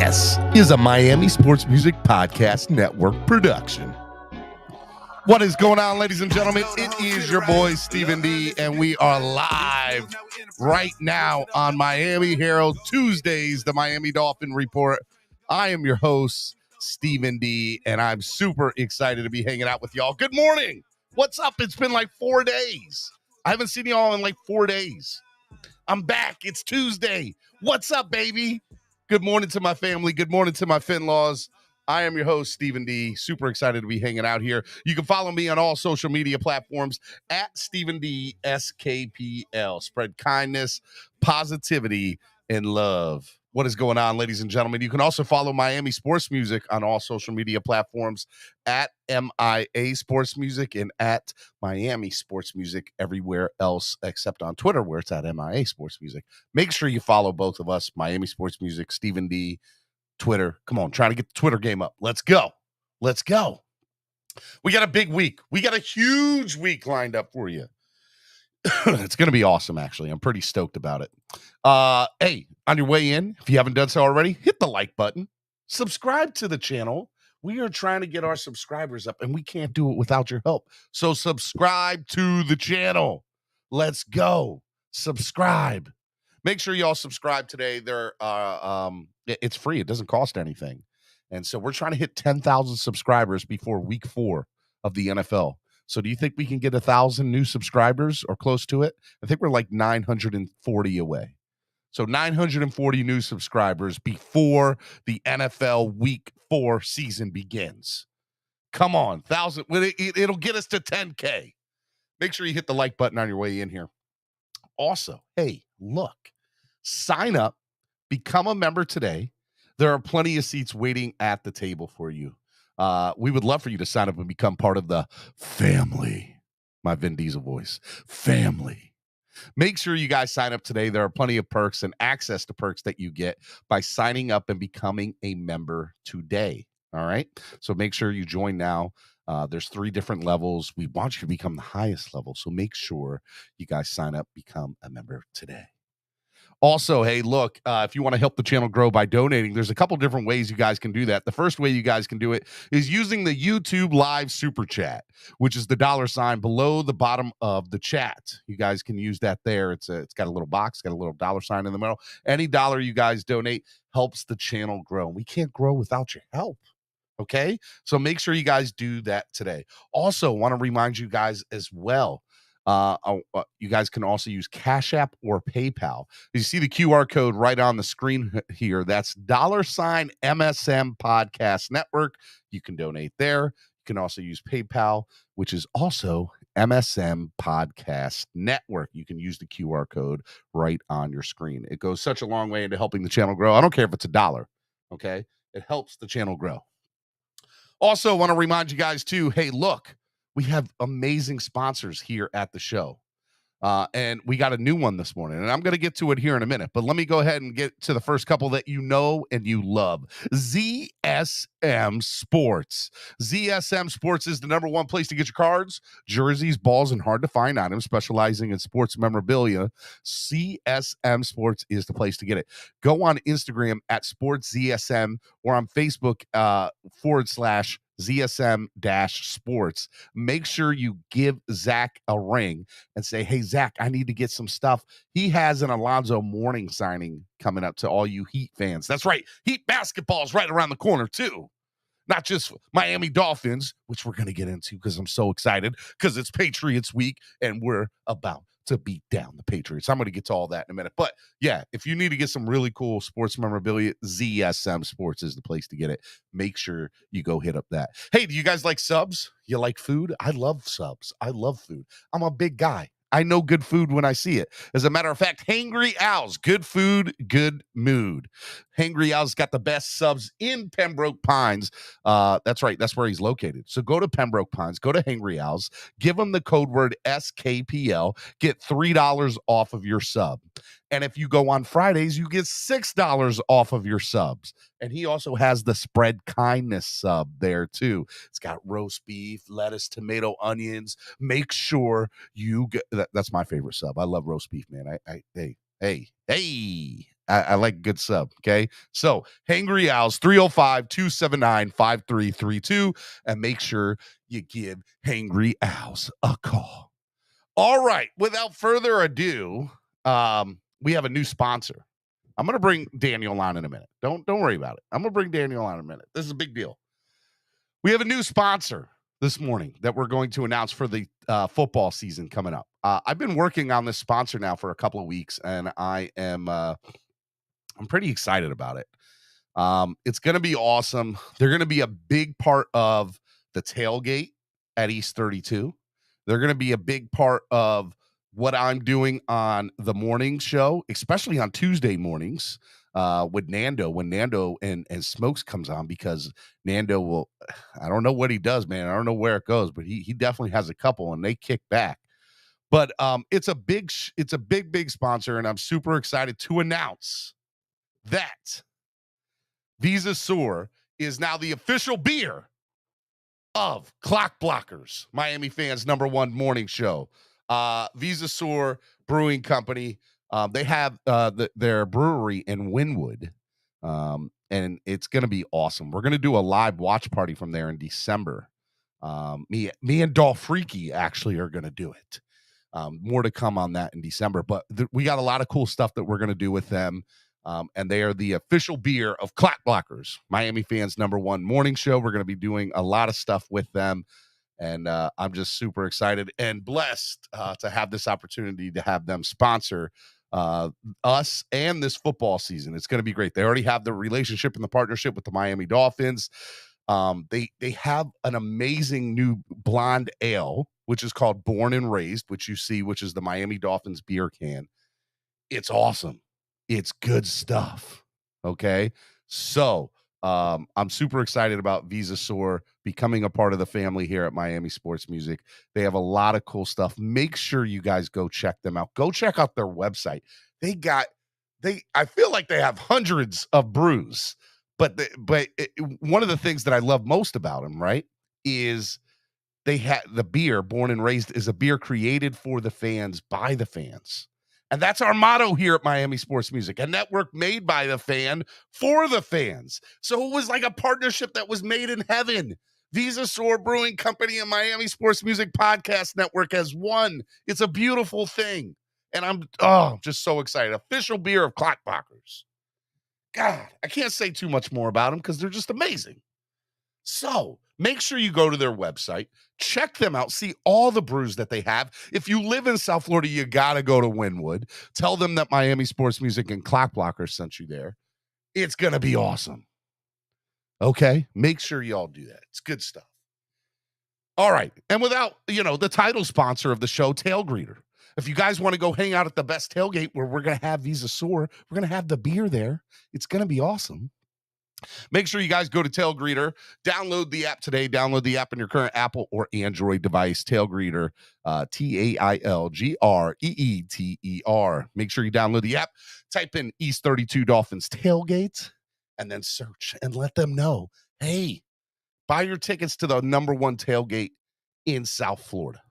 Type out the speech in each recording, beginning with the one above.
This is a Miami Sports Music Podcast Network production. What is going on, ladies and gentlemen? It is your boy, Stephen D, and we are live right now on Miami Herald Tuesdays, the Miami Dolphin Report. I am your host, Stephen D, and I'm super excited to be hanging out with y'all. Good morning. What's up? It's been like 4 days. I haven't seen y'all in like 4 days. I'm back. It's Tuesday. What's up, baby? Good morning to my family. Good morning to my Finlaws. I am your host, Stephen D. Super excited to be hanging out here. You can follow me on all social media platforms at Stephen D SKPL. Spread kindness, positivity, and love. What is going on, ladies and gentlemen? You can also follow Miami Sports Music on all social media platforms at MIA Sports Music and at Miami Sports Music everywhere else except on Twitter, where it's at MIA Sports Music. Make sure you follow both of us, Miami Sports Music, Stephen D, Twitter. Come on, trying to get the Twitter game up. Let's go. Let's go. We got a big week. We got a huge week lined up for you. It's going to be awesome, actually. I'm pretty stoked about it. Hey, on your way in, if you haven't done so already, hit the like button. Subscribe to the channel. We are trying to get our subscribers up, and we can't do it without your help. So subscribe to the channel. Let's go. Subscribe. Make sure y'all subscribe today. It's free. It doesn't cost anything. And so we're trying to hit 10,000 subscribers before week 4 of the NFL. So do you think we can get 1,000 new subscribers or close to it? I think we're like 940 away. So 940 new subscribers before the NFL week 4 season begins. Come on, 1,000. It'll get us to 10K. Make sure you hit the like button on your way in here. Also, hey, look, sign up, become a member today. There are plenty of seats waiting at the table for you. We would love for you to sign up and become part of the family. My Vin Diesel voice. Family. Make sure you guys sign up today. There are plenty of perks and access to perks that you get by signing up and becoming a member today. All right. So make sure you join now. There's 3 different levels. We want you to become the highest level. So make sure you guys sign up, become a member today. Also, hey, look, if you want to help the channel grow by donating, there's a couple different ways you guys can do that. The first way you guys can do it is using the YouTube Live Super Chat, which is the $ below the bottom of the chat. You guys can use that there. It's got a little box, got a little $ in the middle. Any dollar you guys donate helps the channel grow. We can't grow without your help. Okay? So make sure you guys do that today. Also, want to remind you guys as well, you guys can also use Cash App or PayPal. You see the QR code right on the screen here. That's $MSM Podcast Network. You can donate there. You can also use PayPal, which is also MSM Podcast Network. You can use the QR code right on your screen. It goes such a long way into helping the channel grow. I don't care if it's $1. Okay? It helps the channel grow. Also, want to remind you guys too, hey, look, we have amazing sponsors here at the show. And we got a new one this morning, and I'm going to get to it here in a minute. But let me go ahead and get to the first couple that you know and you love. ZSM Sports. ZSM Sports is the #1 place to get your cards, jerseys, balls, and hard-to-find items specializing in sports memorabilia. ZSM Sports is the place to get it. Go on Instagram at SportsZSM or on Facebook / ZSM-sports. Make sure you give Zach a ring and say, hey, Zach, I need to get some stuff. He has an Alonzo Mourning signing coming up to all you Heat fans. That's right. Heat basketball is right around the corner, too. Not just Miami Dolphins, which we're going to get into because I'm so excited because it's Patriots week and we're about to beat down the Patriots. I'm going to get to all that in a minute. But yeah, if you need to get some really cool sports memorabilia, ZSM Sports is the place to get it. Make sure you go hit up that. Hey, do you guys like subs? You like food? I love subs. I love food. I'm a big guy. I know good food when I see it. As a matter of fact, Hangry Owl's, good food, good mood. Hangry Owl's got the best subs in Pembroke Pines. That's right. That's where he's located. So go to Pembroke Pines, go to Hangry Owl's, give them the code word SKPL, get $3 off of your sub. And if you go on Fridays, you get $6 off of your subs. And he also has the Spread Kindness sub there too. It's got roast beef, lettuce, tomato, onions. Make sure you get that's my favorite sub. I love roast beef, man. Hey. I like good sub. Okay. So Hangry Owls, 305-279-5332. And make sure you give Hangry Owls a call. All right. Without further ado, we have a new sponsor. I'm going to bring Daniel on in a minute. Don't worry about it. I'm going to bring Daniel on in a minute. This is a big deal. We have a new sponsor this morning that we're going to announce for the football season coming up. I've been working on this sponsor now for a couple of weeks, and I'm pretty excited about it. It's going to be awesome. They're going to be a big part of the tailgate at East 32. They're going to be a big part of what I'm doing on the morning show, especially on Tuesday mornings with Nando, when Nando and Smokes comes on, because Nando will, I don't know what he does, man. I don't know where it goes, but he definitely has a couple and they kick back. But it's a big sponsor, and I'm super excited to announce that Visa Sour is now the official beer of Clock Blockers, Miami fans' #1 morning show. Visa Sour Brewing Company. They have their brewery in Wynwood, and it's going to be awesome. We're going to do a live watch party from there in December. Me and Dolph Freaky actually are going to do it. More to come on that in December, but we got a lot of cool stuff that we're going to do with them. And they are the official beer of Clock Blockers, Miami fans' #1 morning show. We're going to be doing a lot of stuff with them. And I'm just super excited and blessed to have this opportunity to have them sponsor us and this football season. It's going to be great. They already have the relationship and the partnership with the Miami Dolphins. They have an amazing new blonde ale, which is called Born and Raised, which you see, which is the Miami Dolphins beer can. It's awesome. It's good stuff. Okay. So I'm super excited about Visa Sour becoming a part of the family here at Miami Sports Music. They have a lot of cool stuff. Make sure you guys go check them out. Go check out their website. I feel like they have hundreds of brews, but one of the things that I love most about them, right, is they had the beer Born and Raised is a beer created for the fans by the fans. And that's our motto here at Miami Sports Music, a network made by the fan for the fans. So it was like a partnership that was made in heaven. Visa Sour Brewing Company and Miami Sports Music Podcast Network as one. It's a beautiful thing. And I'm just so excited. Official beer of Clock Blockers. God, I can't say too much more about them because they're just amazing. So make sure you go to their website, check them out, see all the brews that they have. If you live in South Florida, you got to go to Wynwood. Tell them that Miami Sports Music and Clock Blockers sent you there. It's going to be awesome. Okay? Make sure y'all do that. It's good stuff. All right. And without, the title sponsor of the show, Tailgater. If you guys want to go hang out at the best tailgate where we're going to have Visa Sour, we're going to have the beer there. It's going to be awesome. Make sure you guys go to Tailgater, download the app today, download the app on your current Apple or Android device, Tailgater, Tailgeeter. Make sure you download the app, type in East 32 Dolphins Tailgate, and then search and let them know, hey, buy your tickets to the #1 tailgate in South Florida.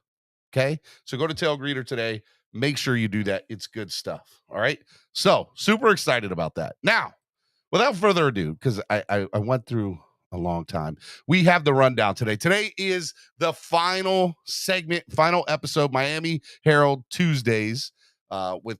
Okay? So go to Tailgater today. Make sure you do that. It's good stuff. All right? So super excited about that. Now, without further ado, because I went through a long time, we have the rundown today. Today is the final segment, final episode, Miami Herald Tuesdays with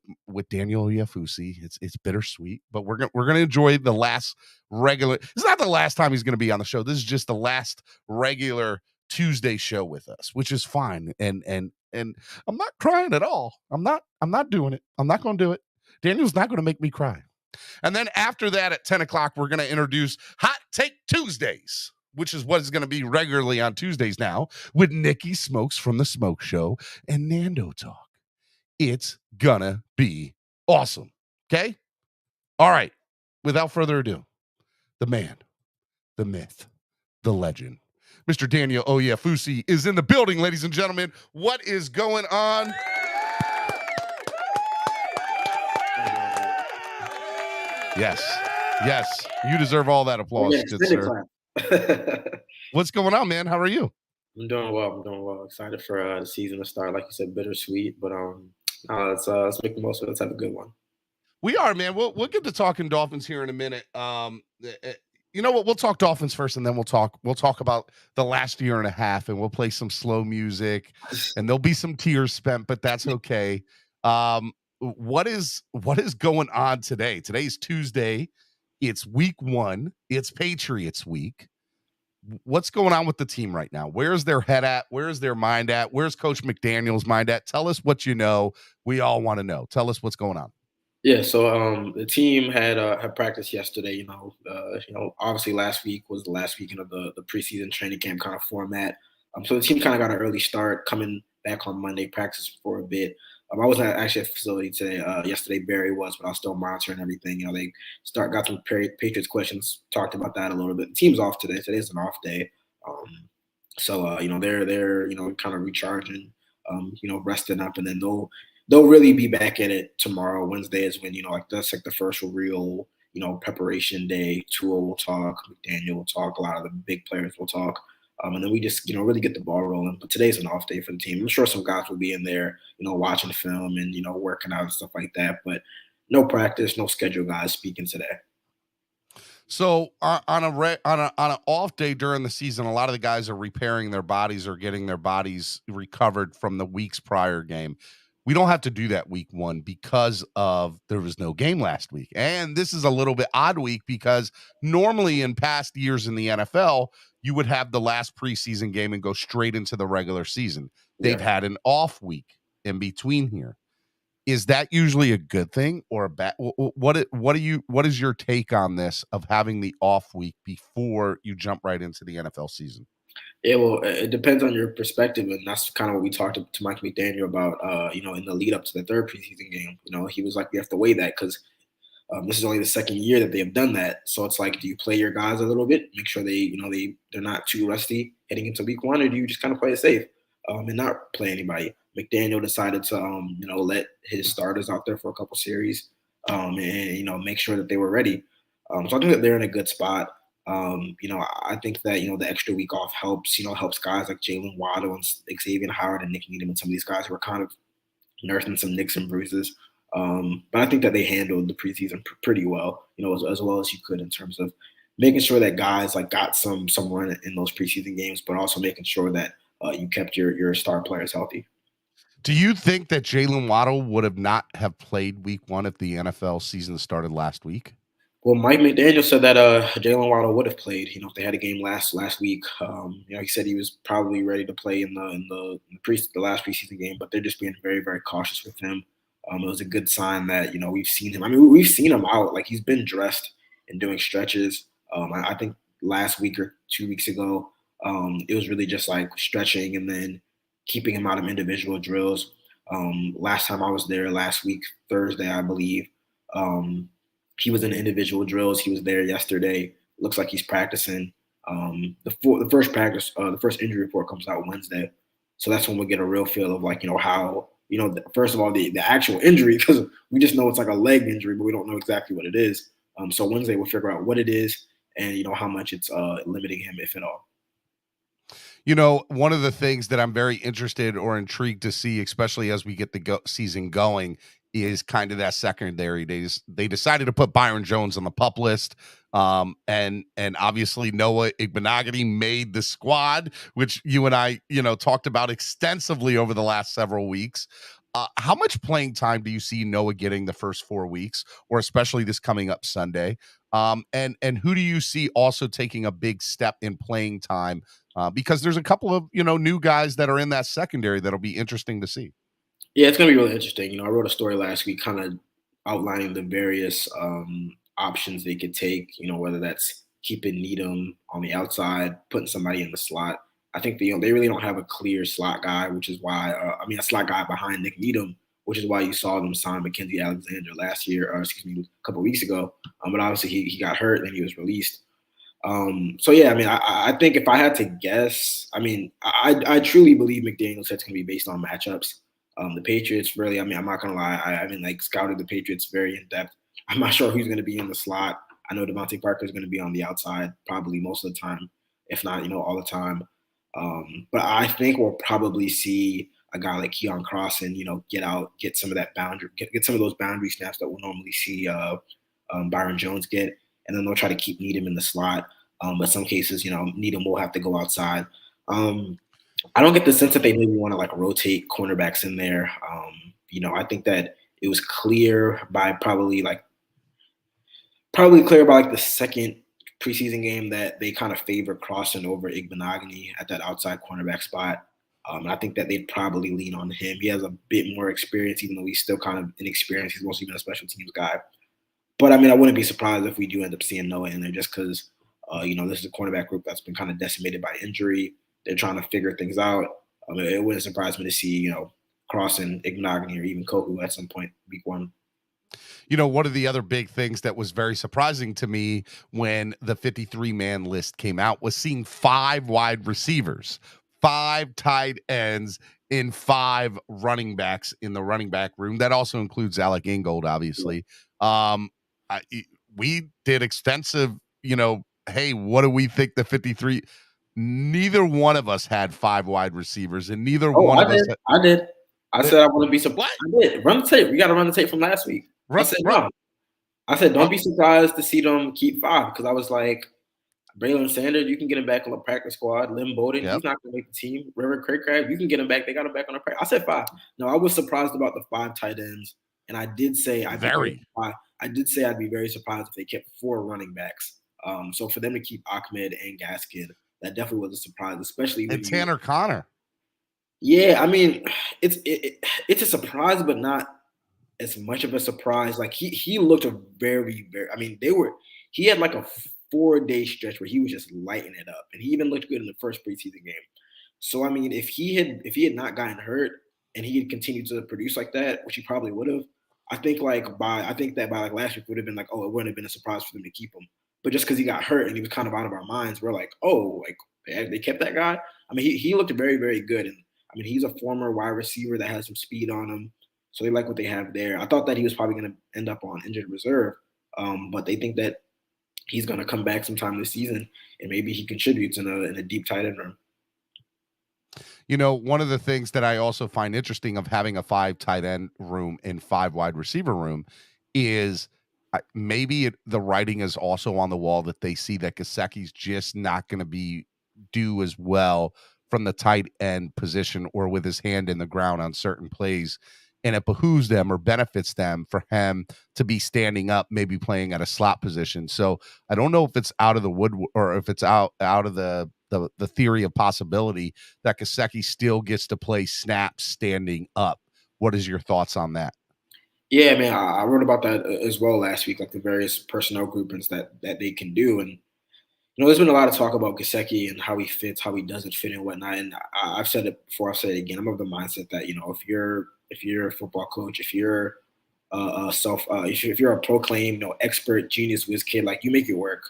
Daniel Oyefusi. It's bittersweet, but we're gonna enjoy the last regular. It's not the last time he's gonna be on the show. This is just the last regular Tuesday show with us, which is fine. And I'm not crying at all. I'm not doing it. I'm not gonna do it. Daniel's not gonna make me cry. And then after that, at 10 o'clock, we're going to introduce Hot Take Tuesdays, which is what is going to be regularly on Tuesdays now, with Nicky Smokes from The Smoke Show and Nando Talk. It's going to be awesome. Okay? All right. Without further ado, the man, the myth, the legend, Mr. Daniel Oyefusi is in the building, ladies and gentlemen. What is going on? Yes. You deserve all that applause, good sir. What's going on, man? How are you? I'm doing well. Excited for the season to start. Like you said, bittersweet, but let's make the most of it. Let's have a good one. We are, man. We'll get to talking Dolphins here in a minute. You know what? We'll talk Dolphins first, and then we'll talk about the last year and a half, and we'll play some slow music, and there'll be some tears spent, but that's okay. What is going on today? Today's Tuesday. It's week 1. It's Patriots week. What's going on with the team right now? Where's their head at? Where's their mind at? Where's Coach McDaniel's mind at? Tell us what you know. We all want to know. Tell us what's going on. Yeah, so the team had practice yesterday. Obviously last week was the last weekend of the preseason training camp kind of format. So the team kind of got an early start, coming back on Monday, practice for a bit. I wasn't actually at the facility today. Yesterday Barry was, but I was still monitoring everything. They got some Patriots questions, talked about that a little bit. The team's off today. Today's an off day. They're kind of recharging, resting up, and then they'll really be back at it tomorrow. Wednesday is when, that's like the first real, preparation day. Tua will talk, McDaniel will talk, a lot of the big players will talk. And then we just, really get the ball rolling. But today's an off day for the team. I'm sure some guys will be in there, watching film and, working out and stuff like that. But no practice, no scheduled guys speaking today. So on an off day during the season, a lot of the guys are repairing their bodies or getting their bodies recovered from the week's prior game. We don't have to do that week 1 because there was no game last week. And this is a little bit odd week because normally in past years in the NFL, you would have the last preseason game and go straight into the regular season. They've had an off week in between here. Is that usually a good thing or a bad? What is your take on this of having the off week before you jump right into the NFL season? Yeah, well, it depends on your perspective, and that's kind of what we talked to Mike McDaniel about, in the lead up to the third preseason game. He was like, we have to weigh that because this is only the second year that they have done that. So it's like, do you play your guys a little bit, make sure they're not too rusty heading into week 1, or do you just kind of play it safe and not play anybody? McDaniel decided to, let his starters out there for a couple series and make sure that they were ready. So I think that they're in a good spot. I think that, the extra week off helps guys like Jalen Waddle and Xavier Howard and Nicky and some of these guys who are kind of nursing some nicks and bruises. But I think that they handled the preseason pretty well, as well as you could in terms of making sure that guys like got some run in those preseason games, but also making sure that you kept your star players healthy. Do you think that Jalen Waddle would have not have played week 1 if the NFL season started last week? Well, Mike McDaniel said that Jalen Waddle would have played. If they had a game last week. He said he was probably ready to play in the last preseason game, but they're just being very, very cautious with him. It was a good sign that we've seen him. I mean, we've seen him out. Like, he's been dressed and doing stretches. I think last week or 2 weeks ago, it was really just like stretching and then keeping him out of individual drills. Last time I was there last week, Thursday, I believe. He was in individual drills. He was there yesterday. Looks like he's practicing. The first practice, the first injury report comes out Wednesday. So that's when we'll get a real feel of how, first of all, the actual injury, because we just know it's like a leg injury, but we don't know exactly what it is. So Wednesday we'll figure out what it is and, how much it's limiting him, if at all. One of the things that I'm very interested or intrigued to see, especially as we get the season going, is kind of that secondary. They decided to put Byron Jones on the PUP list. And obviously Noah Igbenogany made the squad, which you and I, talked about extensively over the last several weeks. How much playing time do you see Noah getting the first 4 weeks, or especially this coming up Sunday? And who do you see also taking a big step in playing time? Because there's a couple of, new guys that are in that secondary that'll be interesting to see. Yeah, it's going to be really interesting. I wrote a story last week kind of outlining the various options they could take, whether that's keeping Needham on the outside, putting somebody in the slot. I think they really don't have a clear slot guy, which is why, a slot guy behind Nick Needham, which is why you saw them sign Mackenzie Alexander a couple of weeks ago. But obviously he got hurt and he was released. I think if I had to guess, I truly believe McDaniel said it's going to be based on matchups. The Patriots really, I'm not going to lie. Scouted the Patriots very in depth. I'm not sure who's going to be in the slot. I know Devontae Parker is going to be on the outside probably most of the time, if not, all the time. But I think we'll probably see a guy like Keon Cross and get some of that boundary, get some of those boundary snaps that we'll normally see Byron Jones get, and then they'll try to keep Needham in the slot. But some cases, Needham will have to go outside. I don't get the sense that they maybe want to like rotate cornerbacks in there. I think that it was clear by probably the second preseason game that they kind of favored Crossan over Igbenogany at that outside cornerback spot. And I think that they'd probably lean on him. He has a bit more experience, even though he's still kind of inexperienced. He's mostly been a special teams guy. But I mean, I wouldn't be surprised if we do end up seeing Noah in there just because, this is a cornerback group that's been kind of decimated by injury. They're trying to figure things out. It wouldn't surprise me to see, Crossan, Igbenogany, or even Kohu at some point week one. One of the other big things that was very surprising to me when the 53-man list came out was seeing 5 wide receivers, 5 tight ends, in 5 running backs in the running back room. That also includes Alec Ingold, obviously. We did extensive, hey, what do we think the 53? Neither one of us had 5 wide receivers, and neither one of us. I did. I said I wouldn't be surprised. I did. Run the tape. We got to run the tape from last week. I said don't be surprised to see them keep 5 because I was like, Braylon Sanders, you can get him back on the practice squad. Lim Bowden, he's not going to make the team. Reverend Craycraft, you can get him back. They got him back on the practice. I said 5. No, I was surprised about the 5 tight ends, and I did say I'd be very surprised if they kept 4 running backs. So for them to keep Ahmed and Gaskin, that definitely was a surprise, especially when Tanner Connor. Yeah, I mean, it's a surprise, but not as much of a surprise. Like he looked very, very. I mean, he had like a 4-day stretch where he was just lighting it up, and he even looked good in the first preseason game. So I mean, if he had not gotten hurt and he had continued to produce like that, which he probably would have, I think that by last week would have been like, oh, it wouldn't have been a surprise for them to keep him. But just because he got hurt and he was kind of out of our minds, we're like, oh, like they kept that guy. I mean, he looked very, very good, and I mean, he's a former wide receiver that has some speed on him, so they like what they have there. I thought that he was probably going to end up on injured reserve, but they think that he's going to come back sometime this season, and maybe he contributes in a deep tight end room. One of the things that I also find interesting of having a 5 tight end room and 5 wide receiver room is maybe the writing is also on the wall that they see that Gesicki's just not going to do as well from the tight end position or with his hand in the ground on certain plays. And it behooves them or benefits them for him to be standing up, maybe playing at a slot position. So I don't know if it's out of the wood or if it's out of the theory of possibility that Gesicki still gets to play snaps standing up. What is your thoughts on that? Yeah, man, I wrote about that as well last week, like the various personnel groupings that they can do. And there's been a lot of talk about Gesicki and how he fits, how he doesn't fit, and whatnot. And I've said it before, I'll say it again. I'm of the mindset that if you're a football coach, if you're if you're a proclaimed expert, genius, whiz kid, like you make it work.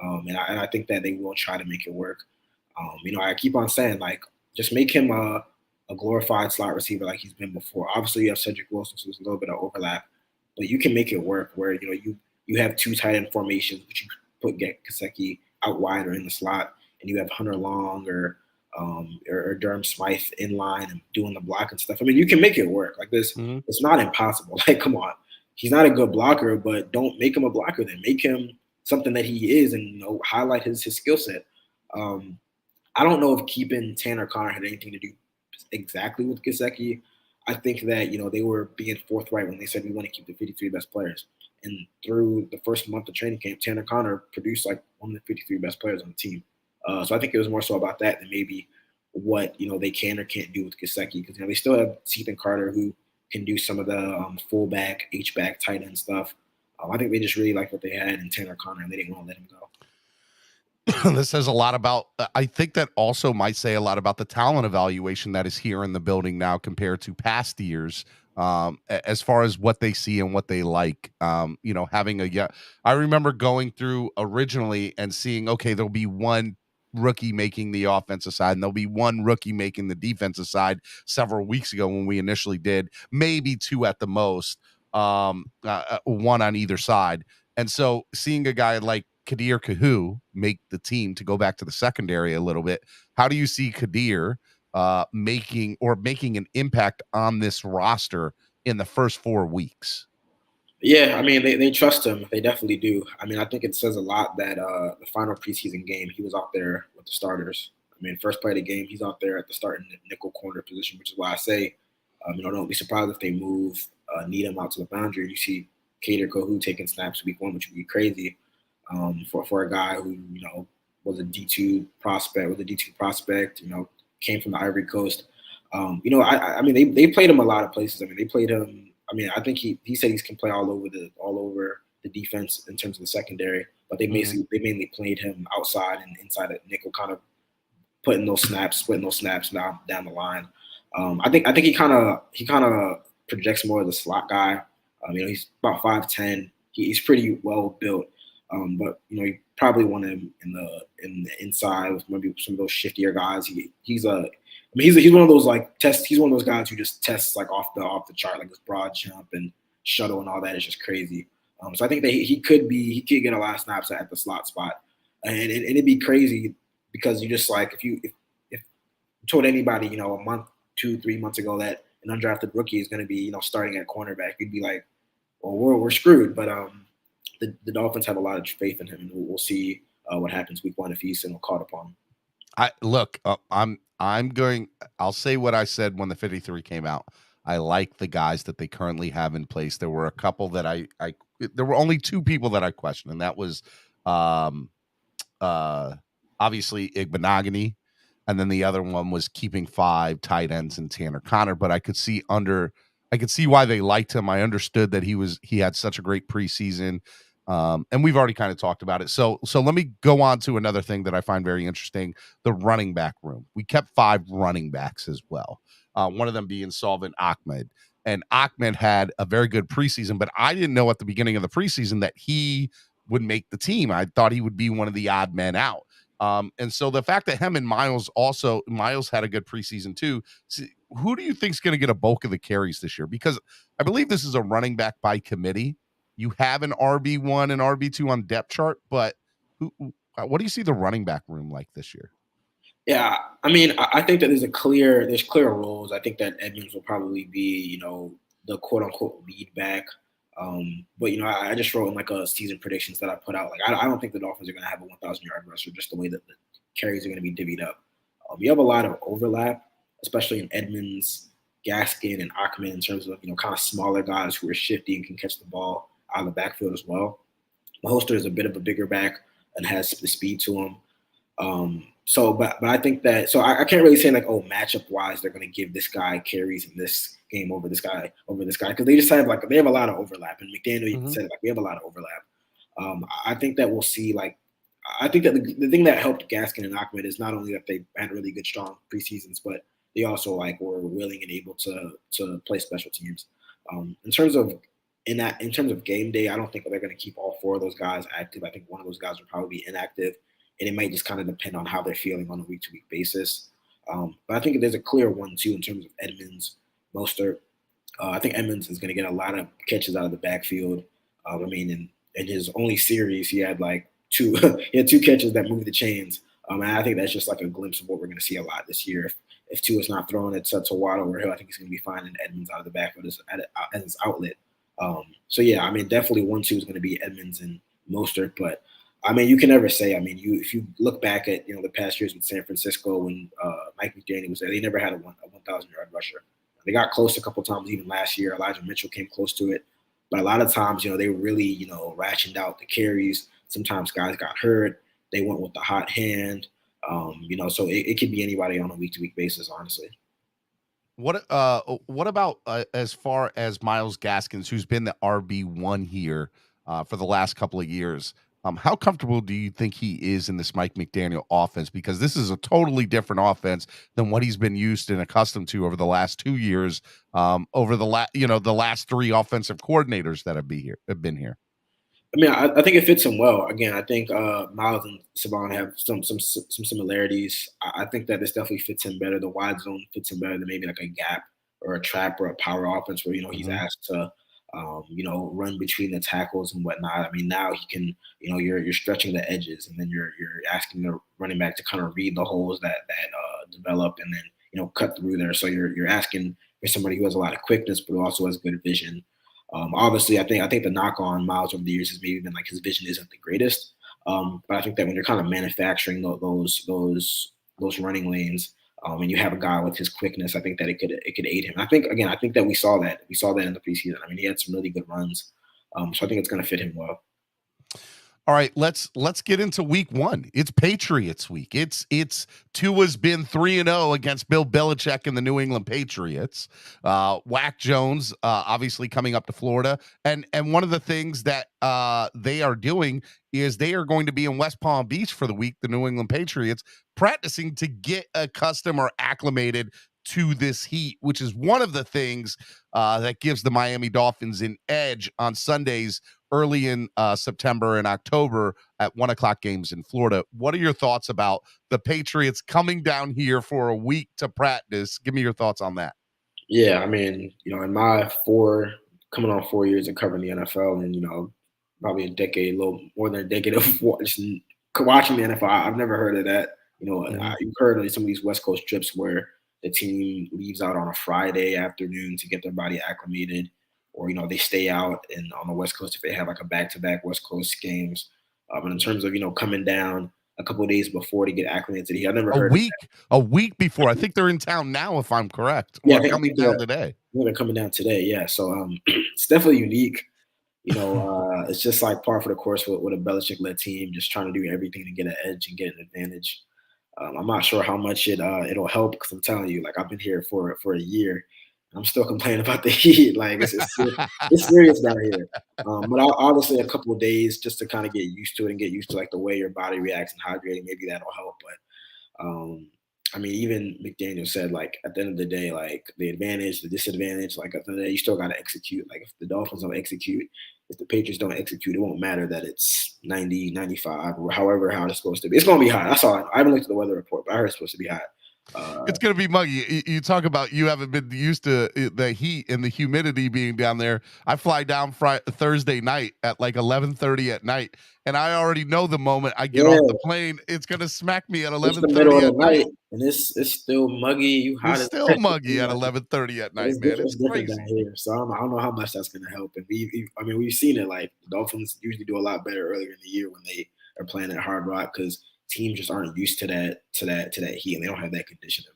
And I think that they will try to make it work. I keep on saying like just make him a glorified slot receiver like he's been before. Obviously, you have Cedric Wilson, so there's a little bit of overlap, but you can make it work where you have 2 tight end formations, but you get Gesicki out wide or in the slot, and you have Hunter Long or Durham Smythe in line and doing the block and stuff. I mean, you can make it work like this. Mm-hmm. It's not impossible. Like, come on, he's not a good blocker, but don't make him a blocker. Then make him something that he is, and highlight his skill set. I don't know if keeping Tanner Connor had anything to do exactly with Gesicki. I think that they were being forthright when they said we want to keep the 53 best players. And through the first month of training camp, Tanner Connor produced like one of the 53 best players on the team. So I think it was more so about that than maybe what they can or can't do with Gesicki, because they still have Ethan Carter who can do some of the fullback, H-back, tight end stuff. I think they just really liked what they had in Tanner Connor, and they didn't want to let him go. This says a lot about, I think that also might say a lot about the talent evaluation that is here in the building now compared to past years, as far as what they see and what they like. I remember going through originally and seeing, okay, there'll be one rookie making the offensive side and there'll be one rookie making the defensive side several weeks ago when we initially did, maybe 2 at the most, one on either side. And so seeing a guy like Kadir Kahu make the team, to go back to the secondary a little bit, how do you see Kadir making an impact on this roster in the first 4 weeks. Yeah, I mean, they trust him. They definitely do. I mean, I think it says a lot that the final preseason game, he was out there with the starters. I mean, first play of the game, he's out there at the starting nickel corner position, which is why I say, don't be surprised if they move Needham out to the boundary. You see Kader Kohou taking snaps week 1, which would be crazy for a guy who, was a D2 prospect, came from the Ivory Coast. I mean, they played him a lot of places. I mean, they played him. I mean, I think he said he can play all over the defense in terms of the secondary, but they mainly played him outside and inside of nickel, kind of splitting those snaps down the line. I think he kind of projects more as a slot guy. He's about 5'10". He's pretty well built, but you probably want him in the inside with maybe some of those shiftier guys. He's one of those he's one of those guys who just tests like off the chart, like this broad jump and shuttle and all that is just crazy. So I think that he could get a lot of snaps at the slot spot, and it'd be crazy because you just if you told anybody a month, 2-3 months ago that an undrafted rookie is going to be starting at cornerback, you'd be like, well, we're screwed. But the Dolphins have a lot of faith in him, and we'll see what happens week 1 if he's caught upon. I'll say what I said when the 53 came out. I like the guys that they currently have in place. There were a couple that there were only 2 people that I questioned, and that was obviously Igbenogany, and then the other one was keeping 5 tight ends and Tanner Connor. But I could see why they liked him. I understood that he had such a great preseason. And we've already kind of talked about it. So let me go on to another thing that I find very interesting, the running back room. We kept 5 running backs as well. One of them being Salvin Ahmed. And Ahmed had a very good preseason, but I didn't know at the beginning of the preseason that he would make the team. I thought he would be one of the odd men out. And so the fact that him and Miles had a good preseason too. Who do you think is going to get a bulk of the carries this year? Because I believe this is a running back by committee. You have an RB1 and RB2 on depth chart, but what do you see the running back room like this year? Yeah, I mean, I think that there's clear roles. I think that Edmonds will probably be, the quote unquote lead back. But I just wrote in a season predictions that I put out. I don't think the Dolphins are going to have a 1,000-yard rusher, just the way that the carries are going to be divvied up. You have a lot of overlap, especially in Edmonds, Gaskin, and Ahmed in terms of kind of smaller guys who are shifty and can catch the ball out of the backfield as well. Mahoster is a bit of a bigger back and has the speed to him. But I think that I can't really say matchup wise they're going to give this guy carries in this game over this guy because they just have they have a lot of overlap, and McDaniel even said we have a lot of overlap. I think that we'll see I think that the thing that helped Gaskin and Ahmed is not only that they had really good strong preseasons, but they also were willing and able to play special teams. In terms of game day, I don't think they're going to keep all 4 of those guys active. I think one of those guys will probably be inactive, and it might just kind of depend on how they're feeling on a week-to-week basis. But I think there's a clear 1-2 in terms of Edmonds, Mostert. I think Edmonds is going to get a lot of catches out of the backfield. In his only series, he had 2 catches that moved the chains. And I think that's just a glimpse of what we're going to see a lot this year. If Tues not throwing it to Waddle or Hill, I think he's going to be finding Edmonds out of the backfield as his outlet. Definitely 1-2 is going to be Edmonds and Mostert, but you can never say. If you look back at the past years with San Francisco when Mike McDaniel was there, they never had a 1,000-yard rusher. They got close a couple times even last year. Elijah Mitchell came close to it, but a lot of times they really rationed out the carries. Sometimes guys got hurt. They went with the hot hand. So it could be anybody on a week-to-week basis, honestly. What about as far as Myles Gaskins, who's been the RB1 here for the last couple of years? How comfortable do you think he is in this Mike McDaniel offense? Because this is a totally different offense than what he's been used and accustomed to over the last 2 years, over the last 3 offensive coordinators that have been here. I think it fits him well. Again, I think Myles and Saban have some similarities. I think that this definitely fits him better. The wide zone fits him better than maybe a gap or a trap or a power offense where he's asked to run between the tackles and whatnot. Now he can you're stretching the edges, and then you're asking the running back to kind of read the holes that develop, and then cut through there. So you're asking for somebody who has a lot of quickness, but who also has good vision. Obviously, I think the knock on Miles over the years has maybe been like his vision isn't the greatest. But I think that when you're kind of manufacturing those running lanes, and you have a guy with his quickness, I think that it could aid him. I think that we saw that in the preseason. I mean, he had some really good runs, so I think it's going to fit him well. All right, let's get into week one. It's Patriots week. It's Tua's been 3-0 against Bill Belichick and the New England Patriots. Wack Jones, obviously coming up to Florida, and one of the things that they are doing is they are going to be in West Palm Beach for the week. The New England Patriots practicing to get accustomed or acclimated to this heat, which is one of the things that gives the Miami Dolphins an edge on Sundays early in September and October at 1:00 games in Florida. What are your thoughts about the Patriots coming down here for a week to practice? Give me your thoughts on that. Yeah, I mean, in my coming on 4 years of covering the NFL, and probably a little more than a decade of watching the NFL, I've never heard of that. You've heard of some of these West Coast trips where the team leaves out on a Friday afternoon to get their body acclimated, or they stay out on the West Coast if they have like a back-to-back West Coast games. But in terms of coming down a couple of days before to get acclimated to the heat, I've never heard a week before. I think they're in town now, if I'm correct. Yeah, or coming down today. They're coming down today. Yeah, so it's definitely unique. It's just like par for the course with a Belichick-led team, just trying to do everything to get an edge and get an advantage. I'm not sure how much it'll help, because I'm telling you, like, I've been here for a year. I'm still complaining about the heat. Like, it's serious down here. But obviously a couple of days just to kind of get used to it and get used to like the way your body reacts and hydrating, maybe that'll help. But I mean, even McDaniel said, like, at the end of the day, like, the advantage, the disadvantage, like, at the end of the day, you still got to execute. Like, if the Dolphins don't execute, if the Patriots don't execute, it won't matter that it's 90, 95, or how it's supposed to be. It's going to be hot. I saw it. I haven't looked at the weather report, but I heard it's supposed to be hot. It's going to be muggy. You talk about you haven't been used to the heat and the humidity being down there. I fly down Thursday night at like 11:30 at night, and I already know the moment I get off the plane, it's going to smack me at 11:30 it's the middle of the night, and it's still muggy. It's still muggy at 11:30 at night, man. It's different crazy down here. So I don't know how much that's going to help. And we've seen it. Like, the Dolphins usually do a lot better earlier in the year when they are playing at Hard Rock, because teams just aren't used to that heat, and they don't have that conditioning.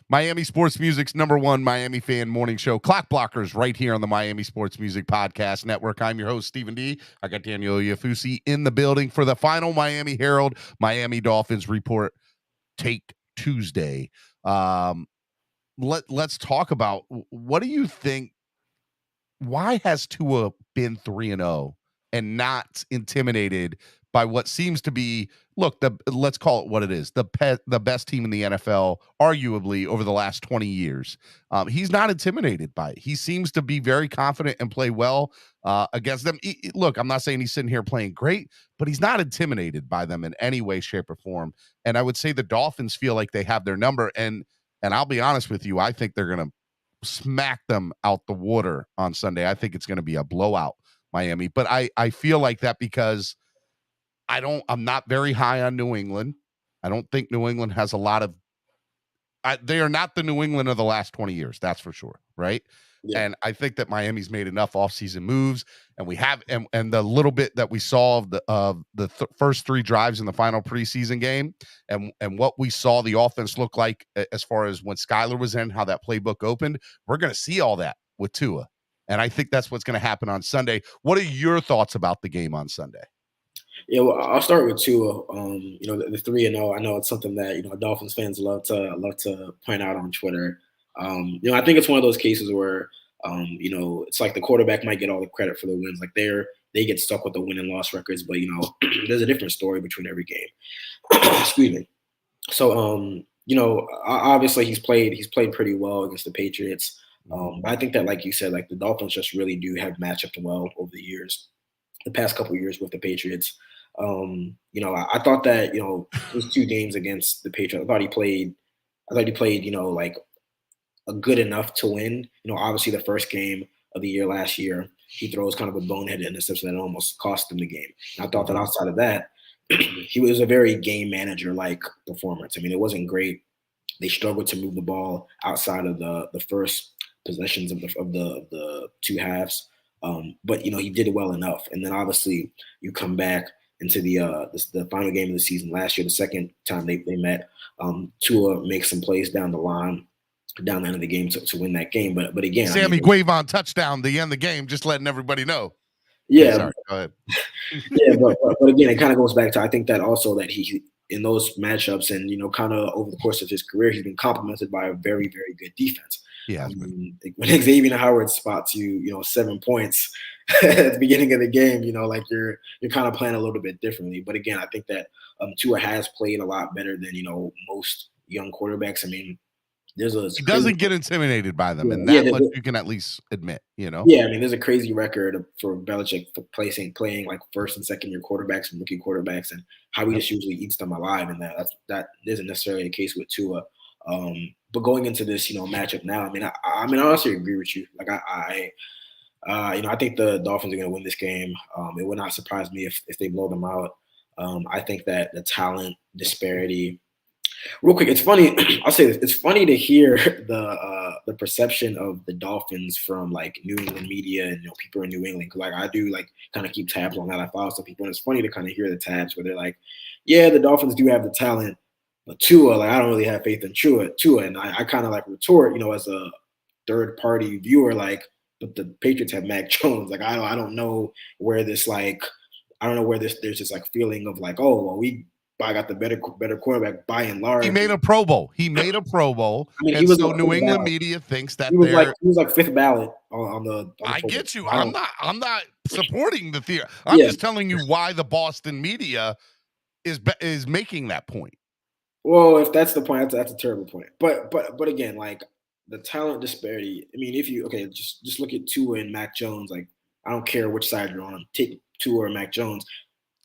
Miami Sports Music's #1 Miami fan morning show, Clock Blockers, right here on the Miami Sports Music Podcast Network. I'm your host, Stephen D. I got Daniel Oyefusi in the building for the final Miami Herald Miami Dolphins report take Tuesday. Let's talk about, what do you think? Why has Tua been 3-0 and not intimidated by what seems to be, let's call it what it is, the best team in the NFL, arguably, over the last 20 years. He's not intimidated by it. He seems to be very confident and play well against them. Look, I'm not saying he's sitting here playing great, but he's not intimidated by them in any way, shape, or form. And I would say the Dolphins feel like they have their number. And I'll be honest with you, I think they're going to smack them out the water on Sunday. I think it's going to be a blowout, Miami. But I feel like that because I'm not very high on New England. I don't think New England has a lot of, they are not the New England of the last 20 years. That's for sure. Right. Yeah. And I think that Miami's made enough offseason moves, and we have, and the little bit that we saw of the first 3 drives in the final preseason game, and what we saw the offense look like as far as when Skyler was in, how that playbook opened, we're going to see all that with Tua. And I think that's what's going to happen on Sunday. What are your thoughts about the game on Sunday? Yeah, well, I'll start with Tua. The 3-0. I know it's something that Dolphins fans love to point out on Twitter. I think it's one of those cases where it's like the quarterback might get all the credit for the wins. Like, they get stuck with the win and loss records, but there's a different story between every game. Excuse me. So obviously he's played pretty well against the Patriots. But I think that, like you said, like, the Dolphins just really do have matched up well over the past couple of years with the Patriots. I thought that, his 2 games against the Patriots, I thought he played, like, a good enough to win. Obviously the first game of the year last year, he throws kind of a boneheaded interception that almost cost him the game. And I thought that outside of that, he was a very game manager-like performance. I mean, it wasn't great They struggled to move the ball outside of the first possessions of the two halves. But he did it well enough. And then obviously you come back into the final game of the season last year, the second time they met. Tua makes some plays down the end of the game to win that game. But again, Sammy Guevon touchdown, the end of the game, just letting everybody know. Yeah, sorry, go ahead. Yeah, but again, it kind of goes back to, I think that also that he in those matchups and kind of over the course of his career, he's been complimented by a very, very good defense. Yeah, when Xavier Howard spots you 7 points at the beginning of the game, like you're kind of playing a little bit differently. But again, I think that Tua has played a lot better than most young quarterbacks. I mean, he doesn't get intimidated by them, and much you can at least admit, Yeah, I mean, there's a crazy record for Belichick for playing like first and second year quarterbacks and rookie quarterbacks, and how he just usually eats them alive, and that isn't necessarily the case with Tua. But going into this matchup now, I mean, I honestly agree with you. Like I think the Dolphins are going to win this game. It would not surprise me if they blow them out. I think that the talent disparity. Real quick, it's funny. I'll say this: it's funny to hear the perception of the Dolphins from like New England media and people in New England. Because like I do kind of keep tabs on that. I follow some people, and it's funny to kind of hear the tabs where they're like, "Yeah, the Dolphins do have the talent, but Tua, like I don't really have faith in Tua." And I kind of like retort, as a third party viewer, like, but the Patriots have Mac Jones. Like I don't know where this there's this like feeling of like, oh well, I got the better quarterback by and large. He made a Pro Bowl. I mean, and so New England media thinks that he was like fifth ballot on the I get you. I'm not supporting the theory. I'm just telling you why the Boston media is making that point. Well, if that's the point, that's a terrible point. But again, like the talent disparity. I mean, just look at Tua and Mac Jones. Like I don't care which side you're on. Take Tua or Mac Jones.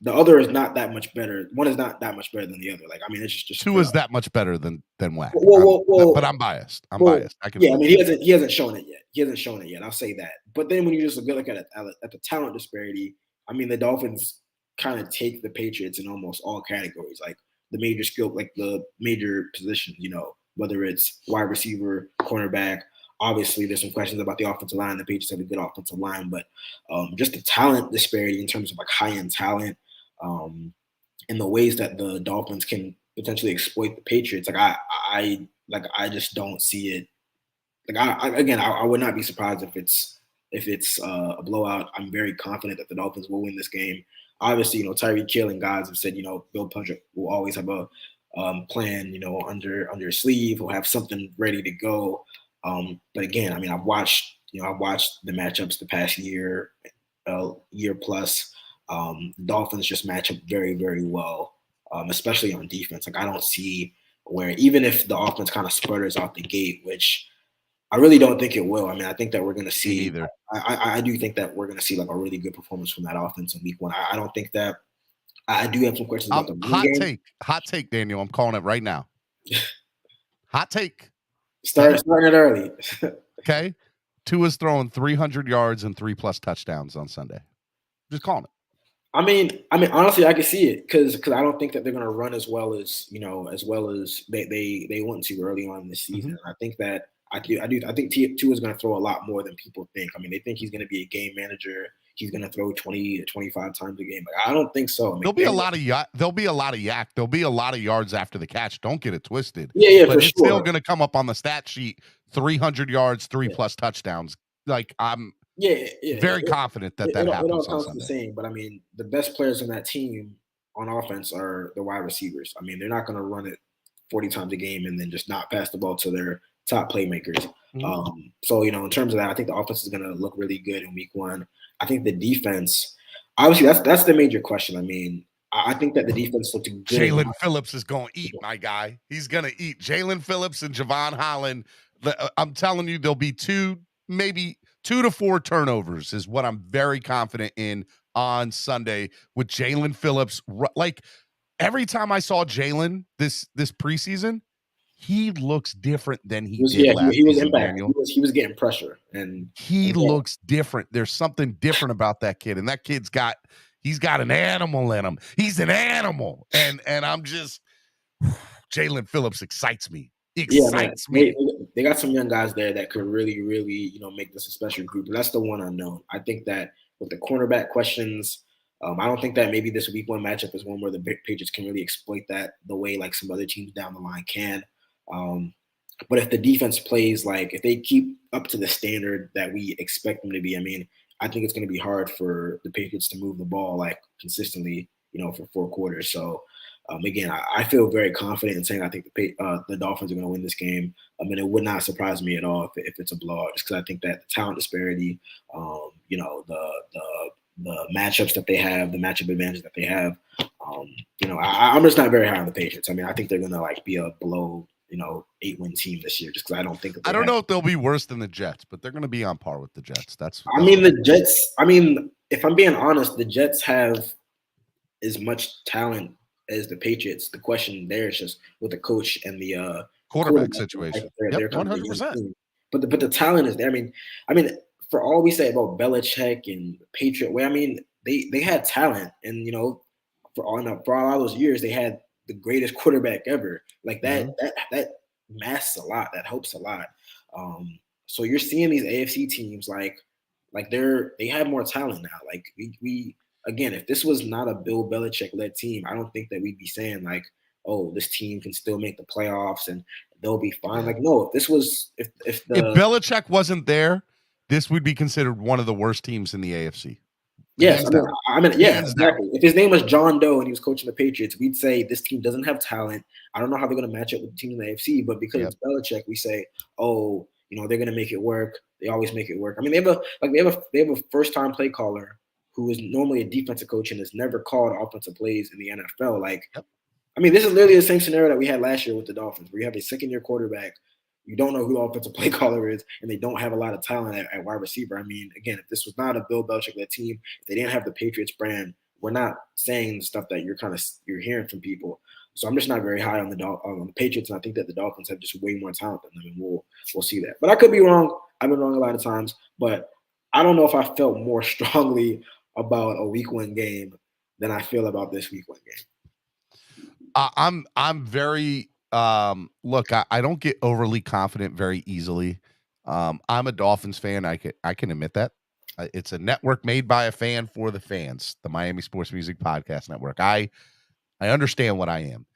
The other is not that much better. One is not that much better than the other. Like I mean, it's just Tua is that much better than Wack. But I'm biased. I mean, he hasn't shown it yet. I'll say that. But then when you just look at the talent disparity, I mean, the Dolphins kind of take the Patriots in almost all categories, like the major skill, like the major positions. Whether it's wide receiver, cornerback. Obviously, there's some questions about the offensive line. The Patriots have a good offensive line, but just the talent disparity in terms of like high-end talent. In the ways that the Dolphins can potentially exploit the Patriots, like I just don't see it. Like I would not be surprised if it's a blowout. I'm very confident that the Dolphins will win this game. Obviously, Tyreek Hill and guys have said, Bill Belichick will always have a plan, under his sleeve. He'll have something ready to go. But again, I mean, I've watched the matchups the past year plus. Dolphins just match up very, very well, especially on defense. Like I don't see where, even if the offense kind of sputters out the gate, which I really don't think it will. I mean, I think that we're going to see. I do think that we're going to see like a really good performance from that offense in week one. I don't think that. I do have some questions about the running game. Hot take, Daniel. I'm calling it right now. Hot take. Starting it early. Okay. Tua's throwing 300 yards and 3+ touchdowns on Sunday. Just calling it. I mean, honestly, I can see it because I don't think that they're going to run as well as they want to early on this season. Mm-hmm. I think that I think Tua is going to throw a lot more than people think. I mean, they think he's going to be a game manager. He's going to throw 20 to 25 times a game. Like, I don't think so. I mean, there'll be a lot of yak. There'll be a lot of yards after the catch. Don't get it twisted. Yeah, but it's still going to come up on the stat sheet: 300 yards, 3+ touchdowns. Like I'm. Very confident that happens. It all counts the same, but I mean, the best players on that team on offense are the wide receivers. I mean, they're not going to run it 40 times a game and then just not pass the ball to their top playmakers. Mm-hmm. So in terms of that, I think the offense is going to look really good in week one. I think the defense, obviously, that's the major question. I mean, I think that the defense looked good. Jalen Phillips is going to eat, my guy. He's going to eat. Jalen Phillips and Javon Holland. I'm telling you, there'll be 2 to 4 turnovers is what I'm very confident in on Sunday with Jalen Phillips. Like every time I saw Jalen this preseason, he looks different than he did last season. He was Daniel. He was getting pressure, and he looks different. There's something different about that kid, and that kid's got an animal in him. He's an animal, and I'm just Jalen Phillips excites me. Yeah, man. excites They me. they got some young guys there that could really, really, make this a special group. And that's the one unknown. I think that with the cornerback questions, I don't think that maybe this week one matchup is one where the big Patriots can really exploit that the way like some other teams down the line can. Um, but if the defense plays like if they keep up to the standard that we expect them to be, I mean, I think it's going to be hard for the Patriots to move the ball like consistently, for 4 quarters. So again, I feel very confident in saying I think the Dolphins are going to win this game. I mean, it would not surprise me at all if it's a blowout, just because I think that the talent disparity, the matchups that they have, the matchup advantage that they have, I'm just not very high on the Patriots. I mean, I think they're going to like be a below 8-win team this year, just because I don't think that I they don't have. know if they'll be worse than the Jets, but they're going to be on par with the Jets. That's I what mean, the Jets. I mean, if I'm being honest, the Jets have as much talent as the Patriots. The question there is just with the coach and the quarterback quarterback. Like situation. they're, Yep, they're kind of a young 100%. team, but the talent is there. I mean, for all we say about Belichick and Patriot way, I mean, they had talent, and for all those years, they had the greatest quarterback ever. Like that Mhm. that masks a lot. That helps a lot. So you're seeing these AFC teams like they have more talent now. Like we again, if this was not a Bill Belichick led team, I don't think that we'd be saying like, oh, this team can still make the playoffs and they'll be fine. Yeah. Like, no, if this was if If the Belichick wasn't there, this would be considered one of the worst teams in the AFC. yes, Hands I mean, down. yeah, Hands down. exactly. If his name was John Doe and he was coaching the Patriots, we'd say this team doesn't have talent. I don't know how they're going to match up with the team in the AFC, but because Yep. it's Belichick, we say, oh, they're going to make it work. They always make it work. I mean, they have a first time play caller who is normally a defensive coach and has never called offensive plays in the NFL. Like, Yep. I mean, this is literally the same scenario that we had last year with the Dolphins, where you have a second-year quarterback, you don't know who the offensive play caller is, and they don't have a lot of talent at wide receiver. I mean, again, if this was not a Bill Belichick-led team, if they didn't have the Patriots brand, we're not saying stuff that you're hearing from people. So I'm just not very high on the Patriots, and I think that the Dolphins have just way more talent than them, and we'll see that. But I could be wrong. I've been wrong a lot of times, but I don't know if I felt more strongly about a Week 1 game than I feel about this Week 1 game. I'm very look, I don't get overly confident very easily. I'm a Dolphins fan. I can admit that. It's a network made by a fan for the fans, the Miami Sports Music Podcast Network. I understand what I am.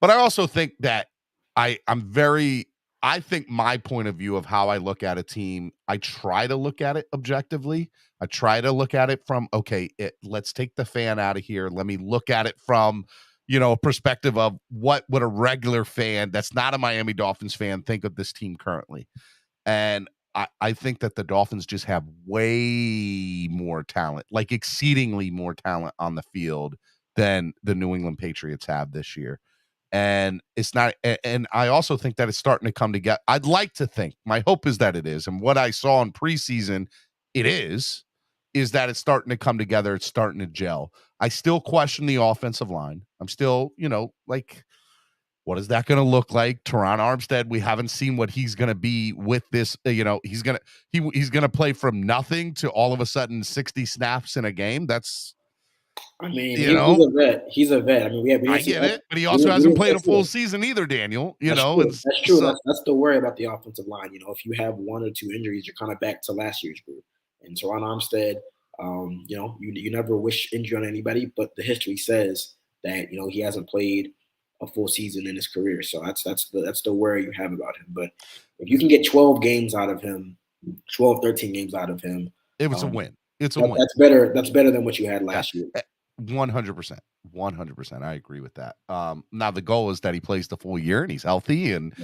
But I also think that I'm very I think my point of view of how I look at a team, I try to look at it objectively. I try to look at it from, okay, let's take the fan out of here. Let me look at it from, a perspective of what would a regular fan that's not a Miami Dolphins fan think of this team currently. And I think that the Dolphins just have way more talent, like exceedingly more talent on the field than the New England Patriots have this year. And it's not, and I also think that it's starting to come together. I'd like to think, my hope is that it is. And what I saw in preseason, it is that it's starting to come together. It's starting to gel. I still question the offensive line. I'm still, like, what is that going to look like? Teron Armstead, we haven't seen what he's going to be with this. He's going to he's going to play from nothing to all of a sudden 60 snaps in a game. That's I mean, you he's know, a vet. He's a vet. I mean, we I didn't see get it, but he we also didn't, we hasn't didn't played a full see season either, Daniel. That's And true. That's true. so That's the worry about the offensive line. If you have one or two injuries, you're kind of back to last year's group. And Teron Armstead, you never wish injury on anybody, but the history says that he hasn't played a full season in his career. So that's the worry you have about him. But if you can get 12 games out of him, 12, 13 games out of him, it was a um, win. It's a that, win. that's better. That's better than what you had Yeah. last year. 100%. 100%. I agree with that. Now the goal is that he plays the full year and he's healthy, and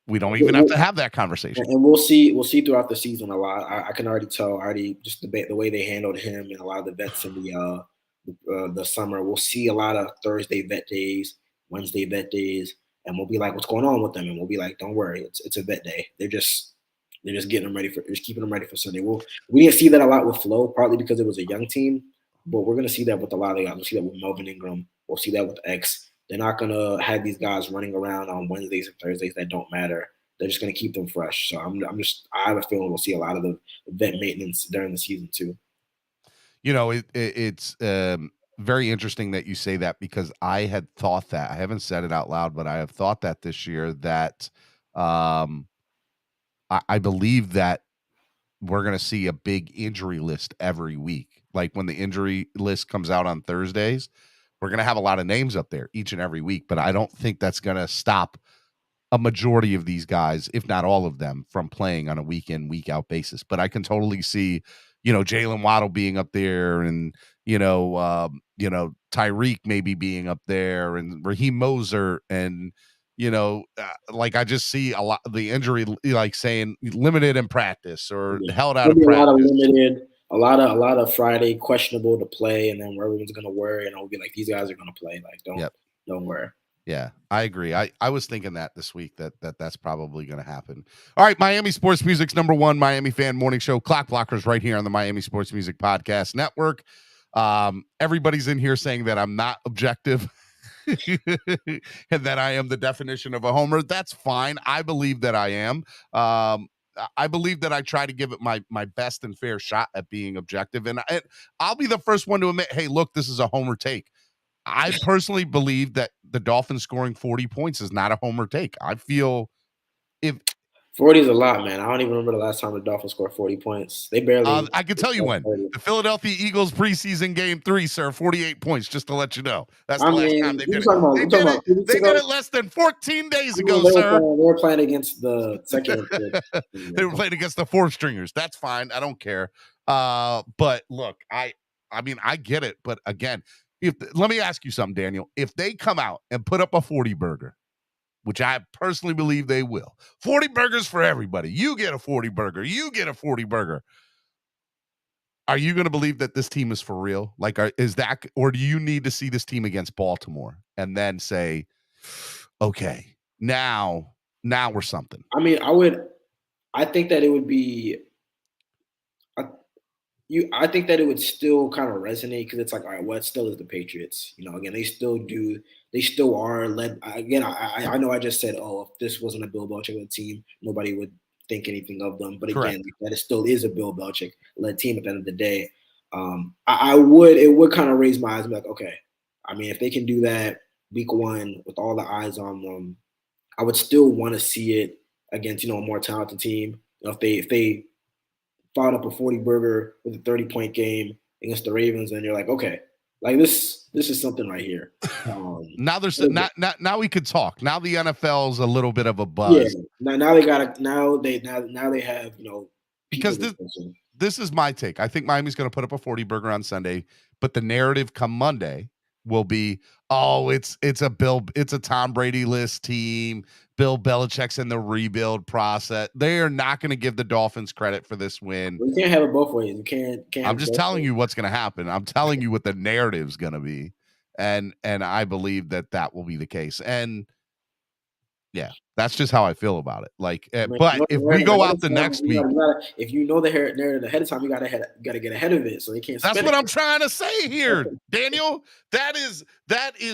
we don't even have to have that conversation. And we'll see. We'll see throughout the season a lot. I can already tell. Already just the way they handled him and a lot of the vets in the summer. We'll see a lot of Thursday vet days, Wednesday vet days, and we'll be like, "What's going on with them?" And we'll be like, "Don't worry, it's a vet day. They're just getting them ready for. Just keeping them ready for Sunday." We didn't see that a lot with Flo, partly because it was a young team, but we're gonna see that with a lot of guys. We'll see that with Melvin Ingram. We'll see that with X. They're not gonna have these guys running around on Wednesdays and Thursdays that don't matter. They're just going to keep them fresh. So I have a feeling we'll see a lot of the vet maintenance during the season too. It's very interesting that you say that, because I had thought that, I haven't said it out loud, but I have thought that this year that I believe that we're going to see a big injury list every week. Like when the injury list comes out on Thursdays, we're going to have a lot of names up there each and every week, but I don't think that's going to stop a majority of these guys, if not all of them, from playing on a week in, week out basis. But I can totally see, Jalen Waddle being up there, and Tyreek maybe being up there, and Raheem Moser, and like I just see a lot of the injury, like saying limited in practice or held out of Maybe practice. A lot of limited, a lot of Friday questionable to play, and then where everyone's gonna worry, and I'll be like, these guys are gonna play. Like, don't worry. Yeah, I agree. I was thinking that this week that's probably going to happen. All right, Miami Sports Music's #1 Miami fan morning show, Clock Blockers, right here on the Miami Sports Music Podcast Network. Everybody's in here saying that I'm not objective and that I am the definition of a homer. That's fine. I believe that I am. I believe that I try to give it my best and fair shot at being objective, and I'll be the first one to admit, hey, look, this is a homer take. I personally believe that the Dolphins scoring 40 points is not a homer take. I feel if 40 is a lot, man. I don't even remember the last time the Dolphins scored 40 points. They barely. I can tell you when. The Philadelphia Eagles preseason game 3, sir, 48 points, just to let you know. That's the last time they did it. They did it less than 14 days ago, sir. They were playing against the second. They were playing against the 4th stringers. That's fine. I don't care. But look, I mean, I get it. But again, let me ask you something, Daniel. If they come out and put up a 40 burger, which I personally believe they will, 40 burgers for everybody. You get a 40 burger. You get a 40 burger. Are you going to believe that this team is for real? Like, is that, or do you need to see this team against Baltimore and then say, okay, now we're something? I mean, I think that it would be. I think that it would still kind of resonate because it's like, all right, what still is the Patriots? Again, they still are led. Again, I know I just said, oh, if this wasn't a Bill Belichick-led team, nobody would think anything of them. But again, that it still is a Bill Belichick-led team at the end of the day. It would kind of raise my eyes and be like, okay, I mean, if they can do that week 1 with all the eyes on them, I would still want to see it against, a more talented team. If they fouled up a 40 burger with a 30-point game against the Ravens, and you're like, okay, like this is something right here. Now there's now we could talk. Now the NFL's a little bit of a buzz. Yeah. Now they have because this is my take. I think Miami's going to put up a 40 burger on Sunday, but the narrative come Monday will be, oh, it's a Tom Brady list team. Bill Belichick's in the rebuild process. They are not going to give the Dolphins credit for this win. We can't have it both ways. You can't. I'm just telling you what's going to happen. I'm telling you what the narrative's going to be, and I believe that will be the case. And yeah, that's just how I feel about it. Like, but if we go out the next week, if you know the narrative ahead of time, you gotta get ahead of it so they can't. That's what I'm trying to say here, Daniel. That is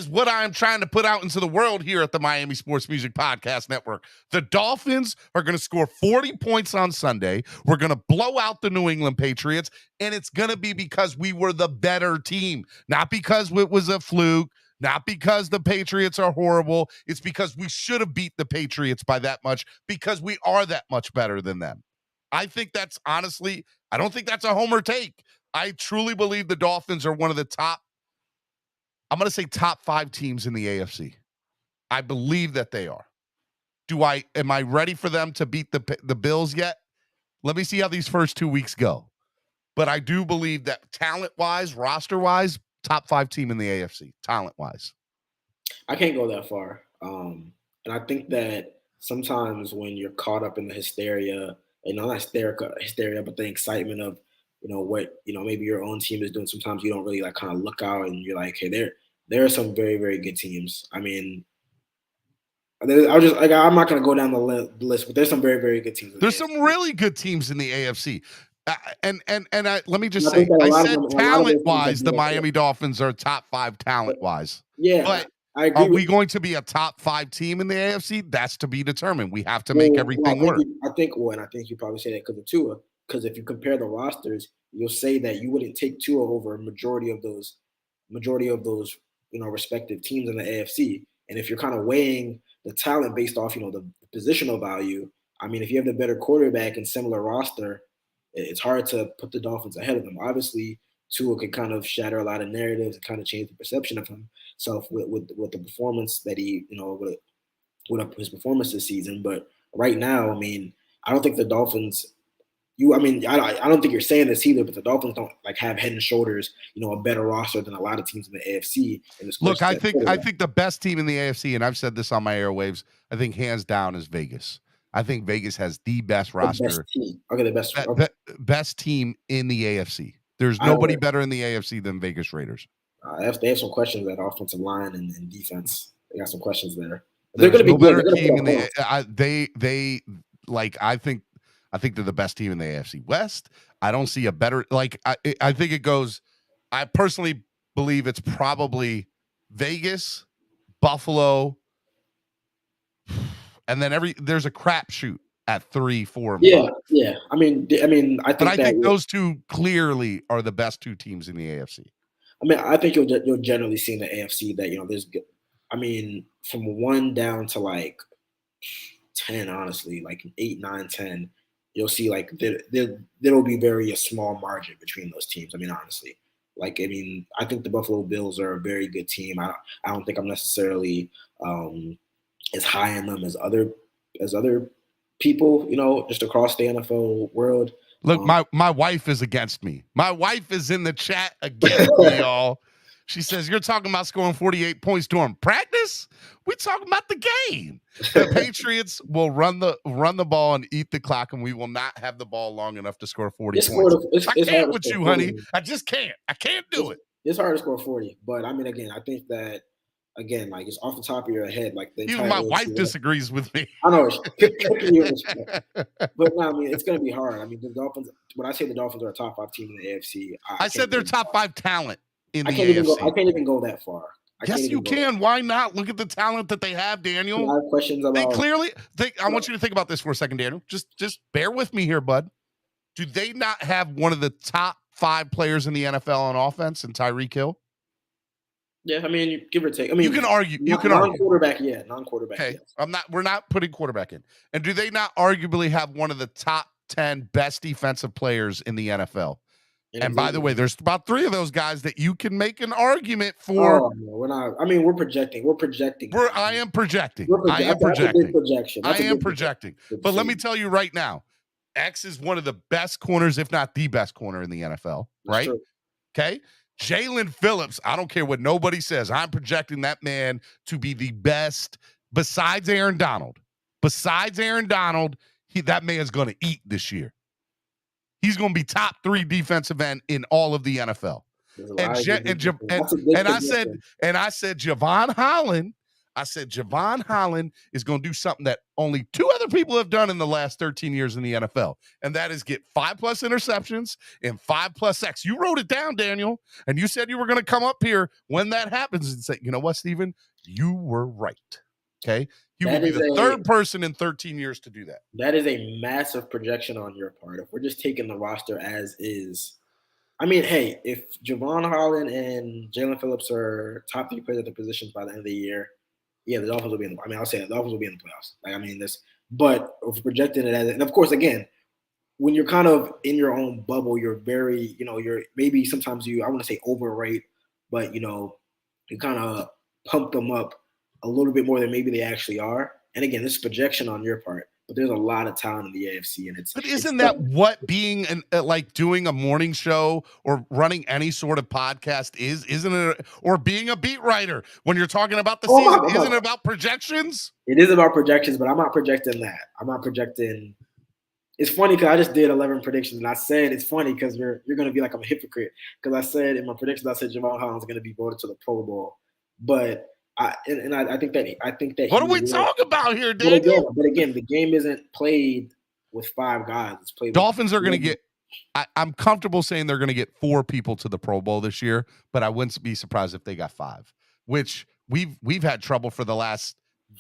what I'm trying to put out into the world here at the Miami Sports Music Podcast Network. The Dolphins are going to score 40 points on Sunday. We're going to blow out the New England Patriots, and it's going to be because we were the better team, not because it was a fluke. Not because the Patriots are horrible. It's because we should have beat the Patriots by that much because we are that much better than them. I think that's honestly, I don't think that's a homer take. I truly believe the Dolphins are one of the top, I'm going to say top 5 teams in the AFC. I believe that they are. Am I ready for them to beat the Bills yet? Let me see how these first 2 weeks go. But I do believe that talent-wise, roster-wise, top 5 team in the AFC, talent-wise. I can't go that far. And I think that sometimes when you're caught up in the hysteria, not hysteria, but the excitement of, what, maybe your own team is doing, sometimes you don't really like kind of look out and you're like, hey, there are some very, very good teams. I mean, I'm not going to go down the list, but there's some very, very good teams. There's some really good teams in the AFC. And let me just say, I said talent-wise, the Miami Dolphins are top 5 talent-wise. Yeah, but I agree. Are we going to be a top 5 team in the AFC? That's to be determined. We have to make everything work. I think you probably say that because of Tua. Because if you compare the rosters, you'll say that you wouldn't take Tua over a majority of those, respective teams in the AFC. And if you're kind of weighing the talent based off, the positional value. I mean, if you have the better quarterback and similar roster, it's hard to put the Dolphins ahead of them. Obviously, Tua could kind of shatter a lot of narratives and kind of change the perception of himself with the performance that he, with his performance this season. But right now, I mean, I don't think the Dolphins. I don't think you're saying this either, but the Dolphins don't have head and shoulders, a better roster than a lot of teams in the AFC. Look, I think the best team in the AFC, and I've said this on my airwaves, I think hands down is Vegas. I think Vegas has the best roster. Best team. Okay, the best. Best team in the AFC. There's nobody better in the AFC than Vegas Raiders. They have some questions at offensive line and defense. They got some questions there. They're going to be better team in the. I think they're the best team in the AFC West. I don't see a better, I think it goes, I personally believe it's probably Vegas, Buffalo, and then there's a crapshoot at 3, 4, and 5. Yeah. I think those two clearly are the best two teams in the AFC. I mean, I think you'll generally see in the AFC that, there's, from 1 down to 10, honestly, 8, 9, 10. You'll see there'll be a small margin between those teams. I mean, honestly, I think the Buffalo Bills are a very good team. I don't think I'm necessarily as high on them as other people, just across the NFL world. Look, my wife is against me. My wife is in the chat against me, y'all. She says, you're talking about scoring 48 points during practice? We're talking about the game. The Patriots will run the ball and eat the clock, and we will not have the ball long enough to score 40 points. I can't with you, honey. I just can't. I can't do it. It's hard to score 40. But, I think that, it's off the top of your head. Even my wife disagrees with me. I know. But, no, it's going to be hard. The Dolphins, when I say the Dolphins are a top 5 team in the AFC. I said they're top 5 talent. I can't even go that far. Yes, you can. Why not? Look at the talent that they have, Daniel. I have questions about. They clearly. I want you to think about this for a second, Daniel. Just bear with me here, bud. Do they not have one of the top 5 players in the NFL on offense in Tyreek Hill? Yeah, give or take. You can argue. Non-quarterback, yeah. Non-quarterback. Okay, yes. We're not putting quarterback in. And do they not arguably have one of the top 10 best defensive players in the NFL? And by the way, there's about 3 of those guys that you can make an argument for. Oh, no, we're not. We're projecting. I am projecting. I am projecting. But let me tell you right now, X is one of the best corners, if not the best corner in the NFL. Right? Okay. Jalen Phillips, I don't care what nobody says. I'm projecting that man to be the best besides Aaron Donald. That man's going to eat this year. He's going to be top 3 defensive end in all of the NFL. And I said Javon Holland. I said Javon Holland is going to do something that only 2 other people have done in the last 13 years in the NFL, and that is get 5+ interceptions and 5+ sacks. You wrote it down, Daniel, and you said you were going to come up here when that happens and say, you know what, Steven, you were right. Okay. He will be the 3rd person in 13 years to do that. That is a massive projection on your part. If we're just taking the roster as is, hey, if Javon Holland and Jalen Phillips are top 3 players at their positions by the end of the year, yeah, the Dolphins will be in the. I'll say the Dolphins will be in the playoffs. But if we're projecting it as, and of course, again, when you're kind of in your own bubble, you're very, you're maybe sometimes I want to say overrate, but you kind of pump them up a little bit more than maybe they actually are. And again, this is projection on your part, but there's a lot of talent in the AFC, and But isn't that what being doing a morning show or running any sort of podcast is? Isn't it? Or being a beat writer when you're talking about the season? Isn't it about projections? It is about projections, but I'm not projecting that. I'm not projecting. It's funny because I just did 11 predictions, and I said it's funny because you're going to be like I'm a hypocrite because I said in my predictions I said Javon Holland's going to be voted to the Pro Bowl, but. I think that. What are we talking about here, Daniel? But again, the game isn't played with 5 guys. It's played. Dolphins are going to get. I'm comfortable saying they're going to get 4 people to the Pro Bowl this year, but I wouldn't be surprised if they got 5. Which we've had trouble for the last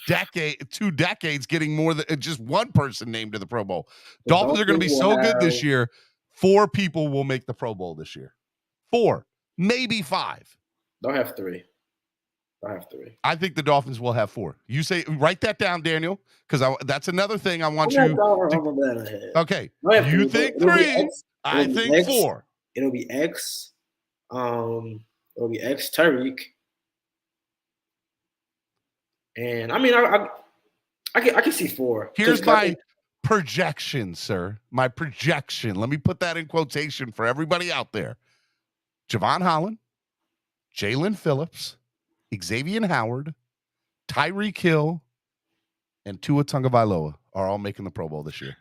2 decades getting more than just 1 person named to the Pro Bowl. Dolphins are going to be so good this year. 4 people will make the Pro Bowl this year. 4, maybe 5. They'll have 3. I have 3. I think the Dolphins will have 4. You say, write that down, Daniel, because that's another thing I want I'm you to. Okay, you think 3, I think 4. It'll be X. It'll be X Tyreek. And I mean, I can see 4. Here's my projection, sir. My projection. Let me put that in quotation for everybody out there. Javon Holland, Jalen Phillips, Xavier Howard, Tyreek Hill, and Tua Tagovailoa are all making the Pro Bowl this year.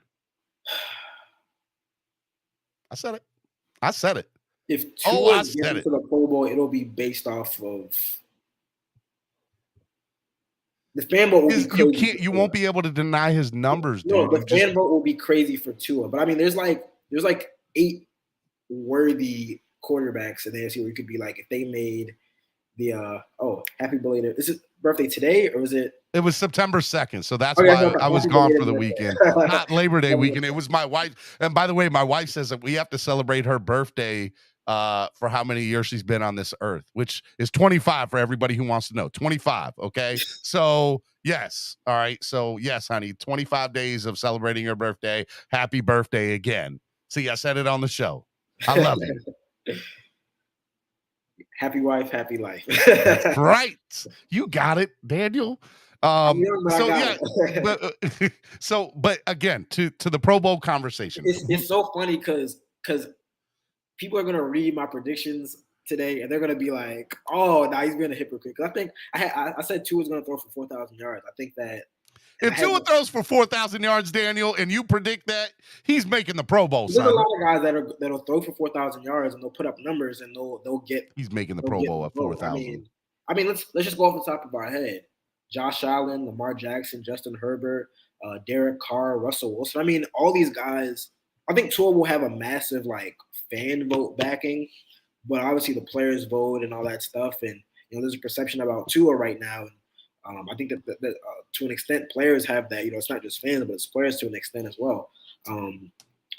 I said it. If Tua gets into the Pro Bowl, it'll be based off of the fan vote. Will be crazy. You won't be able to deny his numbers, dude. No, the fan vote will be crazy for Tua. But I mean, there's like 8 worthy quarterbacks in the AFC where you could be like, if they made the happy belated. Is it birthday today or was it? It was September 2nd, so that's why I was gone for the weekend. Not Labor Day weekend. It was my wife. And by the way, my wife says that we have to celebrate her birthday for how many years she's been on this earth, which is 25 for everybody who wants to know. 25, okay? So, yes. All right. So, yes, honey, 25 days of celebrating your birthday. Happy birthday again. See, I said it on the show. I love you. Happy wife, happy life. That's right. You got it, Daniel. But again, to the Pro Bowl conversation. It's so funny because people are gonna read my predictions today and they're gonna be like, "Oh, now he's being a hypocrite." I think I said Tua was gonna throw for 4,000 yards. I think that if Tua throws for 4,000 yards, Daniel, and you predict that, he's making the Pro Bowl. There's a lot of guys that'll throw for 4,000 yards and they'll put up numbers and they'll get. He's making the Pro Bowl at 4,000. I mean, let's just go off the top of our head. Josh Allen, Lamar Jackson, Justin Herbert, Derek Carr, Russell Wilson. I mean, all these guys. I think Tua will have a massive fan vote backing, but obviously the players vote and all that stuff. And there's a perception about Tua right now. And I think that to an extent, players have that. It's not just fans, but it's players to an extent as well.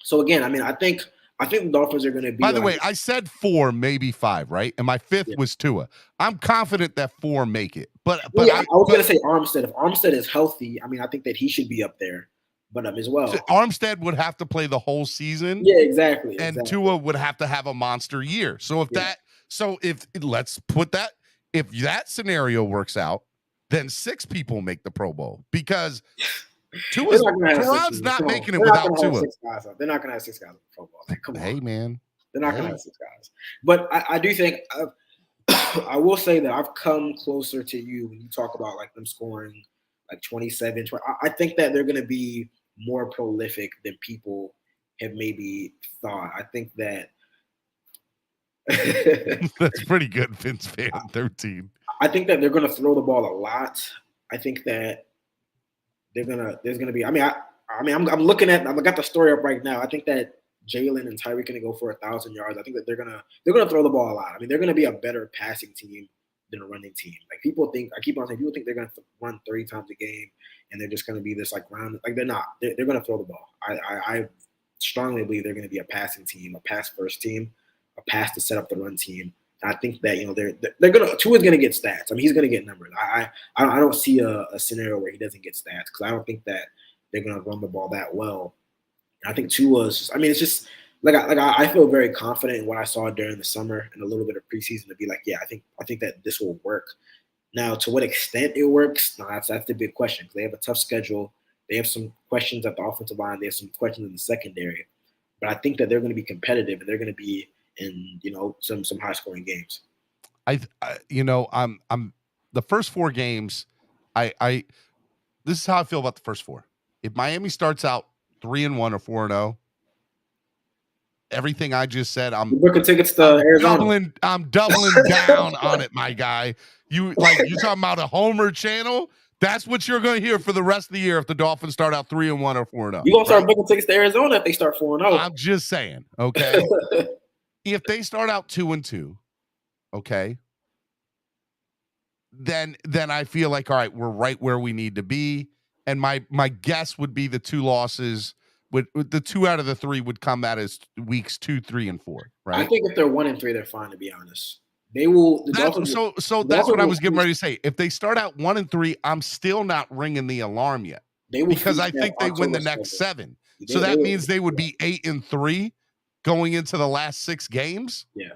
So again, I mean, I think the Dolphins are going to be. By the way, I said 4, maybe 5, right? And my 5th was Tua. I'm confident that 4 make it. But I was going to say Armstead. If Armstead is healthy, I mean, I think that he should be up there. But as well, so Armstead would have to play the whole season. Yeah, exactly. And Tua would have to have a monster year. So if that scenario works out, then 6 people make the Pro Bowl because Tua's not making it without Tua. They're not going to have 6 guys in the Pro Bowl. Come on. Hey, man. They're not going to have 6 guys. But I do think I will say that I've come closer to you when you talk about them scoring 27. I think that they're going to be more prolific than people have maybe thought. I think that that's pretty good, Vince fan 13. I think that they're going to throw the ball a lot. I think that there's going to be. I'm looking at. I've got the story up right now. I think that Jalen and Tyreek going to go for 1,000 yards. I think that they're gonna throw the ball a lot. I mean, they're going to be a better passing team than a running team. People think they're going to run 30 times a game and they're just going to be this round. They're not. They're going to throw the ball. I strongly believe they're going to be a passing team, a pass first team, a pass to set up the run team. And I think that they're going to. Tua's going to get stats. I mean, he's going to get numbers. I don't see a scenario where he doesn't get stats because I don't think that they're going to run the ball that well. And I think Tua's. It's just. I feel very confident in what I saw during the summer and a little bit of preseason to be I think that this will work. Now, to what extent it works, that's the big question because they have a tough schedule. They have some questions at the offensive line. They have some questions in the secondary. But I think that they're going to be competitive and they're going to be in some high scoring games. I'm the first 4 games. This is how I feel about the first 4. If Miami starts out 3-1 or 4-0. Everything I just said, I'm booking tickets to Arizona. I'm doubling down on it, my guy. You talking about a homer channel? That's what you're going to hear for the rest of the year if the Dolphins start out 3-1 or 4-0. You're going to start booking tickets to Arizona if they start 4-0. I'm just saying, okay? If they start out 2-2, okay, then I feel all right, we're right where we need to be. And my guess would be the 2 losses. With the 2 out of the 3 would come out as weeks 2, 3, and 4, right? I think if they're 1-3, they're fine. To be honest, They will. That's what I was getting ready to say. If they start out 1-3, I'm still not ringing the alarm yet because I think they win the next 7. So that means they would be 8-3 going into the last 6 games. Yeah,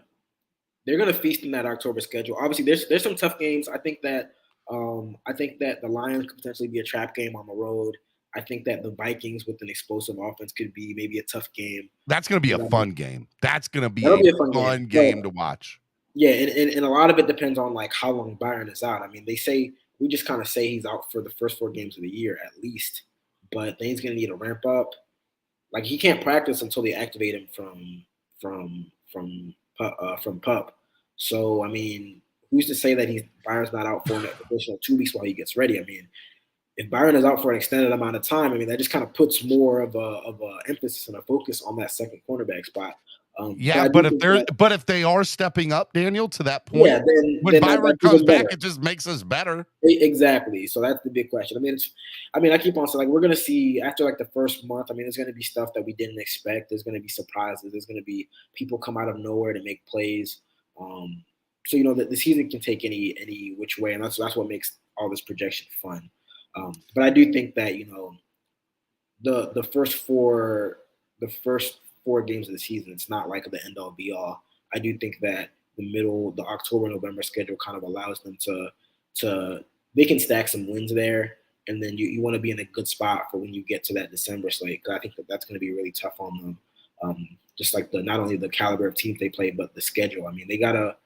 they're going to feast in that October schedule. Obviously, there's some tough games. I think that the Lions could potentially be a trap game on the road. I think that the Vikings with an explosive offense could be maybe a tough game. That's going to be a fun game. That's going to be a fun game to watch. Yeah, and a lot of it depends on like how long Byron is out. I mean, we just kind of say he's out for the first 4 games of the year at least, but then he's going to need to ramp up. Like he can't practice until they activate him from PUP. So I mean, who's to say that Byron's not out for an additional 2 weeks while he gets ready? I mean, if Byron is out for an extended amount of time, I mean that just kind of puts more of a emphasis and a focus on that second cornerback spot. But if they are stepping up, Daniel, to that point, when Byron comes back, it just makes us better. Exactly. So that's the big question. I mean, I keep on saying like we're gonna see after like the first month. I mean, there's gonna be stuff that we didn't expect. There's gonna be surprises. There's gonna be people come out of nowhere to make plays. So you know that the season can take any which way, and that's what makes all this projection fun. But I do think that the first four games of the season, it's not like the end all be all. I do think that the October, November schedule kind of allows them to they can stack some wins there. And then you want to be in a good spot for when you get to that December slate. Cause I think that's going to be really tough on them. Just like not only the caliber of teams they play, but the schedule. I mean, they gotta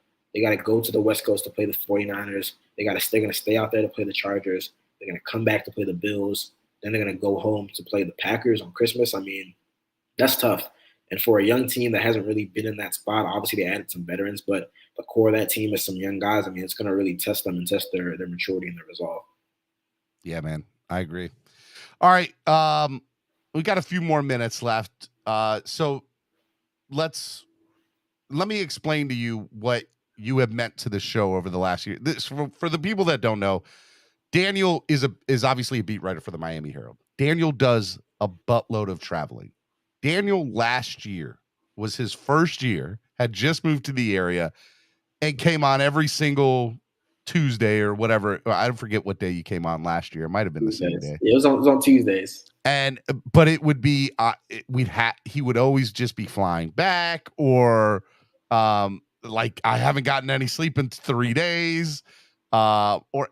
go to the West Coast to play the 49ers. They're going to stay out there to play the Chargers. They're going to come back to play the Bills. Then they're going to go home to play the Packers on Christmas. I mean, that's tough. And for a young team that hasn't really been in that spot, obviously they added some veterans, but the core of that team is some young guys. I mean, it's going to really test them and test their maturity and their resolve. Yeah, man, I agree. All right, we got a few more minutes left. So let me explain to you what you have meant to the show over the last year. This, for the people that don't know, Daniel is obviously a beat writer for the Miami Herald. Daniel does a buttload of traveling. Daniel last year was his first year, had just moved to the area, and came on every single Tuesday or whatever. I forget what day you came on last year. It might have been the same day. It was on Tuesdays. But it would be he would always just be flying back, or like I haven't gotten any sleep in 3 days. Or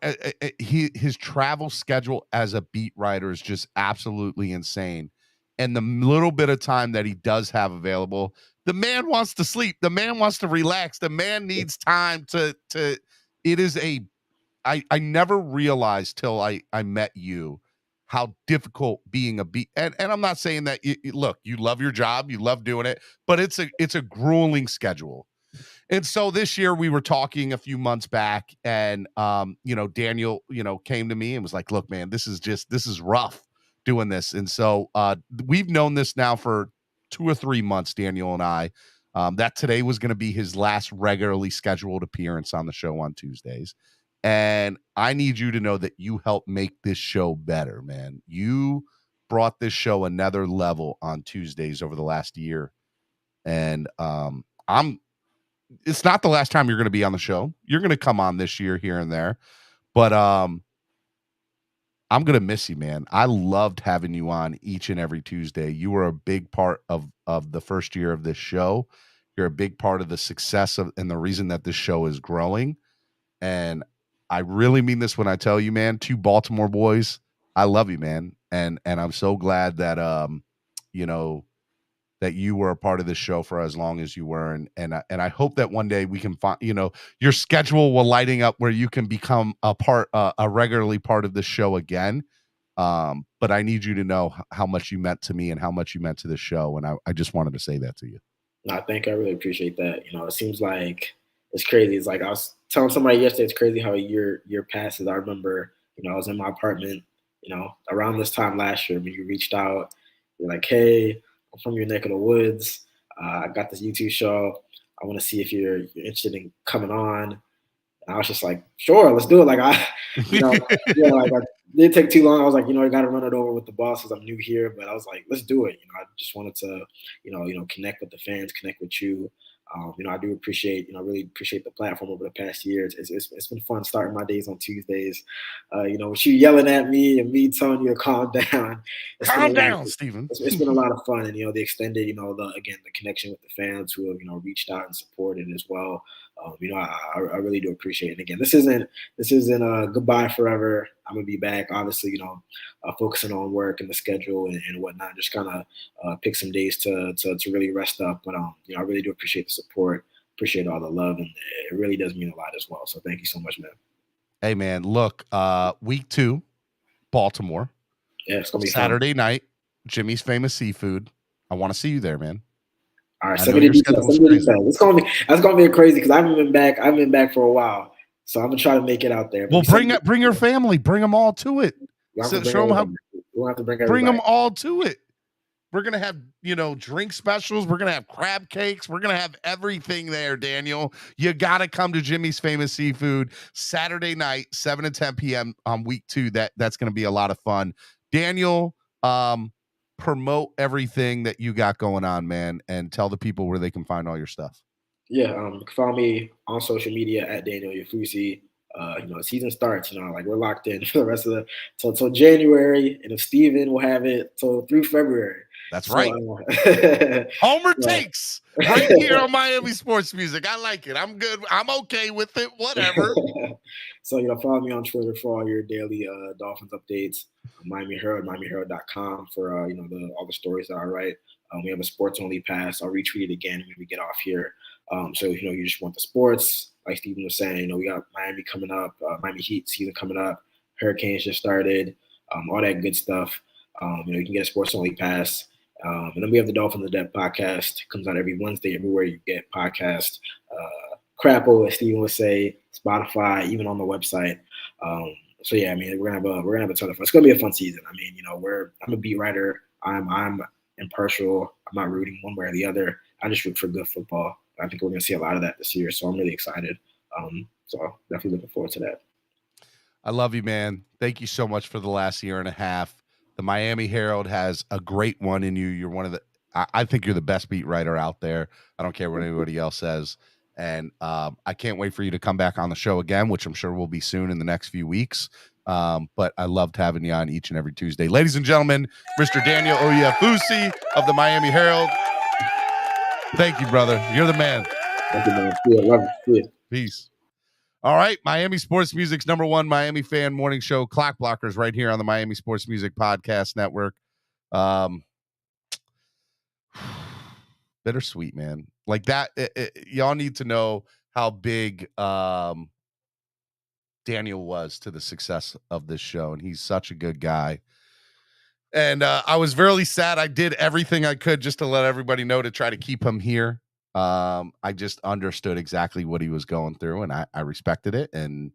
his travel schedule as a beat writer is just absolutely insane. And the little bit of time that he does have available, the man wants to sleep. The man wants to relax. The man needs time to it is I never realized till I met you how difficult being a beat. And I'm not saying that look, you love your job, you love doing it, but it's a grueling schedule. And so this year we were talking a few months back, and Daniel, came to me and was like, look, man, this is rough doing this. And so we've known this now for 2 or 3 months, Daniel and I, that today was going to be his last regularly scheduled appearance on the show on Tuesdays. And I need you to know that you helped make this show better, man. You brought this show another level on Tuesdays over the last year. And it's not the last time you're going to be on the show. You're going to come on this year here and there, but I'm going to miss you, man. I loved having you on each and every Tuesday. You were a big part of the first year of this show. You're a big part of the success and the reason that this show is growing. And I really mean this when I tell you, man, 2 Baltimore boys, I love you, man. And I'm so glad that, that you were a part of this show for as long as you were. And I hope that one day we can find, your schedule will lighting up where you can become a regularly part of the show again. But I need you to know how much you meant to me and how much you meant to the show. And I just wanted to say that to you. No, I think I really appreciate that. It seems like it's crazy. It's like I was telling somebody yesterday, it's crazy how a year passes. I remember, I was in my apartment, around this time last year when you reached out, you're like, hey, I'm from your neck of the woods. I got this YouTube show. I want to see if you're interested in coming on. And I was just like, sure, let's do it. Like I didn't take too long. I was like, I got to run it over with the bosses. I'm new here, but I was like, let's do it. I just wanted to, connect with the fans, connect with you. I do appreciate, really appreciate the platform over the past years. It's been fun starting my days on Tuesdays. With you yelling at me and me telling you to calm down. Calm down, Steven. It's been a lot of fun, and the extended, the connection with the fans who have reached out and supported as well. I really do appreciate it. And again, this isn't a goodbye forever. I'm gonna be back. Obviously, focusing on work and the schedule and whatnot. Just kind of pick some days to really rest up. But I really do appreciate the support. Appreciate all the love, and it really does mean a lot as well. So thank you so much, man. Hey, man. Look, week 2, Baltimore. Yeah, it's gonna be Saturday night. Jimmy's Famous Seafood. I want to see you there, man. All right, send me the details. That's gonna be crazy because I haven't been back. I've been back for a while, so I'm gonna try to make it out there. Well, bring your family. Bring them all to it. So show them how. We'll have to bring them all to it. We're gonna have drink specials. We're gonna have crab cakes. We're gonna have everything there, Daniel. You gotta come to Jimmy's Famous Seafood Saturday night, 7 to 10 p.m. on week 2. That's gonna be a lot of fun. Daniel, promote everything that you got going on, man, and tell the people where they can find all your stuff. Yeah, you can follow me on social media at Daniel Oyefusi. Season starts, we're locked in for the rest of till January, and if Steven will have it through February. That's right. Homer takes right here on Miami Sports Music. I like it. I'm good. I'm okay with it. Whatever. So, follow me on Twitter for all your daily Dolphins updates. Miami Herald, MiamiHerald.com for all the stories that I write. We have a sports only pass. I'll retweet it again when we get off here. So you just want the sports, like Steven was saying. We got Miami coming up, Miami Heat season coming up. Hurricanes just started. All that good stuff. You can get a sports only pass. And then we have the Dolphins of Death podcast. It comes out every Wednesday, everywhere you get podcasts. Crapple, as Steven would say, Spotify, even on the website. So yeah, we're gonna have a ton of fun. It's gonna be a fun season. I'm a beat writer. I'm impartial. I'm not rooting one way or the other. I just root for good football. I think we're gonna see a lot of that this year. So I'm really excited. So definitely looking forward to that. I love you, man. Thank you so much for the last year and a half. The Miami Herald has a great one in you. You're one of I think you're the best beat writer out there. I don't care what anybody else says. And I can't wait for you to come back on the show again, which I'm sure will be soon in the next few weeks. But I loved having you on each and every Tuesday. Ladies and gentlemen, Mr. Daniel Oyefusi of the Miami Herald. Thank you, brother. You're the man. Thank you, man. Yeah, love you. Yeah. Peace. All right, Miami Sports Music's #1 Miami fan morning show, Clock Blockers, right here on the Miami Sports Music Podcast Network. Bittersweet, man. Like that, y'all need to know how big Daniel was to the success of this show, and he's such a good guy. And I was really sad. I did everything I could just to let everybody know to try to keep him here. I just understood exactly what he was going through, and I respected it. And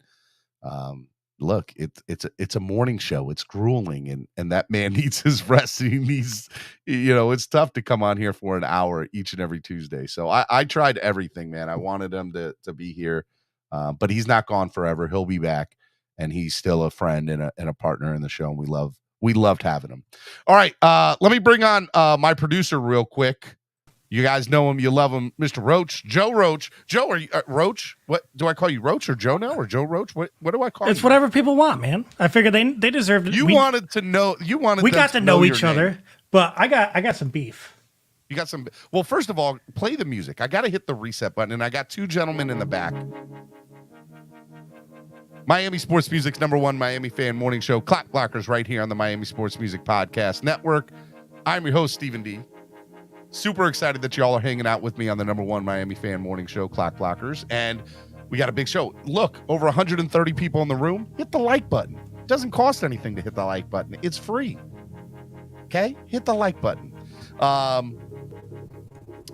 look, it's a morning show. It's grueling, and that man needs his rest. He needs, it's tough to come on here for an hour each and every Tuesday. So I tried everything, man. I wanted him to be here, but he's not gone forever. He'll be back, and he's still a friend and a partner in the show. And we loved having him. All right, let me bring on my producer real quick. You guys know him. You love him. Mr. Roach, Joe Roach. Joe, are you Roach? What do I call you, Roach or Joe now, or Joe Roach? What do I call you? It's whatever people want, man. I figured they deserved it. We wanted to know. We got to know each other, but I got some beef. You got some. Well, first of all, play the music. I got to hit the reset button, and I got two gentlemen in the back. Miami Sports Music's #1 Miami fan morning show, Clock Blockers, right here on the Miami Sports Music Podcast Network. I'm your host, Stephen D. Super excited that y'all are hanging out with me on the #1 Miami fan morning show, Clock Blockers. And we got a big show. Look, over 130 people in the room. Hit the like button. It doesn't cost anything to hit the like button. It's free. Okay? Hit the like button.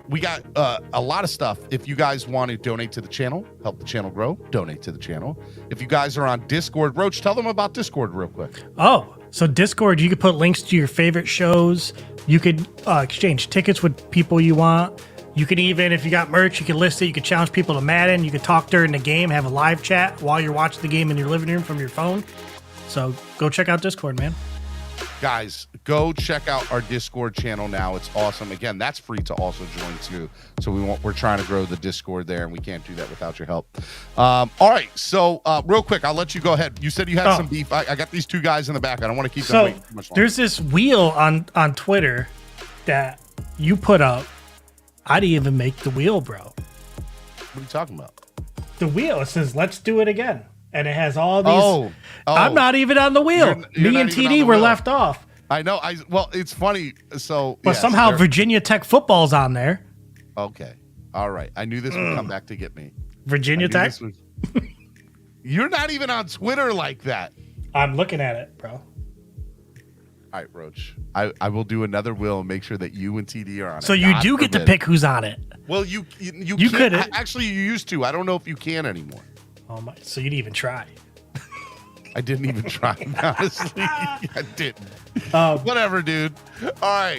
We got a lot of stuff. If you guys want to donate to the channel, help the channel grow, donate to the channel. If you guys are on Discord, Roach, tell them about Discord real quick. Oh, so Discord, you could put links to your favorite shows. You could exchange tickets with people you want. You could even, if you got merch, you could list it. You could challenge people to Madden. You could talk during the game, have a live chat while you're watching the game in your living room from your phone. So go check out Discord, man. guys, go check out our Discord channel now. It's awesome. Again, that's free to also join too. So we're trying to grow the Discord there, and we can't do that without your help. All right, so real quick, I'll let you go ahead. You said you had some beef. I got these two guys in the back. I don't want to keep them waiting too much longer. There's this wheel on Twitter that you put up. I didn't even make the wheel, bro. What are you talking about? The wheel. It says, "Let's do it again," and it has all these. I'm not even on the wheel. You're Me and TD were left off. I know. Well, it's funny. So, but somehow Virginia Tech football's on there. Okay. All right. I knew this would come back to get me. Virginia Tech. You're not even on Twitter like that. I'm looking at it, bro. All right, Roach. I will do another will and make sure that you and TD are on it. So you do get to pick who's on it. Well, you could actually. You used to. I don't know if you can anymore. Oh my! So you didn't even try. I didn't even try. Honestly, I didn't. Whatever, dude. All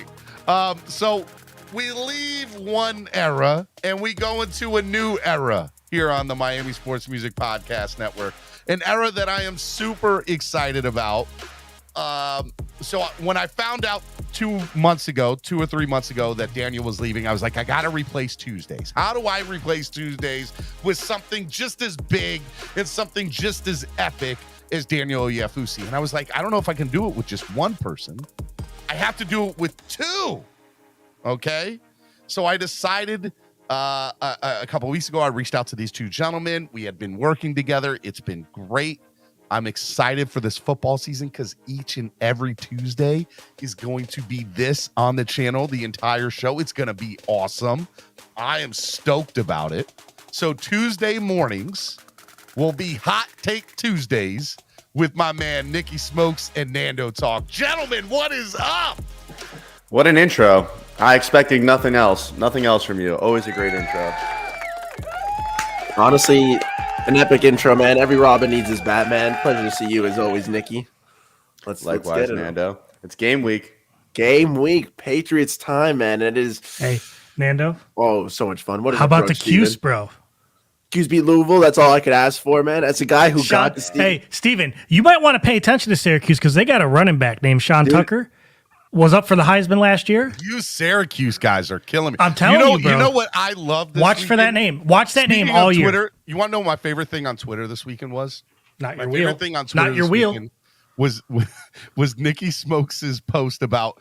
right. So we leave one era and we go into a new era here on the Miami Sports Music Podcast Network. An era that I am super excited about. So when I found out 2 or 3 months ago that Daniel was leaving, I was like, I got to replace Tuesdays. How do I replace Tuesdays with something just as big and something just as epic as Daniel Oyefusi? And I was like, I don't know if I can do it with just one person. I have to do it with two. Okay. So I decided a couple weeks ago, I reached out to these two gentlemen. We had been working together. It's been great. I'm excited for this football season because each and every Tuesday is going to be this on the channel, the entire show. It's going to be awesome. I am stoked about it. So Tuesday mornings will be Hot Take Tuesdays with my man Nicky Smokes and Nando Talk. Gentlemen, what is up? What an intro. I expected nothing else from you. Always a great intro. Honestly, an epic intro, man. Every Robin needs his Batman. Pleasure to see you as always, Nicky. Likewise, get it, Nando. It's game week. Game week. Patriots time, man. It is. Hey, Nando. Oh, so much fun. What is How about the Tues, bro? Tues beat Louisville. That's all I could ask for, man. That's a guy who got the Steven. Hey, Steven, you might want to pay attention to Syracuse because they got a running back named Sean Tucker. Was up for the Heisman last year. You Syracuse guys are killing me. I'm telling you, bro. You know what I love this Watch weekend? for that name. Watch that name all year. Twitter, you want to know what my favorite thing on Twitter this weekend was? Not your my wheel. favorite thing on Twitter Not your this wheel. weekend was Nicky Smokes' post about,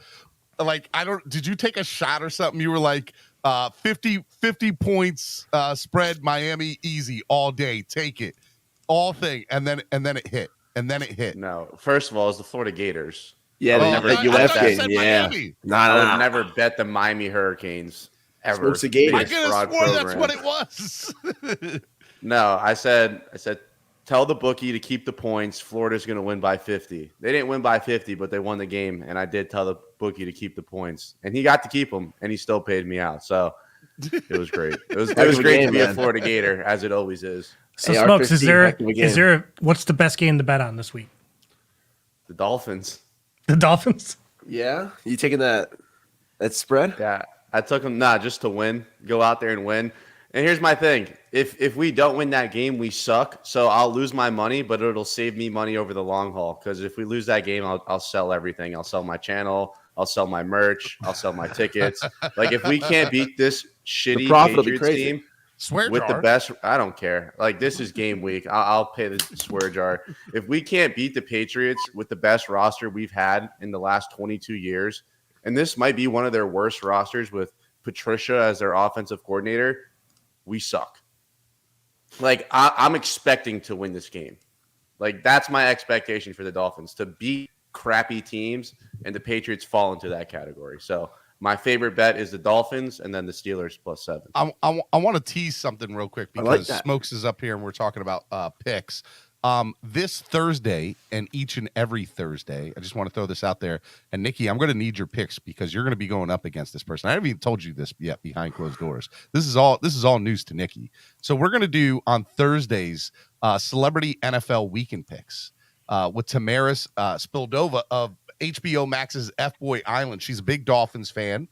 like, did you take a shot or something? You were like, 50 points spread Miami easy all day. Take it. All thing. And then it hit. No, first of all, it's the Florida Gators. Yeah, they never UF game. Yeah. I would never bet the Miami Hurricanes ever. Smokes the Gators. I could have swore that's what it was. No, I said, tell the bookie to keep the points. Florida's going to win by 50. They didn't win by 50, but they won the game, and I did tell the bookie to keep the points. And he got to keep them, and he still paid me out. So it was great. It was great to be a Florida Gator, as it always is. So, Smokes, is there what's the best game to bet on this week? The Dolphins. The Dolphins? Yeah? You taking that spread? Yeah, I took them, just to win. Go out there and win. And here's my thing. If we don't win that game, we suck. So I'll lose my money, but it'll save me money over the long haul. Because if we lose that game, I'll sell everything. I'll sell my channel. I'll sell my merch. I'll sell my tickets. Like, if we can't beat this shitty Patriots team with the best, I don't care. Like, this is game week. I'll pay the swear jar. If we can't beat the Patriots with the best roster we've had in the last 22 years, and this might be one of their worst rosters with Patricia as their offensive coordinator, we suck. Like, I'm expecting to win this game. Like, that's my expectation for the Dolphins, to beat crappy teams, and the Patriots fall into that category. So my favorite bet is the Dolphins and then the Steelers +7. I want to tease something real quick because Smokes is up here and we're talking about picks. This Thursday and each and every Thursday, I just want to throw this out there. And Nicky, I'm going to need your picks because you're going to be going up against this person. I haven't even told you this yet behind closed doors. This is all news to Nicky. So we're going to do on Thursdays celebrity NFL weekend picks with Tamaris Spildova of HBO Max's F-Boy Island. She's a big Dolphins fan.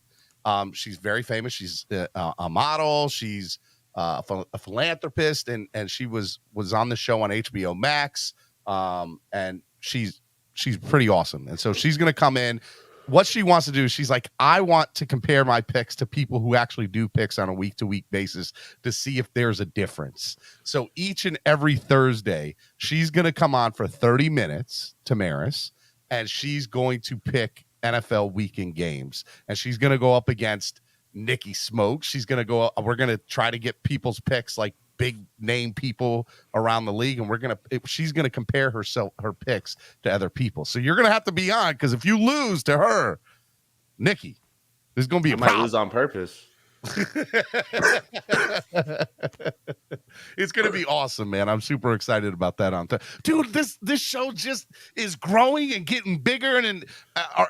She's very famous. She's a model. She's a philanthropist, and she was on the show on HBO Max. And she's she's pretty awesome. And so she's going to come in. What she wants to do is she's like, I want to compare my picks to people who actually do picks on a week-to-week basis to see if there's a difference. So each and every Thursday, she's going to come on for 30 minutes, Tamaris, and she's going to pick NFL weekend games. And she's going to go up against Nicky Smoke. She's going to go, we're going to try to get people's picks, like big name people around the league, and she's going to compare her picks to other people. So you're going to have to be on, because if you lose to her, Nicky, there's going to be a problem. Might lose on purpose. It's going to be awesome, man. I'm super excited about that. Dude, this show just is growing and getting bigger. And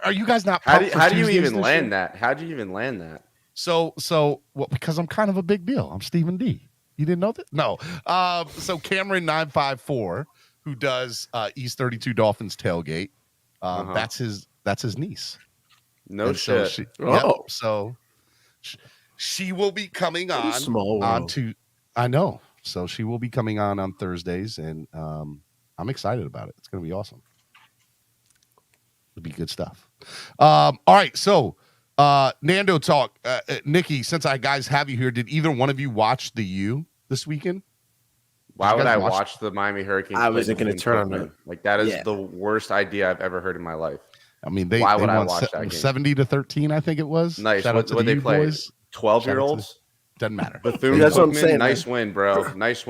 are you guys not? How do you even land that? How do you even land that? So because I'm kind of a big deal. I'm Stephen D. You didn't know that? No. So Cameron 954, who does East 32 Dolphins tailgate, that's his niece. No shit. So she will be coming on. Small world. I know. So she will be coming on Thursdays, and I'm excited about it. It's going to be awesome. It'll be good stuff. All right. So Nando talk. Nicky, since I guys have you here, did either one of you watch the U this weekend? Why would I watch the Miami Hurricanes? I wasn't going to turn on it. Like, that is the worst idea I've ever heard in my life. I mean, why would they I won watch that game? 70-13, I think it was. Nice. What they play? 12-year-olds? Doesn't matter. Bethune That's Cookman, what I'm saying, nice win, bro. Nice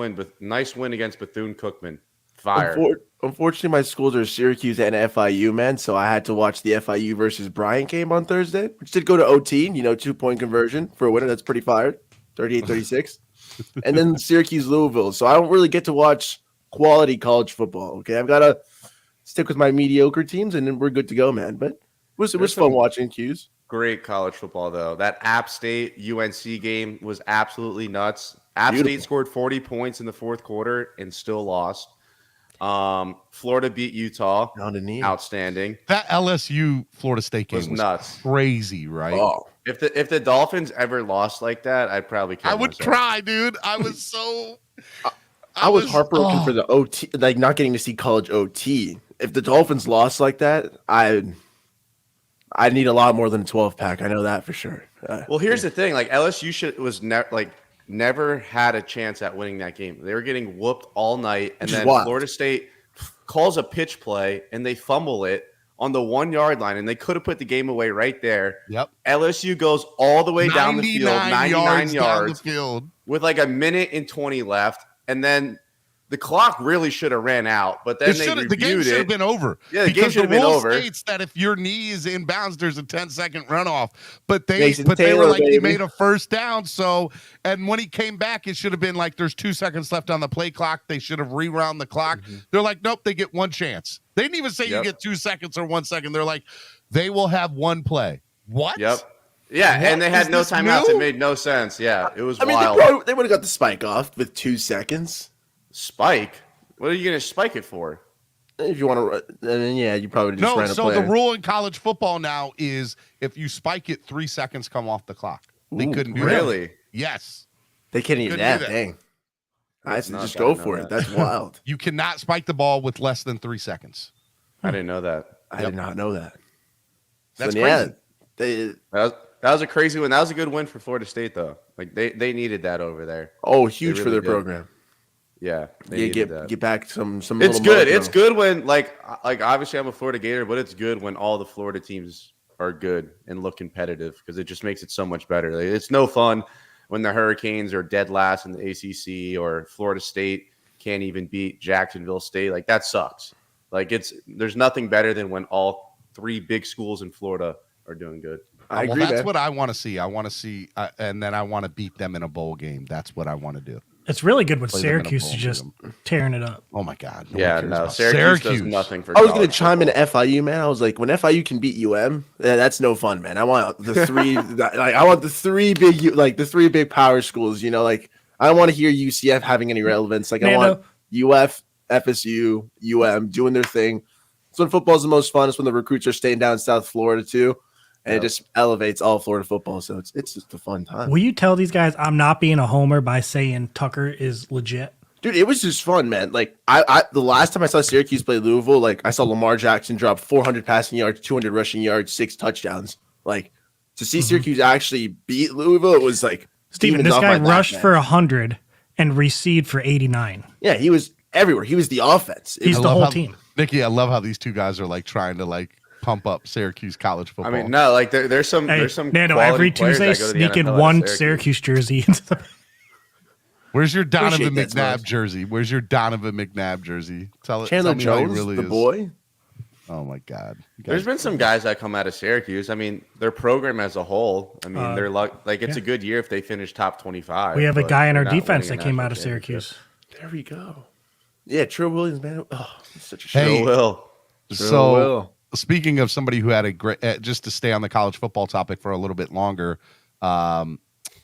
win against Bethune Cookman. Fire. Unfortunately, my schools are Syracuse and FIU, man. So I had to watch the FIU versus Bryant game on Thursday, which did go to OT, 2-point conversion for a winner. That's pretty fired. 38-36. And then Syracuse Louisville. So I don't really get to watch quality college football. Okay. I've got to stick with my mediocre teams, and then we're good to go, man. But it was fun watching Tues. Great college football, though. That App State UNC game was absolutely nuts. App State scored 40 points in the fourth quarter and still lost. Florida beat Utah. Outstanding. That LSU Florida State game was nuts. Crazy, right? Oh. If the Dolphins ever lost like that, I'd probably kill myself. Cry, dude. I was so I was heartbroken for the OT, like not getting to see college OT. If the Dolphins lost like that, I need a lot more than a 12-pack. I know that for sure. Well, here's the thing: like LSU never had a chance at winning that game. They were getting whooped all night, and then Florida State calls a pitch play and they fumble it on the 1-yard line, and they could have put the game away right there. Yep. LSU goes all the way down the field, 99 yards down the field, with like a minute and 20 left, and then the clock really should have ran out, but then the game should have been over. Yeah, the game should have been over. States that if your knee is in bounds, there's a 10-second runoff. But they Taylor, were like, baby. he made a first down. So, and when he came back, it should have been like, there's 2 seconds left on the play clock. They should have rewound the clock. Mm-hmm. They're like, nope, they get one chance. They didn't even say you get 2 seconds or 1 second. They're like, they will have one play. What? Yep. Yeah, and they had no timeouts. It made no sense. Yeah, it was wild. They would have got the spike off with 2 seconds. Spike? What are you going to spike it for? If you want to, then you probably just ran a play. So the rule in college football now is if you spike it, 3 seconds come off the clock. They couldn't do that. Really? Yes. They can't even do that. Dang. I said just go for it. That's wild. You cannot spike the ball with less than 3 seconds. I didn't know that. I did not know that. That's crazy. That was a crazy win. That was a good win for Florida State, though. Like they needed that over there. Oh, huge for their program. Yeah, get back some. It's good. It's good when like obviously I'm a Florida Gator, but it's good when all the Florida teams are good and look competitive because it just makes it so much better. Like, it's no fun when the Hurricanes are dead last in the ACC or Florida State can't even beat Jacksonville State. Like that sucks. Like there's nothing better than when all 3 big schools in Florida are doing good. I agree. That's what I want to see. I want to see, and then I want to beat them in a bowl game. That's what I want to do. It's really good when Syracuse is just tearing it up. Oh my God! Syracuse does nothing for. I was going to chime in FIU, man. I was like, when FIU can beat UM, that's no fun, man. I want the 3, I want the 3 big, like the 3 big power schools. I don't want to hear UCF having any relevance. Like I want UF, FSU, UM doing their thing. So when football is the most fun, it's when the recruits are staying down in South Florida too. And it just elevates all Florida football. So it's just a fun time. Will you tell these guys I'm not being a homer by saying Tucker is legit? Dude, it was just fun, man. Like I the last time I saw Syracuse play Louisville, like I saw Lamar Jackson drop 400 passing yards, 200 rushing yards, 6 touchdowns. Like to see Syracuse actually beat Louisville, it was like Steven, this guy rushed for 100 and received for 89. Yeah, he was everywhere. He was the offense. He's the whole team. Nicky, I love how these two guys are like trying to like pump up Syracuse college football. I mean, no, like there's some Nando, every Tuesday sneak in one Syracuse jersey into the Where's your Donovan Appreciate that, McNabb jersey? Where's your Donovan McNabb jersey? Tell Chandler me how he Jones, really the is. boy. Oh my God! There's been some guys that come out of Syracuse. I mean, their program as a whole. I mean, they're like it's a good year if they finish top 25. We have a but guy in our they're not defense that winning a came out national of championship. Syracuse. There we go. Yeah, Trill Williams, man. Oh, he's such a Hey, show. Will. So speaking of somebody who had a great, just to stay on the college football topic for a little bit longer,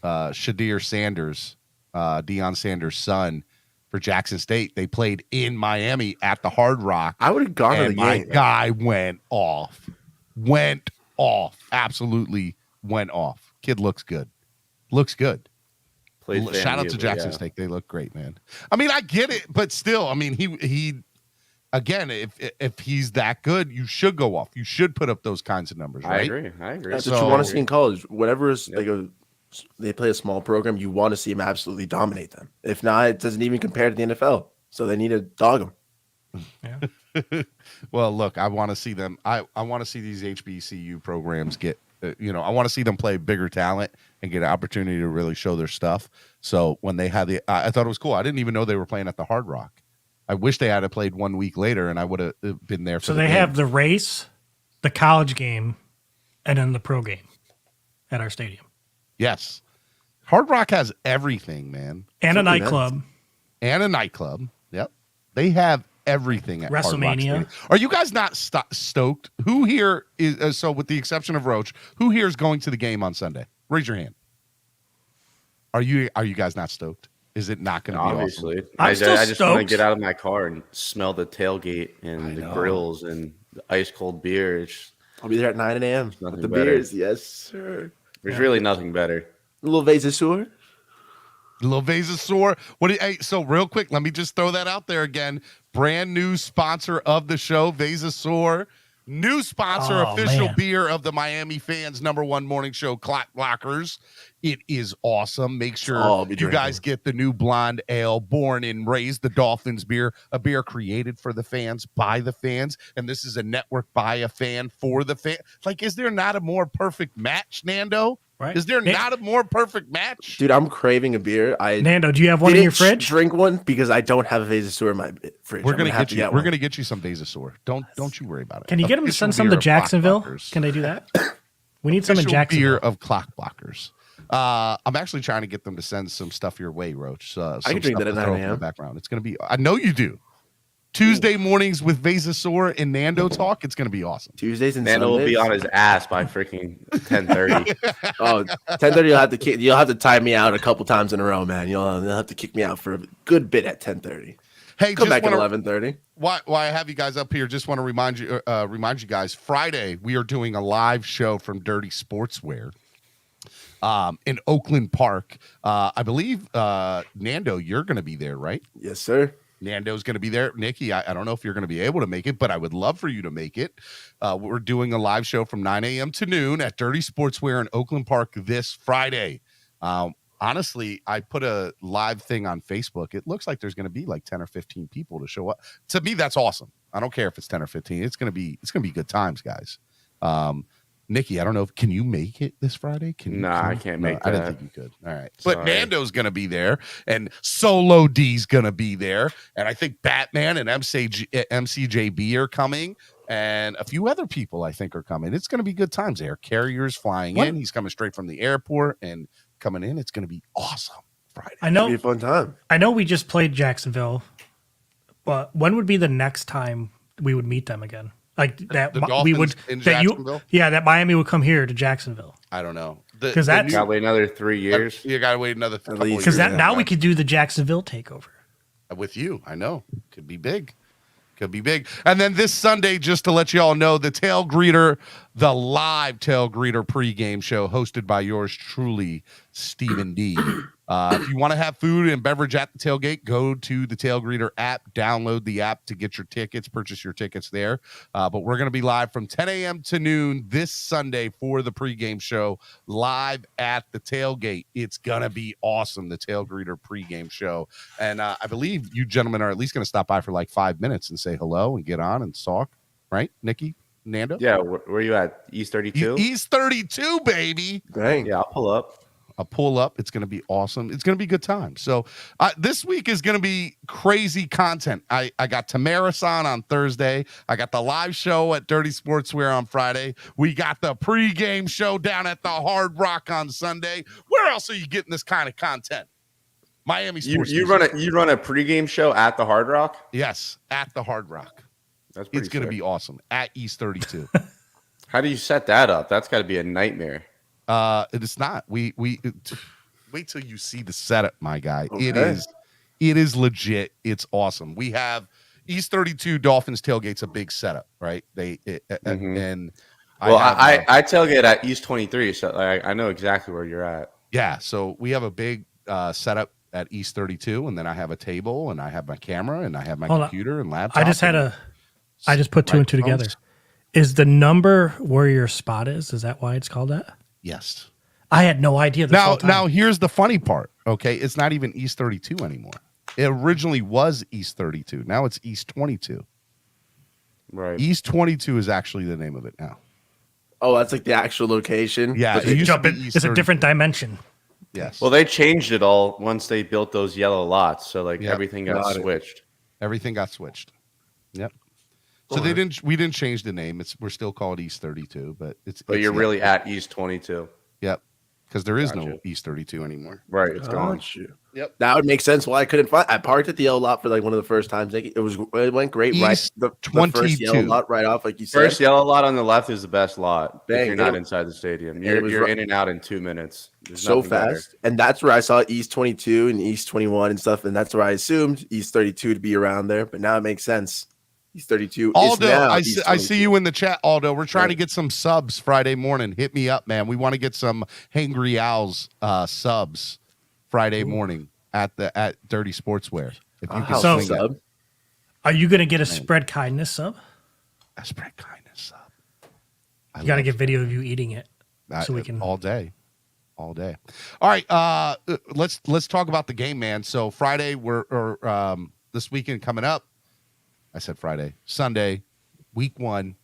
Shadir Sanders, Deion Sanders' son, for Jackson State. They played in Miami at the Hard Rock. I would have gone to the And my game. guy went off. Absolutely went off. Kid looks good. Plays Shout out FAMU, to but Jackson yeah. State. They look great, man. I mean, I get it, but still, I mean, he again, if he's that good, you should go off. You should put up those kinds of numbers, right? I agree. That's So- what you want to see in college. Whatever is they play a small program, you want to see them absolutely dominate them. If not, it doesn't even compare to the NFL. So they need to dog them. Yeah. Well, look, I want to see them. I want to see these HBCU programs get, I want to see them play bigger talent and get an opportunity to really show their stuff. So when they had I thought it was cool. I didn't even know they were playing at the Hard Rock. I wish they had played 1 week later, and I would have been there. For So the they game. have the race, the college game, and then the pro game at our stadium. Yes, Hard Rock has everything, man, And a Something nightclub. and a nightclub. Yep, they have everything at Hard Rock WrestleMania. Stadium. Are you guys not stoked? Who here is so? With the exception of Roach, who here is going to the game on Sunday? Raise your hand. Are you guys not stoked? Is it not going to be Obviously, awesome? I'm I still just want to stoked. get out of my car and smell the tailgate and the grills and the ice cold beer. I'll be there at 9 a.m. with Nothing the better. beers. Yes, sir. There's really nothing better. A little Vasasaur. Little Vasasaur. Hey, so real quick, let me just throw that out there again. Brand new sponsor of the show, Vasasaur. New sponsor, Oh, official man. beer of the Miami fans' #1 morning show, CLOCKBLOCKERS. It is awesome. Make sure I'll be you drinking. guys get the new blonde ale, born and raised the Dolphins beer, a beer created for the fans, by the fans. And this is a network by a fan for the fan. Like, is there not a more perfect match, Nando? Right. Is there not a more perfect match? Dude, I'm craving a beer. I Nando, do you have one in didn't your fridge? drink one because I don't have a Vasasaur in my fridge. We're I'm gonna have get you. one. We're gonna get you some Vasasaur. Don't you worry about it. Can you get them to Official send some to beer of Jacksonville? CLOCKBLOCKERS. Can they do that? We need some in Official Jacksonville. beer of CLOCKBLOCKERS. I'm actually trying to get them to send some stuff your way, Roach. I can drink that at 9 in the a.m. background. It's gonna be. I know you do. Tuesday mornings with Vasasaur and Nando talk. It's gonna be awesome. Tuesdays and Nando will Sundays. be on his ass by freaking 10:30. Oh, 10:30. You'll have to time me out a couple times in a row, man. You'll have to kick me out for a good bit at 10:30. Hey, Come just back at wanna, 11:30. Why I have you guys up here? Just want to remind you guys. Friday we are doing a live show from Dirty Sportswear. In Oakland Park. I believe Nando, you're going to be there, right? Yes, sir. Nando's going to be there. Nicky, I don't know if you're going to be able to make it, but I would love for you to make it. We're doing a live show from 9 a.m. to noon at Dirty Sportswear in Oakland Park this Friday. Honestly, I put a live thing on Facebook. It looks like there's going to be like 10 or 15 people to show up. To me, that's awesome. I don't care if it's 10 or 15. It's going to be good times, guys. Nicky, I don't know if can you make it this Friday? I can't make I didn't that. think you could. All right. But Sorry. Nando's gonna be there and Solo D's gonna be there. And I think Batman and MCJB are coming. And a few other people I think are coming. It's gonna be good times. Air Carrier's flying in. He's coming straight from the airport and coming in. It's gonna be awesome Friday. I It'll be know. a fun time. I know. We just played Jacksonville, but when would be the next time we would meet them again? Like that, The we would. Dolphins in That you, Jacksonville? yeah, that Miami would come here to Jacksonville. I don't know. 'Cause that's- Gotta wait another 3 years. You gotta wait another couple least. of Because years. that now we could do the Jacksonville takeover. With you, I know. Could be big. Could be big. And then this Sunday, just to let you all know, the live Tail Greeter pregame show hosted by yours truly, Stephen D. If you want to have food and beverage at the tailgate, go to the Tailgreeter app, download the app to get your tickets, purchase your tickets there. But we're going to be live from 10 a.m. to noon this Sunday for the pregame show, live at the tailgate. It's going to be awesome, the Tailgreeter pregame show. And I believe you gentlemen are at least going to stop by for like 5 minutes and say hello and get on and talk, right, Nicky? Nando? Yeah, where are you at? East 32? East 32, baby. Dang. Yeah, I'll pull up. I'll pull up. It's going to be awesome. It's going to be a good time. So this week is going to be crazy content. I got Tamarasan on Thursday. I got the live show at Dirty Sportswear on Friday. We got the pregame show down at the Hard Rock on Sunday. Where else are you getting this kind of content? Miami Sports. You run a pregame show at the Hard Rock? Yes, at the Hard Rock. That's pretty It's going to sick. be awesome at East 32. How do you set that up? That's got to be a nightmare. It's not. We wait till you see the setup, my guy. Okay. It is legit. It's awesome. We have East 32 Dolphins tailgate's a big setup, right? And I tailgate at East 23, so I know exactly where you're at. yeah. So we have a big setup at East 32, and then I have a table, and I have my camera, and I have my computer and laptop. I just put two and two together. Is the number where your spot is? Is that why it's called that? Yes. I had no idea. Now here's the funny part. Okay, it's not even East 32 anymore. It originally was East 32. Now it's East 22. Right. East 22 is actually the name of it now. Oh, that's like the actual location. Yeah, But it used to be it's East a different 32. dimension. Yes. Well, they changed it all once they built those yellow lots, so Yep. everything got switched. Everything got switched. Yep. So we didn't change the name. We're still called East 32, but But you're really at East 22. Yep. Because there is no Gotcha. East 32 anymore. Right, it's gone. Yep. That would make sense why I couldn't find. I parked at the yellow lot for like one of the first times. It went great. East The 22. first yellow lot right off, like you said. First yellow lot on the left is the best lot. Dang, if you're not it- inside the stadium, it was you're ru- in and out in 2 minutes. There's So nothing better. fast, and that's where I saw East 22 and East 21 and stuff, and that's where I assumed East 32 to be around there. But now it makes sense. East 32 is Aldo, now I East see 22. you in the chat, Aldo. We're trying to Right. get some subs Friday morning. Hit me up, man. We want to get some Hangry Owls subs Friday morning at Dirty Sportswear. If you can So- swing it. sub. Are you going to get a spread kindness sub? A spread kindness sub. You got to get video of you eating it so we can. all day. All right. Let's talk about the game, man. So Friday, this weekend coming up. I said Friday, Sunday, week 1.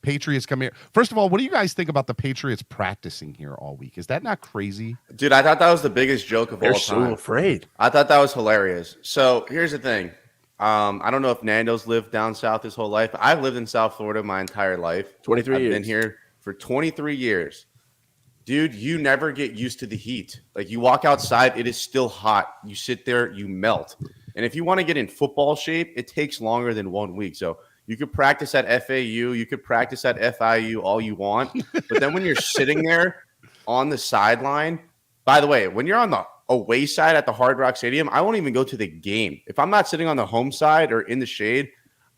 Patriots come here. First of all, what do you guys think about the Patriots practicing here all week? Is that not crazy? Dude, I thought that was the biggest joke of They're all so time. afraid. I thought that was hilarious. So here's the thing. I don't know if Nando's lived down south his whole life. I've lived in South Florida my entire life. 23 I've years. been here for 23 years. Dude, you never get used to the heat. Like, you walk outside, it is still hot. You sit there, you melt. And if you want to get in football shape, it takes longer than 1 week. So you could practice at FAU, you could practice at FIU all you want. But then when you're sitting there on the sideline, by the way, when you're on the away side at the Hard Rock Stadium, I won't even go to the game. If I'm not sitting on the home side or in the shade,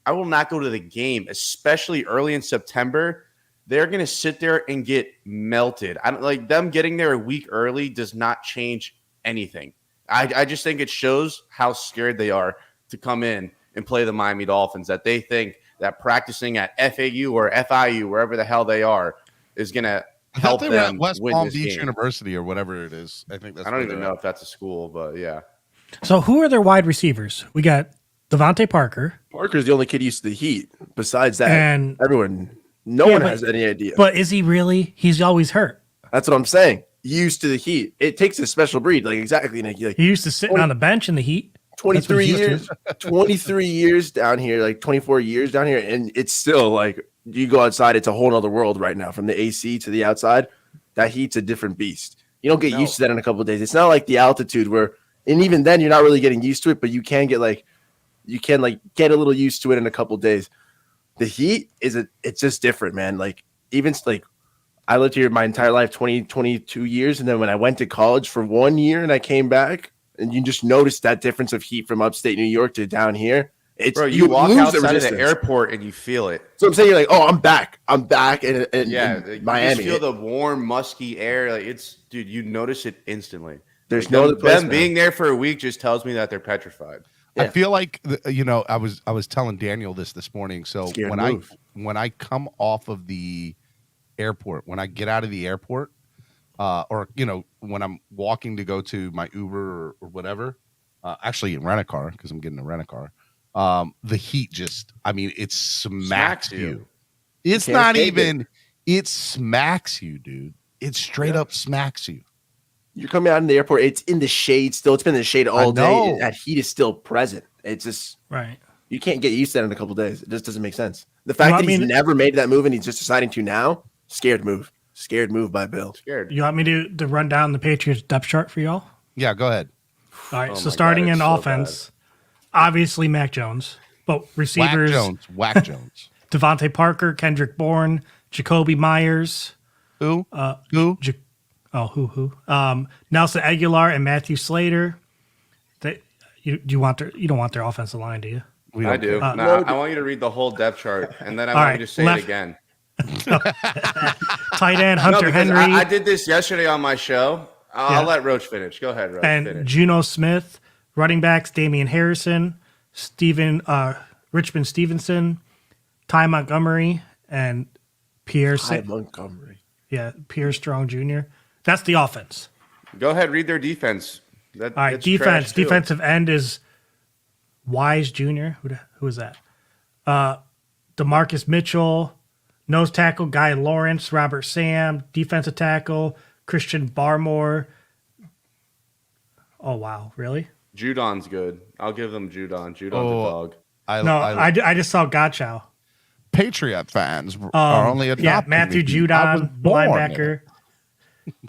I will not go to the game, especially early in September. They're going to sit there and get melted. I don't like them getting there a week early does not change anything. I just think it shows how scared they are to come in and play the Miami Dolphins, that they think that practicing at FAU or FIU, wherever the hell they are, is going to help they were at them West win Palm this Beach game. University or whatever it is. I think that's. I don't where even they're know at. if that's a school, but yeah. So who are their wide receivers? We got Devontae Parker, Parker's the only kid used to the heat. Besides that, and no Yeah, one but- has any idea. but is he really? He's always hurt. That's what I'm saying. Used to the heat. It takes a special breed. Like exactly, Nicky. Like He used to sit on the bench in the heat. 23 he's used years, 23 years down here, like 24 years down here, and it's still like you go outside, it's a whole other world right now. From the AC to the outside, that heat's a different beast. You don't get used to that in a couple of days. It's not like the altitude where, and even then, you're not really getting used to it, but you can get get a little used to it in a couple of days. The heat it's just different, man. Like even like I lived here my entire life, 22 years, and then when I went to college for 1 year and I came back. And you just notice that difference of heat from upstate New York to down here. It's Bro, you walk lose outside of the resistance. airport and you feel it. So I'm saying, you're like, oh, I'm back, in Miami. You just feel the warm, musky air. Like dude, you notice it instantly. There's like no other place. Them being there for a week just tells me that they're petrified. I feel like I was telling Daniel this morning. So when I come off of the airport, when I get out of the airport, or when I'm walking to go to my Uber or whatever, actually rent a car because I'm getting a rent a car. The heat it smacks you. It's not even. It smacks you, dude. It straight up smacks you. You're coming out in the airport. It's in the shade still. It's been in the shade all day. That heat is still present. It's just right. You can't get used to that in a couple of days. It just doesn't make sense. The fact that he's never made that move and he's just deciding to now, scared move by Bill. Scared. You want me to run down the Patriots depth chart for y'all? Yeah, go ahead. All right. So starting in offense, obviously Mac Jones, but receivers Whack Jones, Devontae Parker, Kendrick Bourne, Jacoby Myers. Who? Who? Nelson Aguilar and Matthew Slater. You don't want their offensive line, do you? I do. I want you to read the whole depth chart, and then I want you to say it again. Tight end Hunter Henry. I did this yesterday on my show. I'll let Roach finish. Go ahead, Roach. And Juno Smith. Running backs Damian Harrison, Richmond Stevenson, Ty Montgomery, and Pierre Montgomery. Yeah, Pierre Strong Jr. That's the offense. Go ahead, read their defense. All right, defense. Defensive end is Wise Jr. Who is that? DeMarcus Mitchell. Nose tackle Guy Lawrence. Robert Sam. Defensive tackle Christian Barmore. Oh wow, really? Judon's good. I'll give them Judon. Judon's a dog. I just saw Gottschall. Patriot fans are only adopting. Yeah, Matthew Judon, linebacker.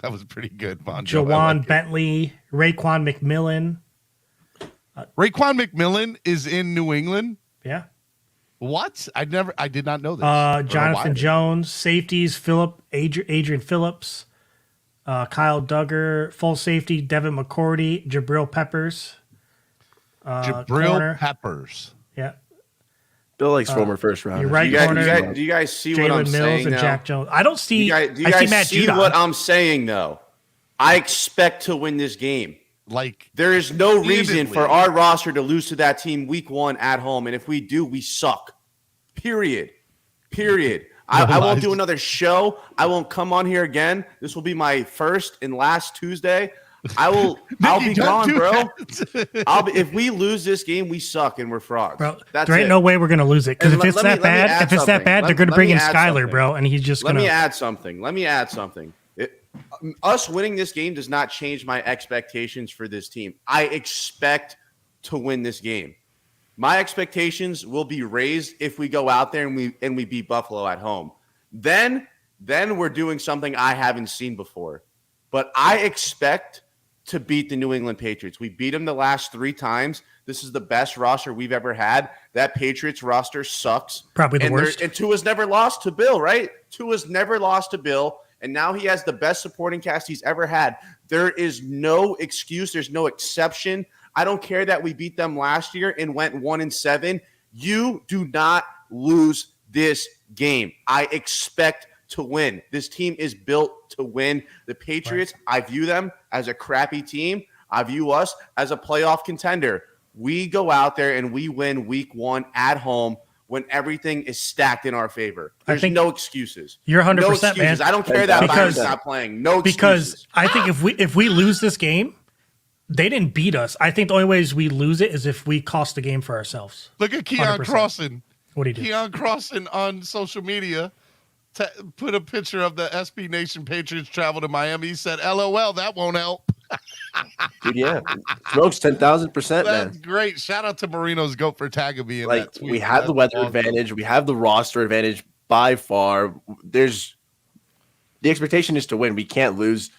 That was pretty good, Von. Jawan Bentley, Raekwon McMillan. Raekwon McMillan is in New England. Yeah. What? I did not know this. Jonathan Jones, safeties, Adrian Phillips, Kyle Duggar, full safety, Devin McCourty, Jabril Peppers. Peppers. Yeah. Bill likes former first round. You're right, corner. Do you guys see Jalen what I'm Mills saying? And now? Jack Jones. I don't see. Do you guys see Judon. what I'm saying though? I expect to win this game. Like there is no reason for our roster to lose to that team week 1 at home, and if we do, we suck. Period. I won't do another show. I won't come on here again. This will be my first and last Tuesday. I'll be gone, bro. If we lose this game, we suck and we're frauds. Bro, there ain't no way we're gonna lose it because if it's that bad, they're gonna bring in Skyler, bro, and he's just gonna. Let me add something. Us winning this game does not change my expectations for this team. I expect to win this game. My expectations will be raised if we go out there and we beat Buffalo at home. Then we're doing something I haven't seen before. But I expect to beat the New England Patriots. We beat them the last 3 times. This is the best roster we've ever had. That Patriots roster sucks. Probably the worst. And Tues never lost to Bill, right? Tues never lost to Bill, and now he has the best supporting cast he's ever had. There is no excuse. There's no exception. I don't care that we beat them last year and went 1-7. You do not lose this game. I expect to win. This team is built to win. The Patriots, I view them as a crappy team. I view us as a playoff contender. We go out there and we win week 1 at home when everything is stacked in our favor. There's no excuses. You're 100%, no excuses. man. I don't care that Byron's not playing. No excuses. Because I think if we lose this game, they didn't beat us. I think the only ways we lose it is if we cost the game for ourselves. Look at Keon 100%. Crossan. What do you do? Keon Crossan on social media put a picture of the SB Nation Patriots travel to Miami. He said, LOL, that won't help. Dude, yeah. Smokes 10,000%, man. That's great. Shout out to Marino's GOAT for tagging me in that tweet. We have the weather advantage. We have the roster advantage by far. The expectation is to win. We can't lose.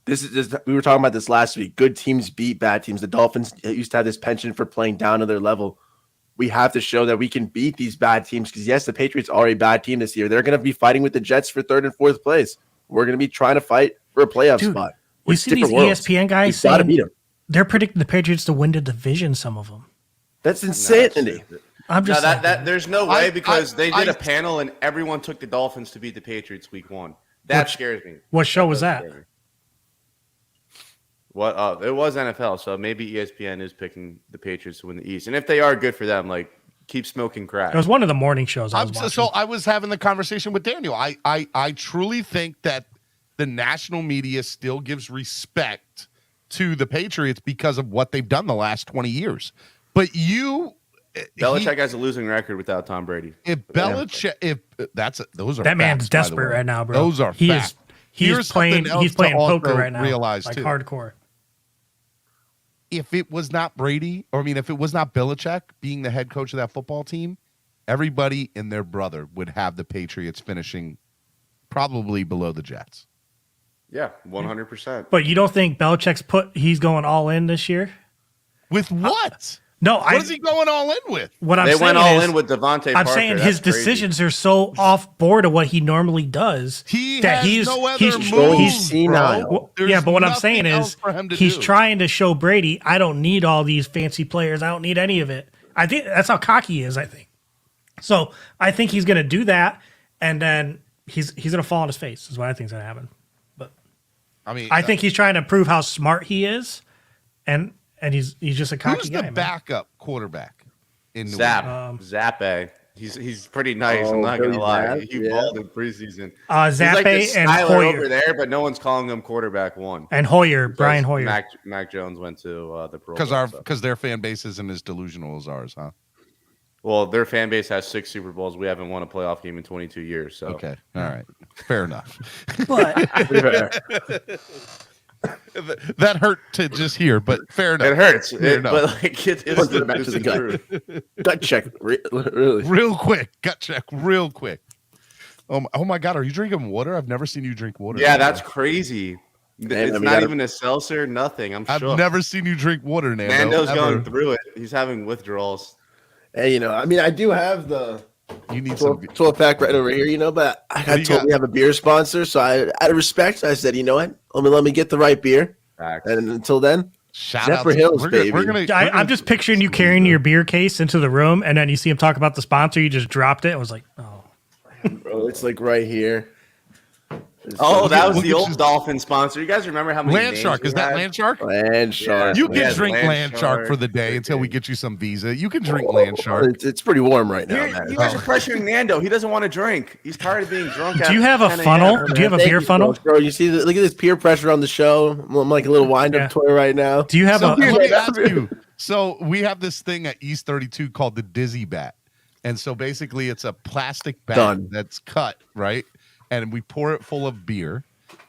We were talking about this last week. Good teams beat bad teams. The Dolphins used to have this penchant for playing down to their level. We have to show that we can beat these bad teams because, yes, the Patriots are a bad team this year. They're going to be fighting with the Jets for 3rd and 4th place. We're going to be trying to fight for a playoff spot. You see these ESPN guys saying they're predicting the Patriots to win the division, some of them. That's insanity. I'm just there's no way because they did a panel and everyone took the Dolphins to beat the Patriots week 1. That scares me. What show was that? What? It was NFL, so maybe ESPN is picking the Patriots to win the East. And if they are, good for them. Like, keep smoking crack. It was one of the morning shows I was watching. So I was having the conversation with Daniel. I truly think that the national media still gives respect to the Patriots because of what they've done the last 20 years. But Belichick has a losing record without Tom Brady. If Belichick, those are that man's facts, by the desperate way. right now, bro. Those are facts. He's playing poker right now, realize like too. hardcore. If it was not Brady, if it was not Belichick being the head coach of that football team, everybody and their brother would have the Patriots finishing probably below the Jets. Yeah, 100%. But you don't think Belichick's he's going all in this year? With what? No, what is he going all in with? What they went all in with Devontae Parker. I'm saying his decisions are so off board of what he normally does. He has no other moves, he's senile. Yeah, but what I'm saying is he's trying to show Brady, I don't need all these fancy players. I don't need any of it. I think that's how cocky he is, I think. So I think he's going to do that, and then he's going to fall on his face is what I think is going to happen. But I think he's trying to prove how smart he is, and he's just a cocky guy. Who's the backup quarterback in New England? Zappe. He's pretty nice. I'm not gonna lie. He balled in preseason. Zappe like and Hoyer over there, but no one's calling him quarterback 1. And Hoyer, Brian Hoyer. Mac Jones went to the Pro Bowl because their fan base isn't as delusional as ours, huh? Well, their fan base has 6 Super Bowls. We haven't won a playoff game in 22 years. So okay, all right, fair enough. But that hurt to just hear, but fair enough. It hurts, but like it's the truth. Gut check, really, real quick. Gut check, real quick. Oh my God, are you drinking water? I've never seen you drink water. Yeah, that's crazy. It's not even a seltzer, nothing. I've never seen you drink water, Nando. Nando's going through it. He's having withdrawals. Hey, I do have the you need 12-pack right over here, but I got told we have a beer sponsor, so out of respect, I said, you know what? Let me get the right beer. Facts. And until then, shout out for Hills, baby. I'm just picturing you carrying your beer case into the room, and then you see him talk about the sponsor. You just dropped it. I was like, oh, bro, it's like right here. That was the old Dolphin sponsor. You guys remember how many Landshark? Is that Landshark? Landshark. You can drink Landshark for the day until we get you some Visa. You can drink Landshark. It's pretty warm right now. You guys are pressuring Nando. He doesn't want to drink. He's tired of being drunk. Do you have a funnel? Do you have a beer funnel? Bro, you see, look at this peer pressure on the show. I'm like a little wind-up toy right now. Do you have let me ask you. So we have this thing at East 32 called the Dizzy Bat. And so basically it's a plastic bat that's cut, right? And we pour it full of beer.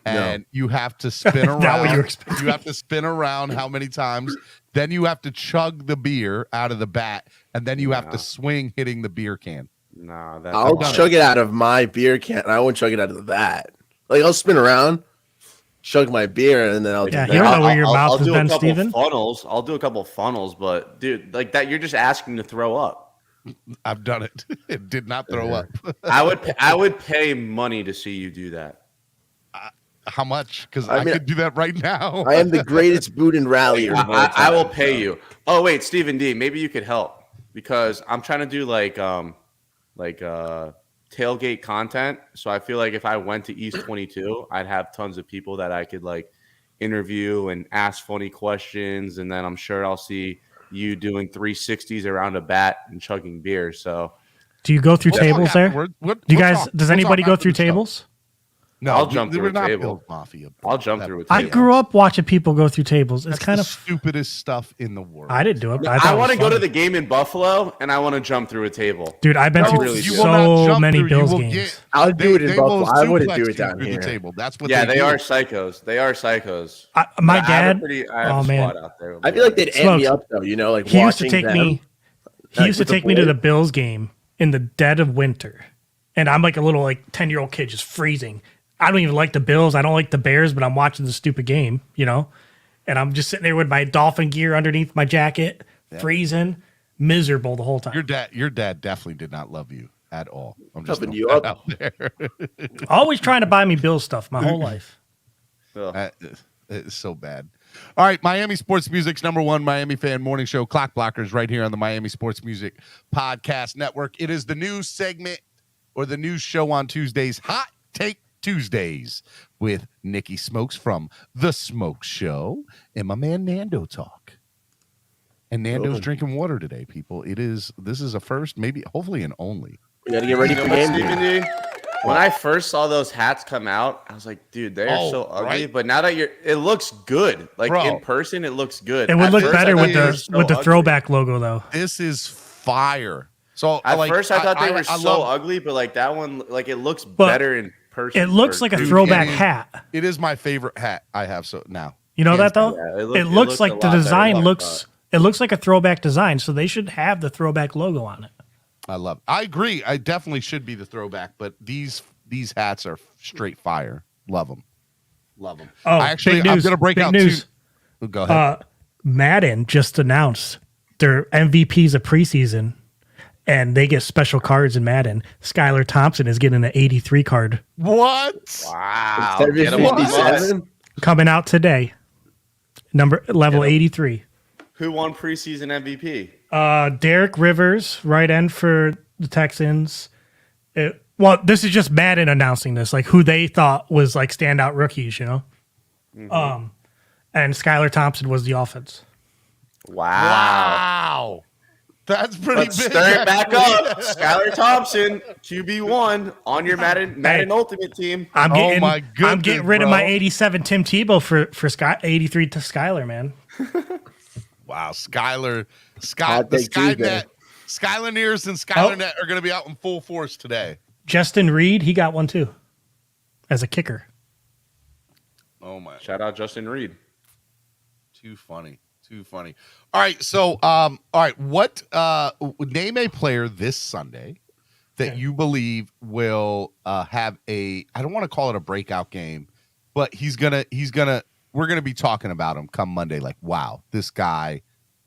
And you have to spin around. You have to spin around how many times? Then you have to chug the beer out of the bat, and then you have to swing hitting the beer can. No, I'll chug it out of my beer can. I won't chug it out of the bat. Like I'll spin around, chug my beer, and then I'll. Yeah, you don't know where your mouth has been, Steven. I'll do a couple funnels, but dude, like that, you're just asking to throw up. I've done it. It did not throw up. I would pay money to see you do that. How much? Because I could do that right now. I am the greatest boot and rallier. I will pay you. Oh wait, Stephen D, maybe you could help because I'm trying to do like tailgate content. So I feel like if I went to East 22, I'd have tons of people that I could like interview and ask funny questions, and then I'm sure I'll see you doing 360s around a bat and chugging beer. So, do you go through tables there? Do you guys? Does anybody go through tables? No, I'll jump through a table. Mafia. I'll jump through a table. I grew up watching people go through tables. It's kind of stupidest stuff in the world. I didn't do it. I want to go to the game in Buffalo, and I want to jump through a table. Dude, I've been through so many Bills games. I'll do it in Buffalo. I wouldn't do it down here. The table. That's what. Yeah, they are psychos. They are psychos. My dad. Oh man, I feel like they'd amp me up though. Like he used to take me. He used to take me to the Bills game in the dead of winter, and I'm like a little 10-year-old kid just freezing. I don't even like the Bills. I don't like the Bears, but I'm watching the stupid game, and I'm just sitting there with my Dolphin gear underneath my jacket, freezing, miserable the whole time. Your dad definitely did not love you at all. I'm just helping you up out there. Always trying to buy me Bills stuff my whole life. It's so bad. All right, Miami Sports Music's #1 Miami fan morning show, Clock Blockers, right here on the Miami Sports Music Podcast Network. It is the new segment or the new show on Tuesdays, Hot Take Tuesdays, with Nicky Smokes from The Smoke Show and my man Nando Talk. And Nando's drinking water today, people. This is a first, maybe, hopefully an only. We got to get ready for the game. When I first saw those hats come out, I was like, dude, they're so ugly. Right? But now that it looks good. Like, bro, in person, it looks good. It would look better with the throwback logo, though. This is fire. So at first, I thought they were so ugly, but like that one, like it looks better in person. It looks like a throwback hat. It is my favorite hat I have. So now, you know that though. Yeah, it looks like the design looks. It looks like a throwback design, so they should have the throwback logo on it. I love it. I agree. I definitely should be the throwback, but these hats are straight fire. Love them. Love them. Oh, I'm going to break out news. Go ahead. Madden just announced their MVPs of preseason, and they get special cards in Madden. Skylar Thompson is getting an 83 card. What? Wow. Coming out today. Level 83. Who won preseason MVP? Derek Rivers, right end for the Texans. This is just Madden announcing this, like who they thought was like standout rookies, you know. Mm-hmm. And Skylar Thompson was the offense. Wow. That's pretty big. Stir it back up. Skylar Thompson, QB1 on your Madden Ultimate team. I'm getting rid of my 87 Tim Tebow for 83 to Skylar, man. Wow, Skylar, Skynet, Skylineers and Skylarnet are going to be out in full force today. Justin Reed, he got one too, as a kicker. Oh my! Shout out Justin Reed. Too funny. All right, so what? Name a player this Sunday that you believe will have a. I don't want to call it a breakout game, but he's gonna. We're going to be talking about him come Monday. Like, wow, this guy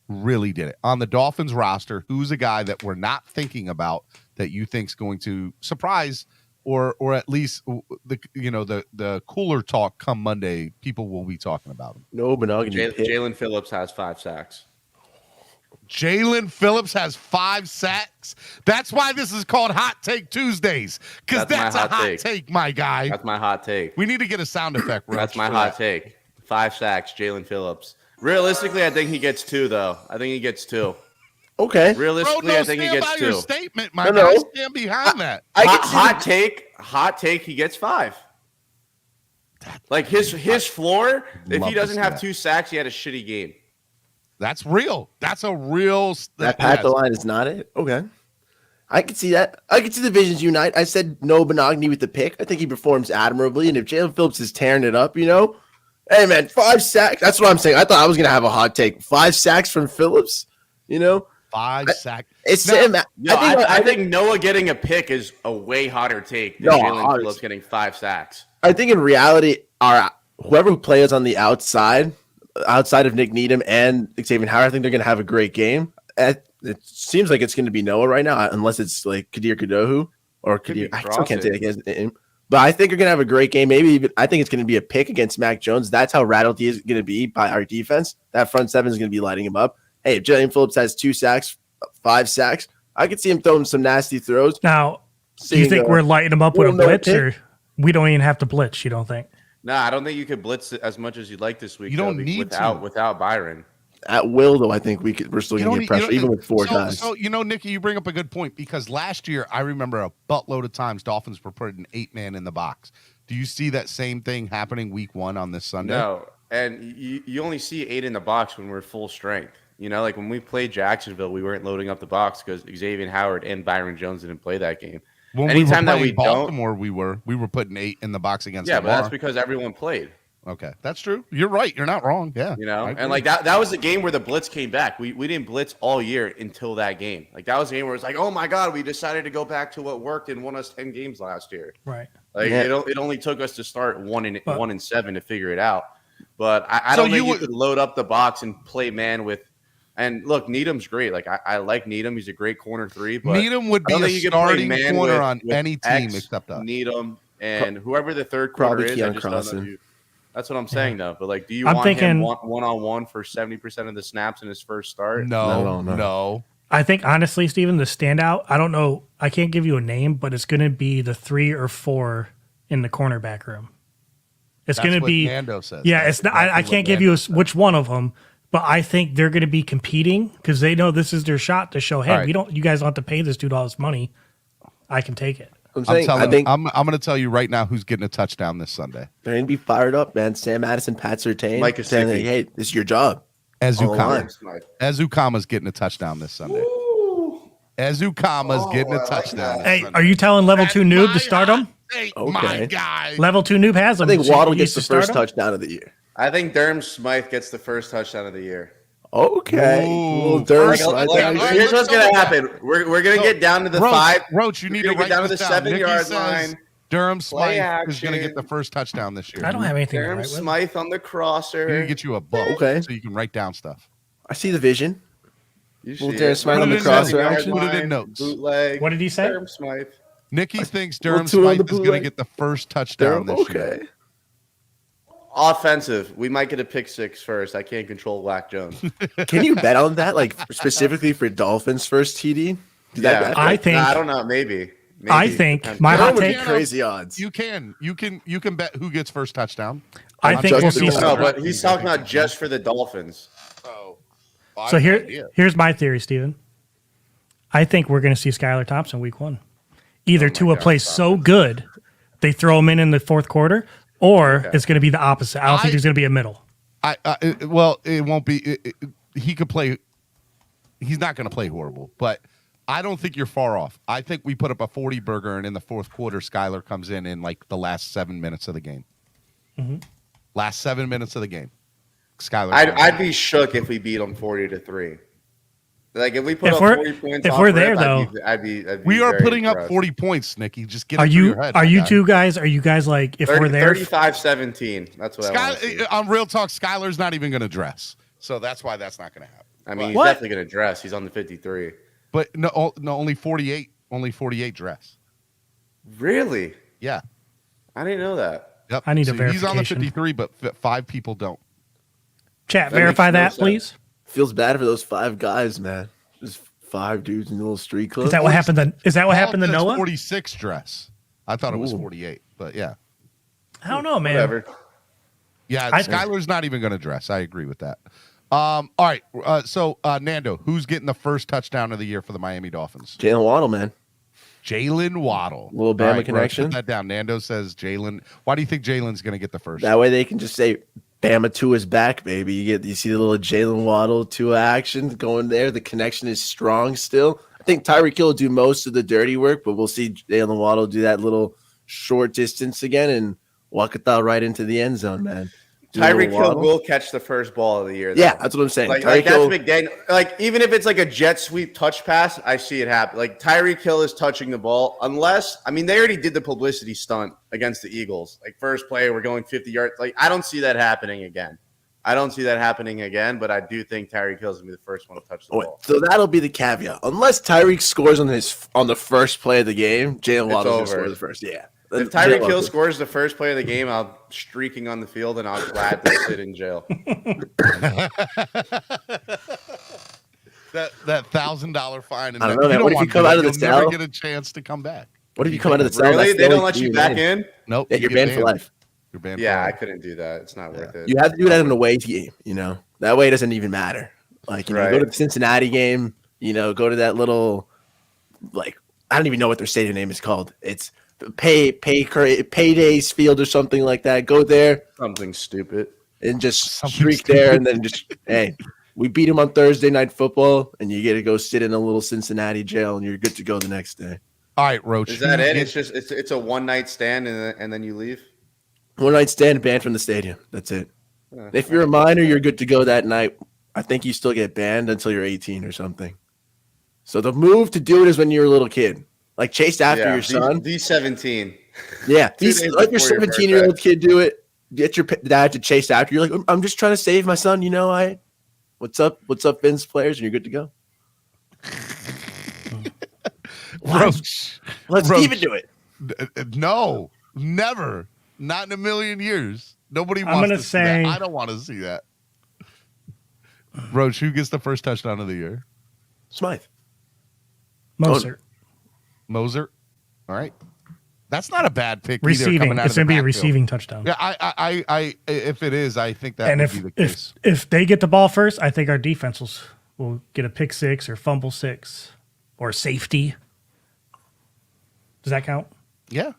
really did it. On the Dolphins roster, who's a guy that we're not thinking about that you think's going to surprise or at least the cooler talk come Monday, people will be talking about him. No, but Jalen Phillips has 5 sacks. Jalen Phillips has 5 sacks. That's why this is called Hot Take Tuesdays, because that's a hot take, my guy. That's my hot take. We need to get a sound effect. That's my hot take. 5 sacks, Jalen Phillips. Realistically, I think he gets 2, though. I think he gets 2. Okay. Realistically, I think he gets 2. Your statement, my guy. Stand behind that. Hot take. He gets 5. Like his floor. If he doesn't have 2 sacks, he had a shitty game. That's real. That's a real. That Pat the line is not it. Okay. I can see that. I can see the visions unite. I said no Benogany with the pick. I think he performs admirably. And if Jalen Phillips is tearing it up, hey, man, 5 sacks. That's what I'm saying. I thought I was going to have a hot take. 5 sacks from Phillips, 5 sacks. I think Noah getting a pick is a way hotter take than Jalen Phillips getting 5 sacks. I think in reality, whoever plays on the outside of Nick Needham and Xavier Howard, I think they're going to have a great game. It seems like it's going to be Noah right now, unless it's like Kadir Kadohu or Kadir. I still can't say that his name. But I think we're going to have a great game. Maybe even, I think it's going to be a pick against Mac Jones. That's how rattled he is going to be by our defense. That front 7 is going to be lighting him up. Hey, if Jalen Phillips has 2 sacks, 5 sacks, I could see him throwing some nasty throws. Now, do you think we're lighting him up with a blitz, or we don't even have to blitz, you don't think? No, I don't think you could blitz as much as you'd like this week. You don't need without Byron. At will, though, I think we're still going to get pressure, even with 4 guys. So, Nicky, you bring up a good point, because last year, I remember a buttload of times Dolphins were putting 8-man in the box. Do you see that same thing happening week 1 on this Sunday? No, and you only see 8 in the box when we're full strength. Like when we played Jacksonville, we weren't loading up the box because Xavier Howard and Byron Jones didn't play that game. When anytime that we Baltimore, we were putting 8 in the box against. Yeah, but that's because everyone played. Okay, that's true. You're right. You're not wrong. Yeah, and like that was the game where the blitz came back. We didn't blitz all year until that game. Like that was the game where it's like, oh my god, we decided to go back to what worked and won us 10 games last year. Right. Like it only took us to start 1-7 to figure it out. But I don't think you could load up the box and play man with. And look, Needham's great. Like I like Needham. He's a great corner 3. But Needham would be a starting corner on any team except us. Needham and whoever the third corner is. I just don't know That's what I'm saying, though. But like, do you I'm want him thinking- one-on-one for 70% of the snaps in his first start? No. I think honestly, Steven, the standout, I don't know, I can't give you a name, but it's going to be the 3 or 4 in the cornerback room. It's going to what be Nando says. Yeah, That's it's not, I exactly can't what give Nando you says. which one of them, but I think they're going to be competing because they know this is their shot to show, hey, All right. you guys don't have to pay this dude all this money. I can take it. I'm I'm saying, I think I'm going to tell you right now who's getting a touchdown this Sunday. they're going to be fired up, man. Sam Madison, Pat Surtain, Mike is saying, sick. hey, this is your job. Ezukama's getting a touchdown this Sunday. Ezukama's getting a touchdown. This Hey, Sunday. are you telling level 2 noob My to start him? Hey, Okay. my guy. Level 2 noob has I him. think so Waddle he gets needs the to start first him? touchdown of the year. I think Durham Smythe gets the first touchdown of the year. Okay. Ooh. Well, Durham Like, Smythe like, actually- like, Here's let's what's go gonna with happen. We're gonna get down to the Roach, 5. Roach, you need to We're gonna write get down to this the down. 7-yard Nicky says line. Durham Play Smythe is going to action. get the first touchdown this year. I don't have anything to Durham write with. Smythe on the crosser. We need to get you a book Okay. so you can write down stuff. I see the vision. You Well, see Darren it. Smythe on the crosser Yard action. Put it in line, notes. Bootleg. What did he say? Durham Smythe. Nicky thinks Durham two on Smythe the is going to bootleg. get the first touchdown Durham, this okay. year. Offensive. We might get a pick 6 first. I can't control Black Jones. Can you bet on that? Like specifically for Dolphins first TD? Yeah, I think- I don't know. Maybe. I think my That hot would be take. crazy odds. You can bet who gets first touchdown. I I'm think we'll Justin see. Herbert. No, but he's talking about just for the Dolphins. Oh, So here's my theory, Steven. I think we're going to see Skylar Thompson week 1. Either Tua God, plays stop so good they throw him in the fourth quarter, or it's going to be the opposite. I don't think I- there's going to be a middle. well, it won't be. He could play. He's not going to play horrible, but I don't think you're far off. I think we put up a 40 burger, and in the fourth quarter, Skylar comes in like the last 7 minutes of the game. Last 7 minutes of the game, Skylar. I'd be shook if we beat them 40-3. Like if we put If up we're- 40 points, if off we're rip, there, I'd be We are very putting up impressed. 40 points, Nicky. Just get Are it through you your head. are my you guy. two guys? Are you guys like if we're there? 35-17. That's what I want to see. On real talk, Skylar's not even going to dress, so that's why that's not going to happen. I mean, he's What? definitely going to dress. He's on the 53. But no, only 48. Only 48 dress. Really? Yeah. I didn't know that. Yep. I need a He's on the verification. 53, but 5 people don't. Chat, That verify makes no that, sense. please. Feels bad for those 5 guys, man. Just 5 dudes in a little street club. Is that what happened? Is that what Paul happened to says Noah? 46 dress. I thought it was Ooh. 48, but yeah. I don't know, man. Whatever. Yeah, I- Skylar's not even going to dress. I agree with that. All right. So, Nando, who's getting the first touchdown of the year for the Miami Dolphins? Jalen Waddle, man. Jalen Waddle. Little Bama All right, bro, connection. Put that down. Nando says Jalen. Why do you think Jalen's going to get the first? That way they can just say Bama Tua's back, baby. You see the little Jalen Waddle Tua action going there. The connection is strong still. I think Tyreek Hill will do most of the dirty work, but we'll see Jalen Waddle do that little short distance again and walk it out right into the end zone, man. Do a Tyreek little Hill Waddle. will catch the first ball of the year. Though. Yeah, that's what I'm saying. Like Tyreek that's Hill, McDaniel. Like even if it's like a jet sweep touch pass, I see it happen. Like Tyreek Hill is touching the ball, unless they already did the publicity stunt against the Eagles. Like first play, we're going 50 yards. Like I don't see that happening again. But I do think Tyreek Hill is gonna be the first one to touch the ball. so that'll be the caveat. Unless Tyreek scores on the first play of the game, Jalen It's Waddle's gonna over. score the first. Yeah. If Tyreek Hill scores the first play of the game, I'll streaking on the field and I'll gladly sit in jail. That $1,000 fine. And I don't know, man. you What if you want come to out of do the that. You'll never cell? get a chance to come back. What if you come out of the cell? Really? That's They the don't only let thing you you're back banned. in? Nope. Yeah, you you're get banned for life. You're banned. Yeah, for I life. couldn't do that. It's not worth it. You have to do that in an away game, That way it doesn't even matter. Like, go Right. to the Cincinnati game, go to that little, like, I don't even know what their stadium name is called. It's Paydays Field or something like that. Go there Something stupid. and just Something streak there and then just, hey, we beat them on Thursday Night Football and you get to go sit in a little Cincinnati jail and you're good to go the next day. All right, Roach. Is that who it? gets- It's a one night stand and then you leave. One night stand, banned from the stadium. That's it. If you're a minor, you're good to go that night. I think you still get banned until you're 18 or something. So the move to do it is when you're a little kid. Like chase after your son. D17. Yeah. 2 days Let your before your 17-year-old kid do it. Get your dad to chase after you. You're like, I'm just trying to save my son. What's up, Vince players? And you're good to go. Roach. Let's Roach. even do it. No, never. Not in a million years. Nobody I'm wants gonna to see say- that. I don't want to see that. Roach, who gets the first touchdown of the year? Smythe. Moser. Moser. All right. That's not a bad pick either. Receiving. Coming out It's of the going to be a backfield. receiving touchdown. Yeah, I if it is, I think that And would if be the case. if they get the ball first, I think our defense will get a pick 6 or fumble 6 or safety. Does that count? Yeah.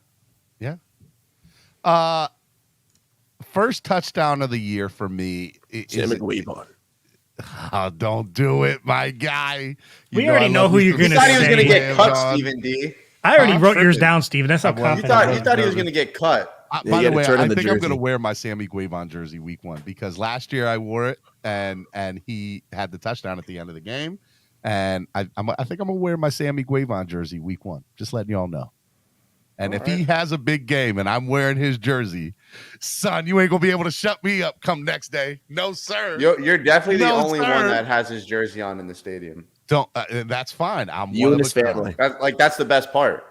First touchdown of the year for me Sam is McWeavon. Oh, don't do it, my guy. We already know who you're You gonna thought he was say. going to get cut, John. Stephen D. I already wrote yours tripping. down, Steven. That's how I was. confident You I thought he was am. going to get cut. Yeah, By you the gotta way, turn I in the think I'm jersey. going to wear my Sammy Guavon jersey week 1 because last year I wore it and he had the touchdown at the end of the game. And I think I'm going to wear my Sammy Guavon jersey week 1. Just letting y'all know. And if he has a big game and I'm wearing his jersey, son, you ain't going to be able to shut me up come next day. No, sir. You're definitely the No, only sir. one that has his jersey on in the stadium. Don't. That's fine. I'm You one and of his a kind. family. That's the best part.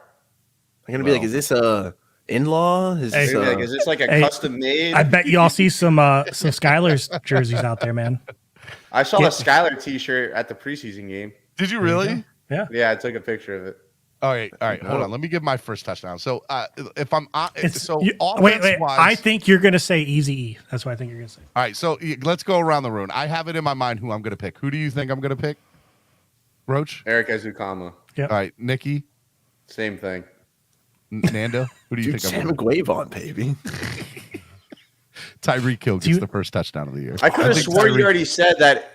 I'm gonna be like, is this a in-law? Is Hey. this Maybe a... like, is this like a Hey, custom made? I bet you all see some Skylar's jerseys out there, man. I saw Yeah. a Skylar T-shirt at the preseason game. Did you really? Yeah. Yeah, I took a picture of it. All right. Hold on. Let me give my first touchdown. So, if I'm Wait. offense-wise- I think you're going to say Easy E. That's what I think you're going to say. All right, so let's go around the room. I have it in my mind who I'm going to pick. Who do you think I'm going to pick? Roach? Eric Ezukama. Yep. All right, Nicky? Same thing. Nando? Who do you Dude, think I'm Sam going to McWeavon, baby. Tyreek Hill Do gets you- the first touchdown of the year. I could have think swore you Tyreek- already said that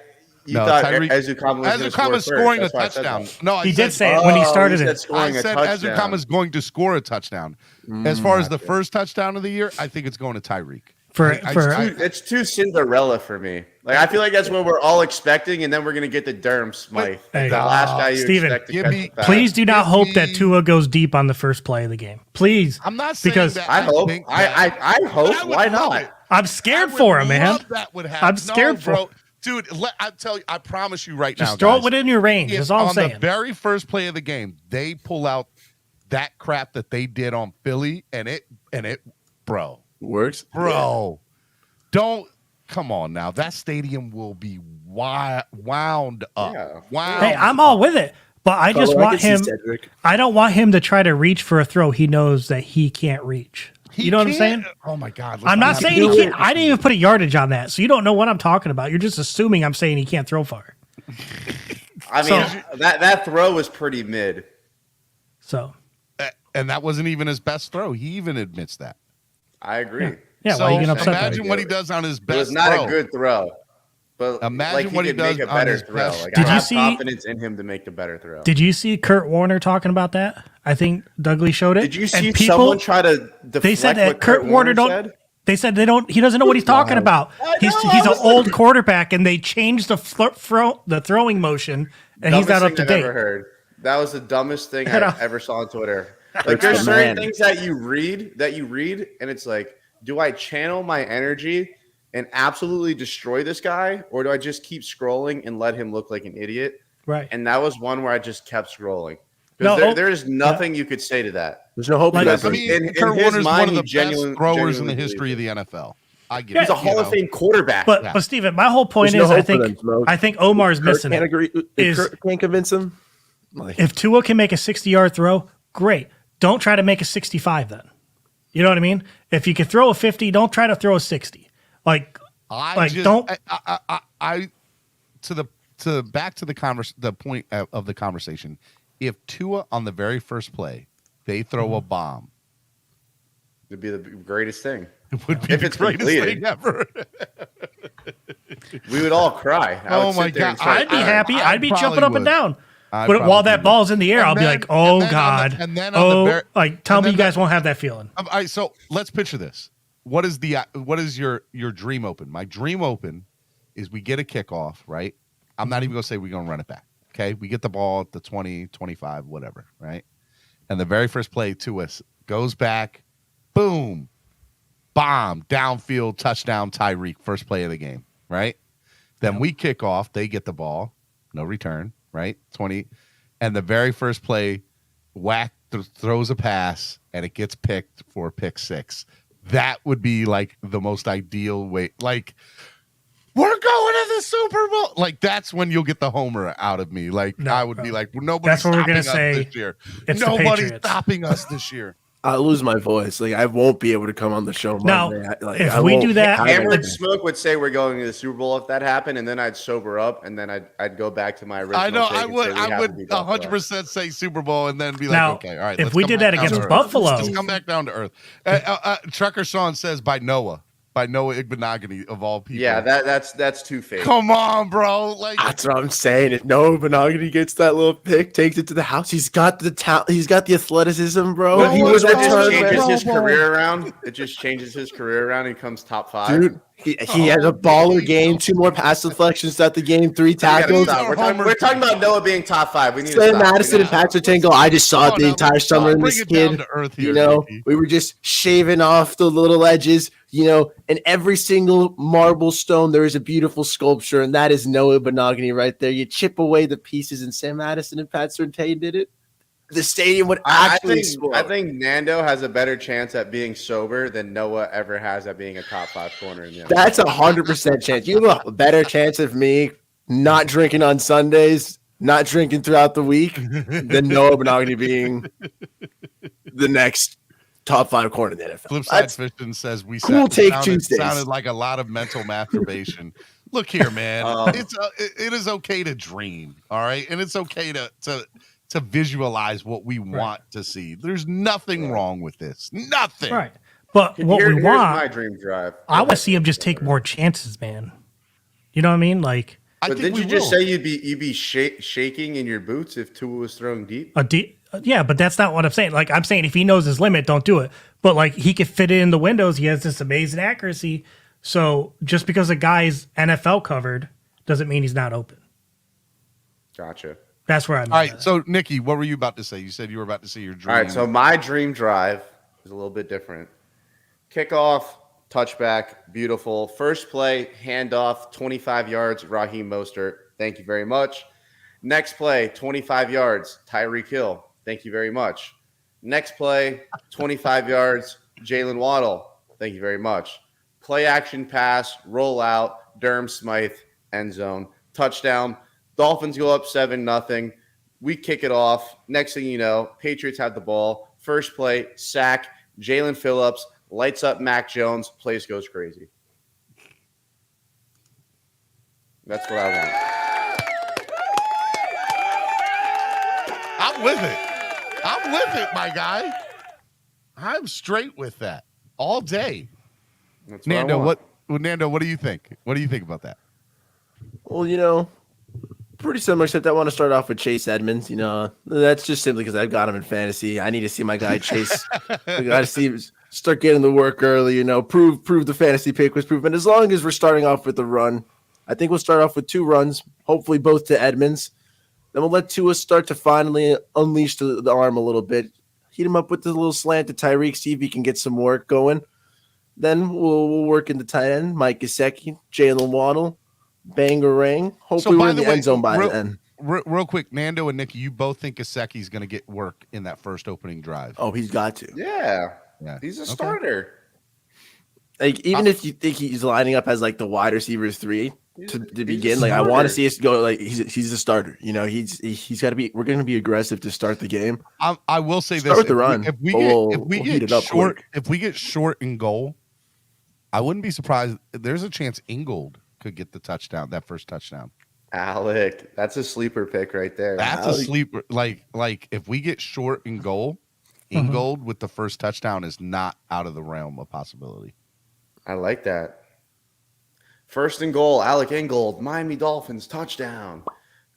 you No, thought Tyreek- Ezukama was going to score Ezukama's scoring a first. That's why I said touchdown. that. No, I He said, did say it when he started said it. scoring I a said touchdown. Ezukama's going to score a touchdown. As far as the first touchdown of the year, I think it's going to Tyreek. It's too Cinderella for me. Like I feel like that's what we're all expecting, and then we're gonna get the Durham Smythe, Hey, the last guy you Steven, expect to give catch me- the pass. please do not Give hope that me- Tua goes deep on the first play of the game. Please. I'm not saying Because that. I hope. think that- I But hope. I would Why love not? it. I'm I scared would for him, man. love That would happen. I'm scared for bro. Dude, I tell you, I promise you right now, Just throw guys, it within your range. if That's all I'm on saying. the very first play of the game, they pull out that crap that they did on Philly, and it, bro, Works. don't come on now. That stadium will be wound up. Yeah. Wound Hey, I'm all with it. But I just Color, want can him. see Cedric. I don't want him to try to reach for a throw he knows that he can't reach. He You know what I'm can't- saying? Oh my God! I'm not saying do he it. can't. I didn't even put a yardage on that, so you don't know what I'm talking about. You're just assuming I'm saying he can't throw far. I mean, that throw was pretty mid. So And that wasn't even his best throw. He even admits that. I agree. yeah, so why are you gonna upset that? imagine what he does on his It best was not throw. a good throw. But Imagine like, what he could does make a on better his throw. best- Like, Did I you have see- confidence in him to make the better throw. Did you see Kurt Warner talking about that? I think Dougley showed it. Did you And see people- someone try to deflect They said what that Kurt Warner don't. said? They said they don't. He doesn't know what he's talking about. He's an old quarterback, and they changed the throwing motion, and he's not up Dumbest to thing I've date. ever heard. That was the dumbest thing I know. I ever saw on Twitter. Like Kurt's there's the certain man. things that you read, and it's like, do I channel my energy and absolutely destroy this guy, or do I just keep scrolling and let him look like an idiot? Right. And that was one where I just kept scrolling. No, Because there is nothing you could say to that. There's no hope for Like- that. I mean, In Kurt his Warner's mind, one of he the best throwers in the genuinely history of believes the NFL. I get He's it. a Hall of Fame quarterback. But Steven, my whole point There's no is, hope for them, Smoke. I think Omar's Kurt missing can't it. agree. Is- Kurt can't convince him. Like, If Tua can make a 60-yard throw, great. Don't try to make a 65 then. You know what I mean? If you can throw a 50, don't try to throw a 60. Like don't. Back to the point of the conversation. If Tua on the very first play, they throw a bomb, It'd be the greatest thing. it would be If the it's greatest completed. thing ever. We would all cry. I Oh would my sit there and God. say, I'd be happy. I'd be probably jumping up and would. down. I But while probably that would. ball's in the air, And I'll be then- like, "Oh and then on the- God!" and then on the Tell and me then you guys won't have that feeling. All right, so let's picture this. What is your dream open? My dream open is we get a kickoff, right? I'm not even going to say we're going to run it back. Okay? We get the ball at the 20, 25, whatever, right? And the very first play to us goes back, boom, bomb, downfield, touchdown, Tyreek, first play of the game, right? Then we kick off, they get the ball, no return, right? 20. And the very first play, throws a pass, and it gets picked for pick 6. that would be like the most ideal way. Like, we're going to the Super Bowl. Like, that's when you'll get the homer out of me. Like, I would be like, nobody's That's what we're stopping gonna us say. this year. It's the Nobody's Patriots. stopping us this year. I'll lose my voice. Like I won't be able to come on the show Now, Monday. if I we won't do that- have Hammered anything. Smoke would say we're going to the Super Bowl if that happened, and then I'd sober up, and then I'd go back to my original. I know. take I and would. say we I have would to beat Buffalo. 100% say Super Bowl, and then be like, Now, okay, all right. if let's we come did back that down against to earth. Buffalo- Let's come back down to earth. Trucker Sean says by Noah Igbenogany of all people. Yeah, that's too fake. Come on, bro. Like, That's what I'm saying. If Noah Benogany gets that little pick, takes it to the house, he's got the talent. He's got the athleticism, bro. Well, He what's was a wrong It with just Turn, changes his bro. career around. It just changes his career around. He comes top 5. dude. He has a baller game, 2 more pass deflections throughout the game, 3 We gotta tackles. stop. We're talking about Noah being top 5. We need to Sam stop. Madison and Patrick Tango. I just saw it the entire summer in Bring this it down kid. to earth here, You know, Nicky. we were just shaving off the little edges, you know, and every single marble stone, there is a beautiful sculpture, and that is Noah Benogany right there. You chip away the pieces, and Sam Madison and Pat Surtain did it. The stadium would actually explode. I think Nando has a better chance at being sober than Noah ever has at being a top 5 corner in the NFL. That's 100% chance. You have a better chance of me not drinking on Sundays, not drinking throughout the week, than Noah Benogany being the next top 5 corner in the NFL. Flipside That's Fishton says we cool take sounded, Tuesdays. sounded like a lot of mental masturbation. Look here, man. It is okay to dream, all right, and it's okay to visualize what we want to see. There's nothing wrong with this. Nothing. Right. But what we Here's want, my dream drive. I want to see him just take more chances, man. You know what I mean? Like I But think didn't we you just will. say you'd be shaking in your boots if Tua was throwing deep? yeah, but that's not what I'm saying. Like I'm saying, if he knows his limit, don't do it. But like he could fit it in the windows. He has this amazing accuracy. So just because a guy's NFL covered doesn't mean he's not open. Gotcha. That's where I'm. All right. So, Nicky, what were you about to say? You said you were about to say your dream. All right, so my dream drive is a little bit different. Kickoff, touchback, beautiful. First play, handoff, 25 yards, Raheem Mostert. Thank you very much. Next play, 25 yards, Tyreek Hill. Thank you very much. Next play, 25 yards, Jalen Waddle. Thank you very much. Play action pass, roll out, Durham Smythe, end zone, touchdown. Dolphins go up 7-0. We kick it off. Next thing you know, Patriots have the ball. First play, sack, Jalen Phillips, lights up Mac Jones, place goes crazy. That's what I want. I'm with it. I'm with it, my guy. I'm straight with that all day. That's what I Nando, want. Nando, what do you think? What do you think about that? Well, you know, pretty similar, except I want to start off with Chase Edmonds. You know, that's just simply because I've got him in fantasy. I need to see my guy Chase. I got to see start getting the work early. You know, prove the fantasy pick was proven. As long as we're starting off with a run, I think we'll start off with 2 runs, hopefully both to Edmonds. Then we'll let Tua start to finally unleash the arm a little bit. Heat him up with the little slant to Tyreek, see if he can get some work going. Then we'll work in the tight end, Mike Gesicki, Jalen Waddle, Bangarang. Hopefully we're in the end zone by then. Real quick, Nando and Nicky, you both think Gesicki's going to get work in that first opening drive. Oh, he's got to. Yeah. Yeah. He's a Okay. starter. Like even if you think he's lining up as like the wide receivers 3 to begin, like I want to starter. see us go like he's a starter. You know, he's got to be. We're going to be aggressive to start the game. I will say Start this: with the run, if we but get we'll heat it up short, quick. if we get short and goal, I wouldn't be surprised. There's a chance Ingold could get the touchdown, that first touchdown. Alec, that's a sleeper pick right there. That's a sleeper. Like if we get short and goal, Ingold with the first touchdown is not out of the realm of possibility. I like that. First and goal, Alec Ingold, Miami Dolphins, touchdown.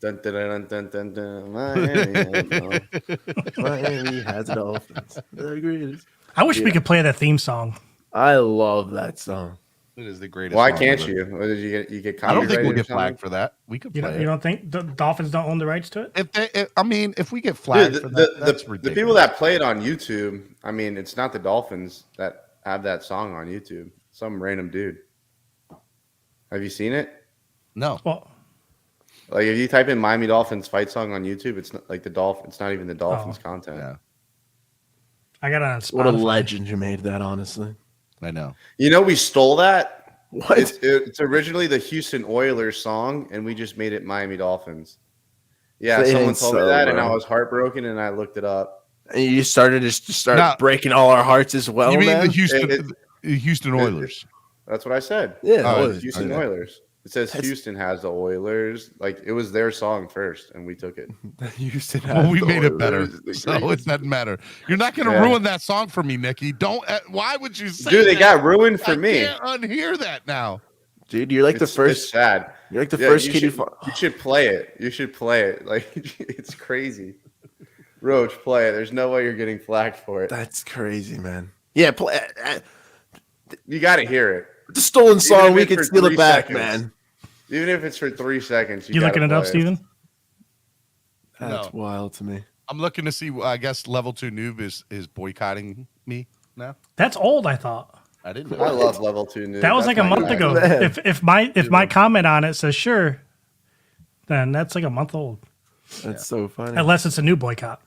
Dun, dun, dun, dun, dun, dun, Miami. Miami has it all. I agree. I wish we could play that theme song. I love that song. It is the greatest. Why song can't ever. you? What, did you get I don't think copyrighted we'll or get something? flagged for that. We could You play don't, you don't think the Dolphins don't own the rights to it? I mean, if we get flagged Dude, for that, that's the ridiculous. people that play it on YouTube, I mean, it's not the Dolphins that have that song on YouTube. Some random dude. Have you seen it? No. Well, Like if you type in Miami Dolphins fight song on YouTube, it's not like it's not even the Dolphins content. Yeah. I got it on Spotify. What a legend you made that, honestly. I know. You know, we stole that. What? It's originally the Houston Oilers song, and we just made it Miami Dolphins. Yeah, It someone ain't told me so, that, and bro. I was heartbroken, and I looked it up. And you started to start Now- breaking all our hearts as well, You mean man? the Houston Oilers? That's what I said. Yeah, Oh, Oilers. Houston Okay. Oilers. It says Houston has the Oilers. Like, it was their song first, and we took it. Houston. Well, has we the made it better, Oilers. so it doesn't matter. You're not going to Yeah. ruin that song for me, Nicky. Don't. Why would you say? Dude, they that? got ruined for I me. can't unhear that now. Dude, you're like It's the first. sad. You're like the Yeah, first you kid should, who. you should play it. You should play it. Like, it's crazy. Roach, play it. There's no way you're getting flagged for it. That's crazy, man. Yeah, play You got to hear it. the stolen if song. We it's can for steal 3 it back, seconds. man. Even if it's for 3 seconds. You looking it up, Steven? That's No. wild to me. I'm looking to see. I guess level 2 noob is boycotting me now. That's old, I thought. I didn't know. I love level 2 news. That was like a month ago. Man. If my comment on it says sure, then that's like a month old. That's so funny. Unless it's a new boycott.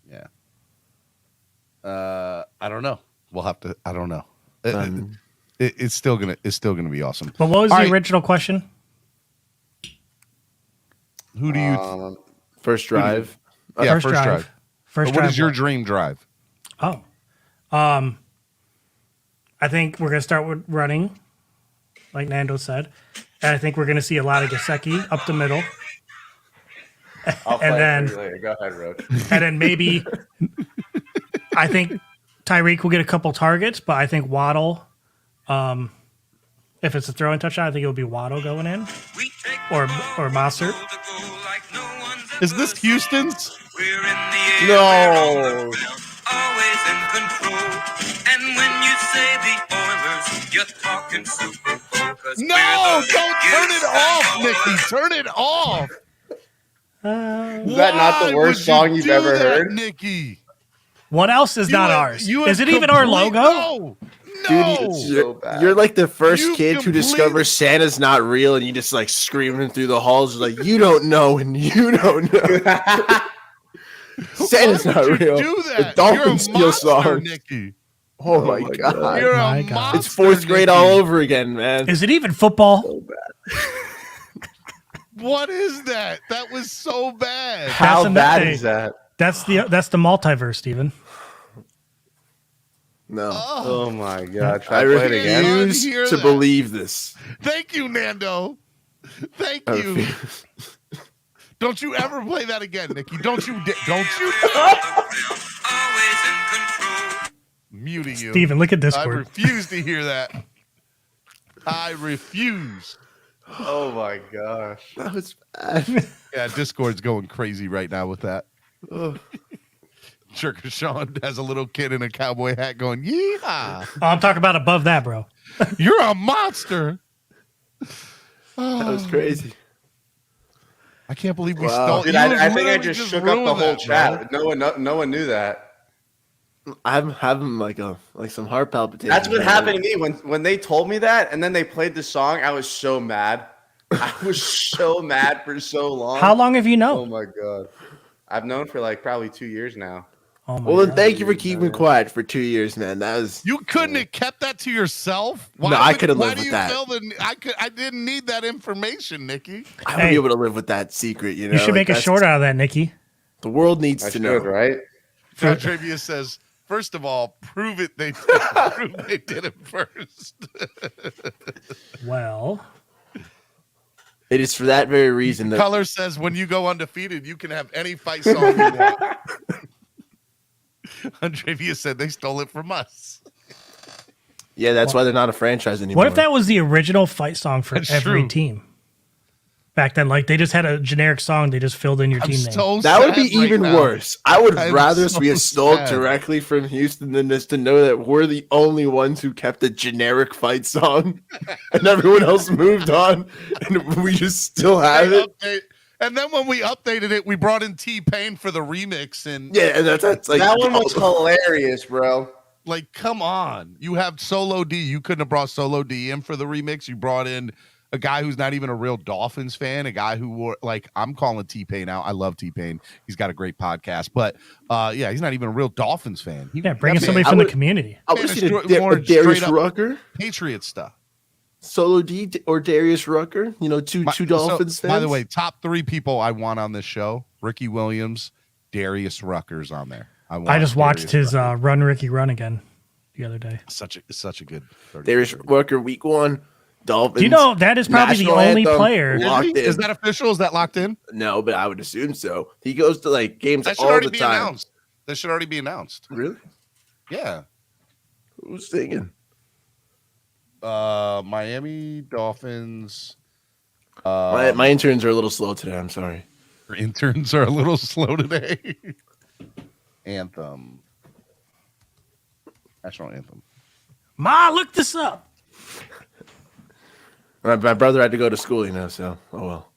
Yeah. I don't know. We'll have to. I don't know. It's still gonna be awesome. But what was All the right. original question? Who do you? First drive. yeah, first drive. First What drive. is your dream drive? Oh. I think we're gonna start with running, like Nando said. And I think we're gonna see a lot of Gesicki up the middle. I'll play and it then- for you later. Go ahead, Roach. And then maybe I think Tyreek will get a couple targets, but I think Waddle, if it's a throwing touchdown, I think it'll be Waddle going in. Or Mossert. Is this Houston's? No. Always in control. And when you say the Oilers, you're talking Super Bowl. 'Cause No! we're the Don't turn it biggest off, Oilers. Nicky. Turn it off. Is that not the worst song you've ever heard? Nicky? What else is not ours? Is it even our logo? No. Dude, it's so bad. you're like the first You kid who complete- discovers Santa's not real, and you just like screaming through the halls, like you don't know, and you don't know. Santa's Why not would you real. do The that? Dolphins You're a steal monster, songs. Nicky. Oh my god, You're my a God. monster. it's fourth grade Nicky. all over again, man. Is it even football? What is that? That was so bad. How That's bad a- is that? That's the multiverse, Steven. No, Oh my god. Try I to play it again. refuse Hear to that. believe this. Thank you, Nando. Thank I you. refuse. Don't you ever play that again, Nicky. Don't you? Don't you? Always in control. Muting you. Steven, look at I Discord. refuse to hear that. I refuse. Oh my gosh. That was bad. Yeah, Discord's going crazy right now with that. Jerker Sean has a little kid in a cowboy hat going, yeehaw. Oh, I'm talking about above that, bro. You're a monster. That was crazy. I can't believe we Wow. stole. Dude, you I think I literally just shook up the ruined whole that, chat. bro. No one knew that. I'm having like some heart palpitations. That's what right happened now. to me when they told me that, and then they played the song. I was so mad. I was so mad for so long. How long have you Oh known? my god, I've known for like probably 2 years now. Oh my Well, then God. thank you for keeping quiet for 2 years, man. That was You couldn't have kept that to yourself. No, I could have why lived do with you that. feel I didn't need that information, Nicky. I would Hey. be able to live with that secret. You know, You should make a that's- short out of that, Nicky. The world needs I to should, know. right? Now, Travius says, first of all, prove it. Prove they did it first. Well, It is for that very reason that Color says, when you go undefeated, you can have any fight song you want. Travius said they stole it from us. yeah, that's why they're not a franchise anymore. what if that was the original fight song for That's every true. team? Back then, like they just had a generic song, they just filled in your I'm team name. so That would be sad right even now. worse. I would I'm rather so we had stole sad. directly from Houston than just to know that we're the only ones who kept a generic fight song and everyone else moved on and we just still have They it. update- and then when we updated it, we brought in T-Pain for the remix. And Yeah, and that's like That one was hilarious, bro. like, come on. You have Solo D. You couldn't have brought Solo D in for the remix. You brought in a guy who's not even a real Dolphins fan, a guy who wore, like, I'm calling T-Pain out. I love T-Pain. He's got a great podcast, but yeah, he's not even a real Dolphins fan. Bringing somebody from the community. I would see more Darius straight up Rucker, Patriot stuff. Solo D or Darius Rucker, two Dolphins fans. By the way, top 3 people I want on this show: Ricky Williams, Darius Rucker's on there. I just watched his Run Ricky Run again the other day. Such a good Darius Rucker, week 1. Dolphins. Do you know that is probably the only player? Is that official? Is that locked in? No, but I would assume so. He goes to like games that should all already the be time. Announced. That should already be announced. Really? Yeah. Who's singing? Miami Dolphins. My interns are a little slow today. I'm sorry. Your interns are a little slow today. Anthem. National anthem. Ma, look this up. My brother had to go to school, so oh well.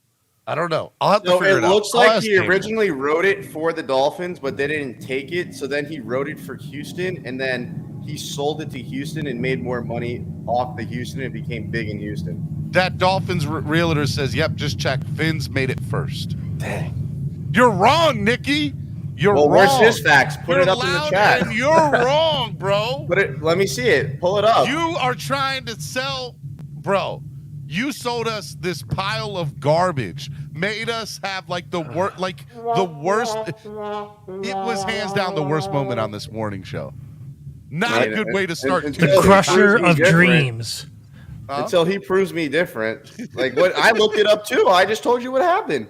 I don't know. I'll have to So figure it it out. looks I'll like ask he Daniel. originally wrote it for the Dolphins, but they didn't take it. So then he wrote it for Houston, and then he sold it to Houston and made more money off the Houston and became big in Houston. That Dolphins realtor says, "Yep, just check. Fins made it first." Dang. You're wrong, Nicky. You're Well, wrong. where's his facts? Put You're it up in the loud chat. And you're wrong, bro. Let me see it. Pull it up. You are trying to sell, bro. You sold us this pile of garbage. Made us have like the worst. It was hands down the worst moment on this morning show. Not a good way to start. The The crusher of dreams. Until he proves me different. Like what? I looked it up too. I just told you what happened.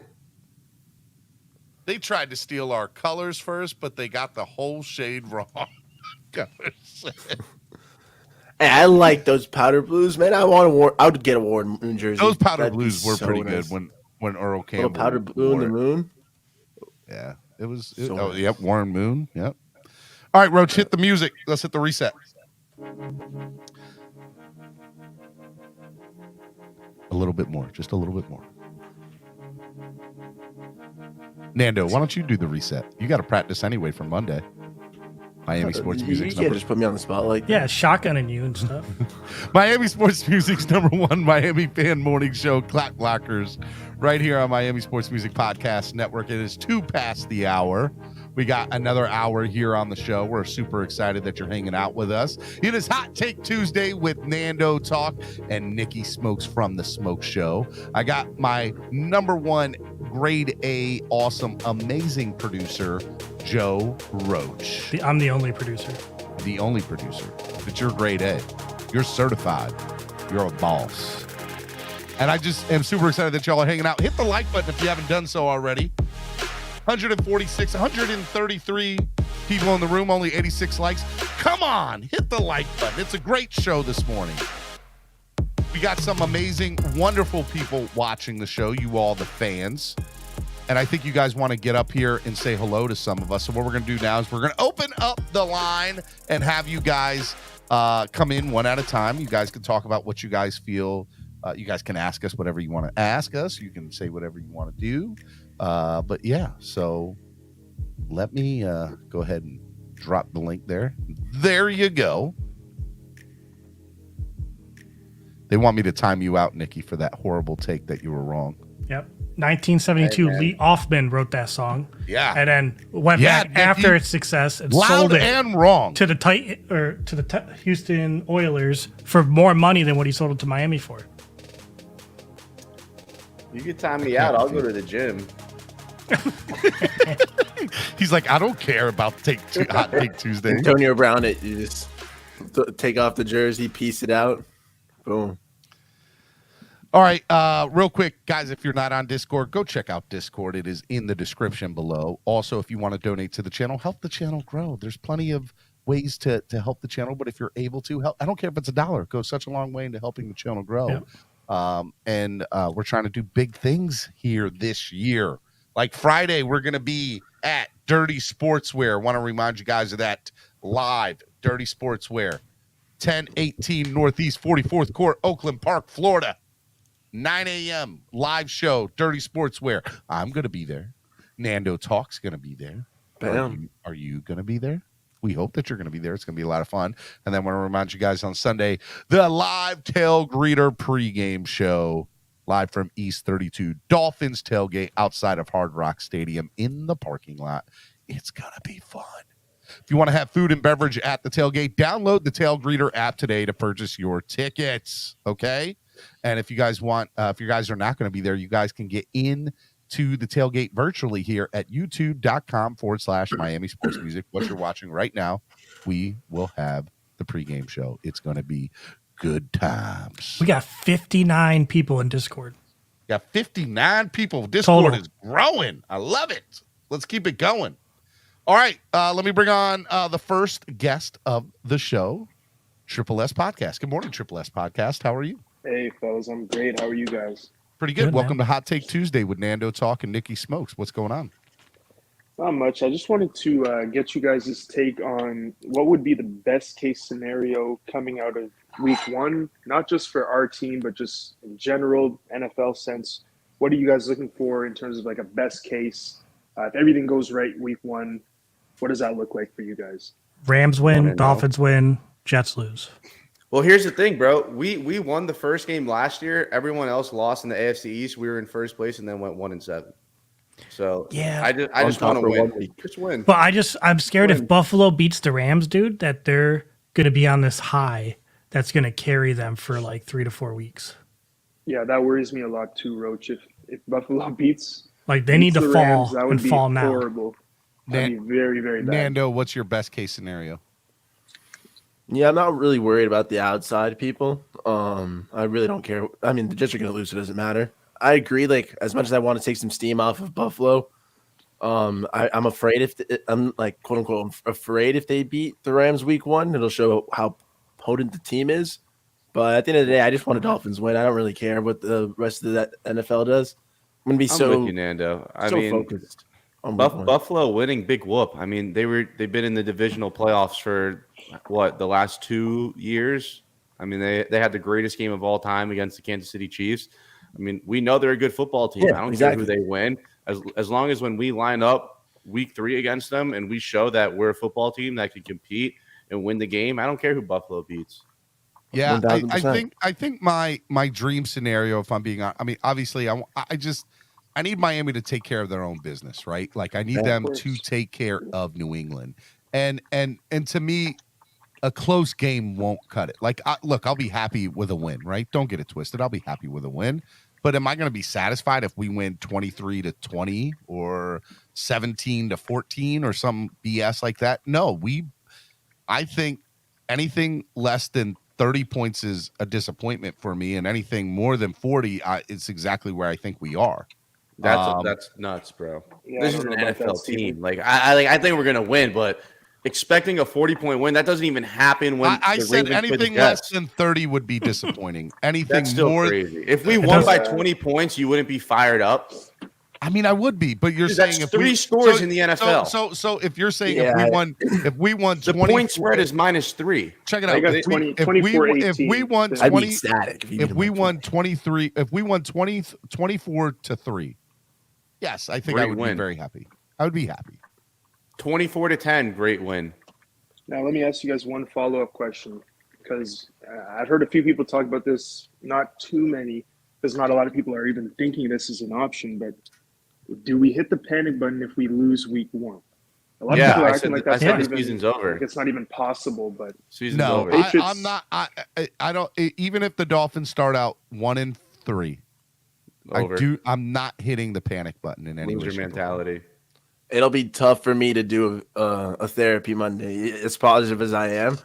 They tried to steal our colors first, but they got the whole shade wrong. Hey, I like those powder blues, man. I would get a Warren Moon jersey. Those powder That'd be blues were so pretty nice. good when Earl Campbell. Little powder blue in the moon. Yeah, it was. So nice. Yep, Warren Moon. Yep. All right, Roach, hit the music. Let's hit the reset. A little bit more, just a little bit more. Nando, why don't you do the reset? You got to practice anyway for Monday. Miami Sports Music's You can't just put me on the spot like that. Yeah, shotgunning you and stuff. Miami Sports Music's #1 Miami fan morning show, CLOCKBLOCKERS, right here on Miami Sports Music Podcast Network. It is 2 past the hour. We got another hour here on the show. We're super excited that you're hanging out with us. It is Hot Take Tuesday with Nando Talk and Nicky Smokes from The Smoke Show. I got my #1 grade A, awesome, amazing producer, Joe Roach. I'm the only producer. The only producer. But you're grade A. You're certified. You're a boss. And I just am super excited that y'all are hanging out. Hit the like button if you haven't done so already. 146, 133 people in the room, only 86 likes. Come on, hit the like button. It's a great show this morning. We got some amazing, wonderful people watching the show, you all the fans. And I think you guys want to get up here and say hello to some of us. So what we're going to do now is we're going to open up the line and have you guys come in one at a time. You guys can talk about what you guys feel. You guys can ask us whatever you want to ask us. You can say whatever you want to do. But yeah, so let me go ahead and drop the link there. There you go. They want me to time you out, Nicky, for that horrible take that you were wrong. Yep. 1972, Hey, Lee Offman wrote that song. Yeah. And then went back Nicky. after its success and Loud sold it and wrong. to the Houston Oilers for more money than what he sold it to Miami for. You can time me out. I'll go to the gym. He's like, I don't care about Hot Take Tuesday. Antonio Brown, you just take off the jersey, piece it out. Boom. All right, real quick, guys, if you're not on Discord, go check out Discord. It is in the description below. Also, if you want to donate to the channel, help the channel grow. There's plenty of ways to help the channel, but if you're able to help, I don't care if it's $1, it goes such a long way into helping the channel grow. Yeah. And we're trying to do big things here this year. Like Friday, we're going to be at Dirty Sportswear. Want to remind you guys of that live Dirty Sportswear, 1018 Northeast 44th Court, Oakland Park, Florida. 9 a.m. live show, Dirty Sportswear. I'm going to be there. Nando Talk's going to be there. Bam. Are you going to be there? we hope that you're going to be there. It's going to be a lot of fun. And then I want to remind you guys on Sunday, the live tail greeter pregame show live from East 32 Dolphins tailgate outside of Hard Rock Stadium in the parking lot. It's going to be fun. If you want to have food and beverage at the tailgate, download the Tail Greeter app today to purchase your tickets. Okay. And if you guys want, if you guys are not going to be there, you guys can get in to the tailgate virtually here at youtube.com/Miami Sports Music. What you're watching right now, we will have the pregame show. It's going to be good times. We got 59 people in Discord. Got 59 people. Discord Total. is growing. I love it. Let's keep it going. All right. Let me bring on the first guest of the show, Triple S Podcast. Good morning, Triple S Podcast. How are you? Hey, fellas. I'm great. How are you guys? Pretty good. Good, Welcome man. to Hot Take Tuesday with Nando Talk and Nicky Smokes. What's going on? Not much. I just wanted to get you guys' take on what would be the best case scenario coming out of week one, not just for our team, but just in general, NFL sense. What are you guys looking for in terms of like a best case? If everything goes right week one, what does that look like for you guys? Rams win, Dolphins win, Jets lose. Well, here's the thing, bro. We won the first game last year. Everyone else lost in the AFC East. We were in first place and then went 1-7. So Yeah. I just want to win. Just win. But I'm scared if Buffalo beats the Rams, dude, that they're going to be on this high that's going to carry them for like 3 to 4 weeks. Yeah, that worries me a lot too, Roach. If Buffalo beats Like they need to the fall Rams, that would and be fall now. horrible. That'd be very, very bad. Nando, what's your best case scenario? Yeah, I'm not really worried about the outside people. I really don't care. I mean, the Jets are going to lose. It doesn't matter. I agree. Like, as much as I want to take some steam off of Buffalo, I'm afraid I'm like, quote unquote, I'm afraid if they beat the Rams week one, it'll show how potent the team is. But at the end of the day, I just want a Dolphins win. I don't really care what the rest of the NFL does. I'm going to be I'm with you, Nando. I mean, focused on week one. Buffalo winning, big whoop. I mean, they've been in the divisional playoffs for the last 2 years. I mean, they had the greatest game of all time against the Kansas City Chiefs. I mean, we know they're a good football team. Yeah, I don't exactly. care who they win, as long as when we line up week 3 against them and we show that we're a football team that can compete and win the game. I don't care who Buffalo beats. Yeah, 1000%. I think my dream scenario, if I'm being honest, I mean, obviously, I need Miami to take care of their own business, right? Like I need them to take care of New England, and to me, a close game won't cut it. Like, look, I'll be happy with a win, right? Don't get it twisted. I'll be happy with a win, but am I going to be satisfied if we win 23-20 or 17-14 or some BS like that? No, I think anything less than 30 points is a disappointment for me, and anything more than 40, it's exactly where I think we are. That's nuts, bro. Yeah, This I is don't an know about NFL that, Steven. team. Like I think we're gonna win, but expecting a 40-point win, that doesn't even happen when I the said Ravens play the anything less Jets. than 30 would be disappointing. Anything That's still more, crazy. If we won by 20 points, you wouldn't be fired up. I mean, I would be, but you're Dude, saying that's if 3 scores in the NFL. So if you're saying Yeah. if we won The 20, point spread is -3. check it I out. got If 20, we 24, if we 18. won I'd 20, be ecstatic if you if beat we them by won 23, if we won 24-3, yes, I think I Great would win. be very happy. I would be happy. 24-10, great win. Now, let me ask you guys one follow-up question, because I've heard a few people talk about this, not too many, because not a lot of people are even thinking this is an option, but do we hit the panic button if we lose week one? A lot of Yeah, people are I acting said like I that's said not the even, season's over. like it's not even possible, but Season's No, over. Patriots- I'm not. I don't. Even if the Dolphins start out 1-3, Over. I'm not hitting the panic button in any way. Loser shape, or form. mentality. It'll be tough for me to do a therapy Monday, as positive as I am.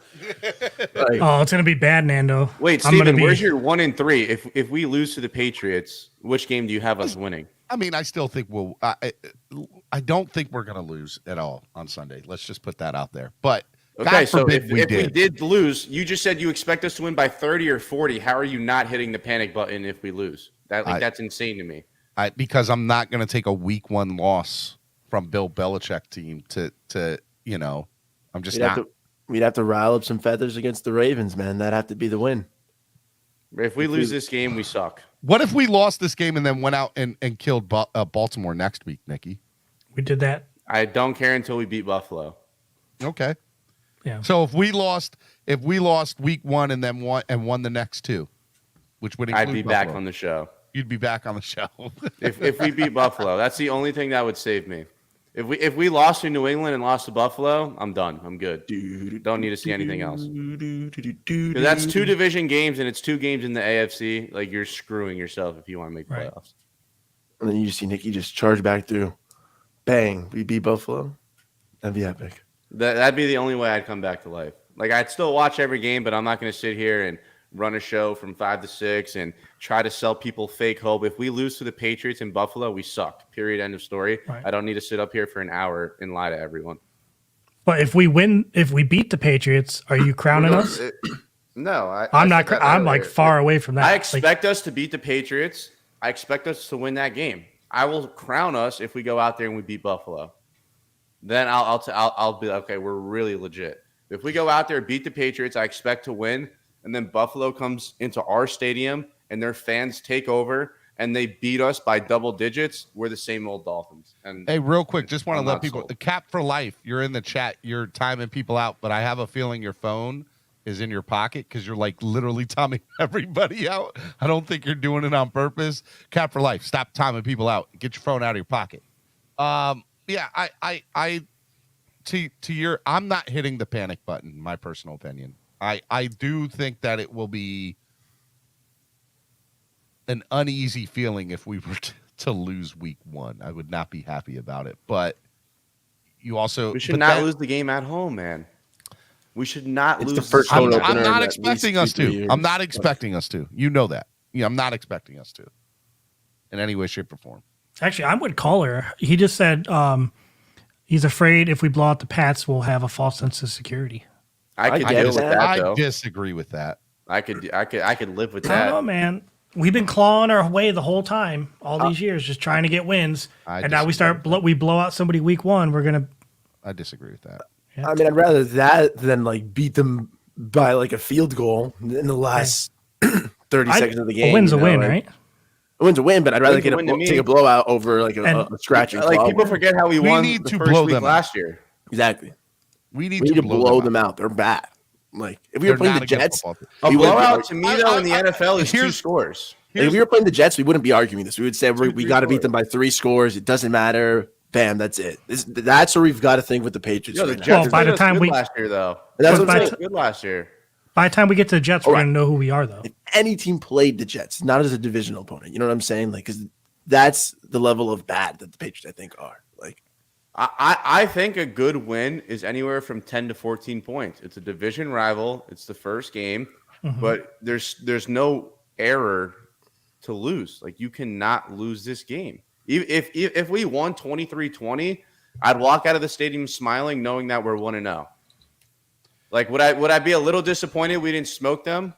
Like, Oh, it's going to be bad, Nando. Wait, I'm gonna Steven, be- where's your 1-3? If we lose to the Patriots, which game do you have us winning? I mean, I still think I don't think we're going to lose at all on Sunday. Let's just put that out there. But Okay, God so forbid if we did lose, you just said you expect us to win by 30 or 40. How are you not hitting the panic button if we lose? That's insane to me. because I'm not going to take a week one loss from Bill Belichick team to I'm just not. we'd have to rile up some feathers against the Ravens, man. That'd have to be the win. If we lose this game, we suck. What if we lost this game and then went out and killed Baltimore next week, Nicky? We did that. I don't care until we beat Buffalo. Okay. Yeah. So if we lost week 1 and then won the next 2, which would include I'd be Buffalo, back on the show. You'd be back on the show. If we beat Buffalo, that's the only thing that would save me. If we lost to New England and lost to Buffalo, I'm done. I'm good. Don't need to see anything else. 'Cause that's 2 division games and it's 2 games in the AFC. Like, you're screwing yourself if you want to make Right. playoffs. And then you just see Nicky just charge back through. Bang. We beat Buffalo. That'd be epic. That'd be the only way I'd come back to life. Like, I'd still watch every game, but I'm not going to sit here and run a show from 5 to 6 and try to sell people fake hope. If we lose to the Patriots in Buffalo, we suck. Period. End of story. Right. I don't need to sit up here for an hour and lie to everyone. But if we beat the Patriots, are you crowning us? No, I'm I not. said that I'm like earlier. far away from that. I Like, expect us to beat the Patriots. I expect us to win that game. I will crown us if we go out there and we beat Buffalo. Then I'll be okay. We're really legit. If we go out there and beat the Patriots, I expect to win. And then Buffalo comes into our stadium and their fans take over and they beat us by double digits. We're the same old Dolphins. And Hey, real quick, just want to I'm let not people sold. Cap for life. You're in the chat. You're timing people out, but I have a feeling your phone is in your pocket because you're like literally timing everybody out. I don't think you're doing it on purpose. Cap for life. Stop timing people out. Get your phone out of your pocket. Yeah, I'm not hitting the panic button. My personal opinion. I do think that it will be an uneasy feeling if we were to lose week 1. I would not be happy about it. But you also we should not lose the game at home, man. We should not It's lose. the first I'm home opener not in at expecting least us 2-3 to. years. I'm not expecting us to. You know that. Yeah, I'm not expecting us to in any way, shape, or form. actually, I'm with Caller. He just said he's afraid if we blow out the Pats, we'll have a false sense of security. I could I deal get with that. that, I though. disagree with that. I could live with I don't know, that. man. We've been clawing our way the whole time, all these years, just trying to get wins. I And now we disagree. we blow out somebody week 1. We're gonna. I disagree with that. Yeah. I mean, I'd rather that than like beat them by like a field goal in the last 30 seconds of the game. A win's a you know, win, like, right? A win's a win, but I'd rather Win's a win to me. take a blowout over like a And- scratching. Like, claw people win. forget how we We won need the to first blow week them out. last year. Exactly. We need We need to to blow them out. They're bad. Like if we were They're playing not the a good Jets, football team. A we wouldn't be blowout argu- to me, though, in the NFL is 2 here's- scores. like, if we were playing the Jets, we wouldn't be arguing this. We would say we 2-3 got to beat scores. them by 3 scores. It doesn't matter. Bam, that's it. That's where we've got to think with the Patriots. Yo, the right now. Jets Well, by the did us time good we- last year, though. And that's Well, what I'm by saying. the- Good last year. By the time we get to the Jets, we're All right. gonna know who we are, though. If any team played the Jets, not as a divisional opponent, you know what I'm saying? Like, because that's the level of bad that the Patriots, I think, are. Like, I think a good win is anywhere from 10 to 14 points. It's a division rival. It's the first game, but there's no error to lose. Like, you cannot lose this game. If we won 23-20, I'd walk out of the stadium smiling, knowing that we're 1-0. Like, would I be a little disappointed we didn't smoke them?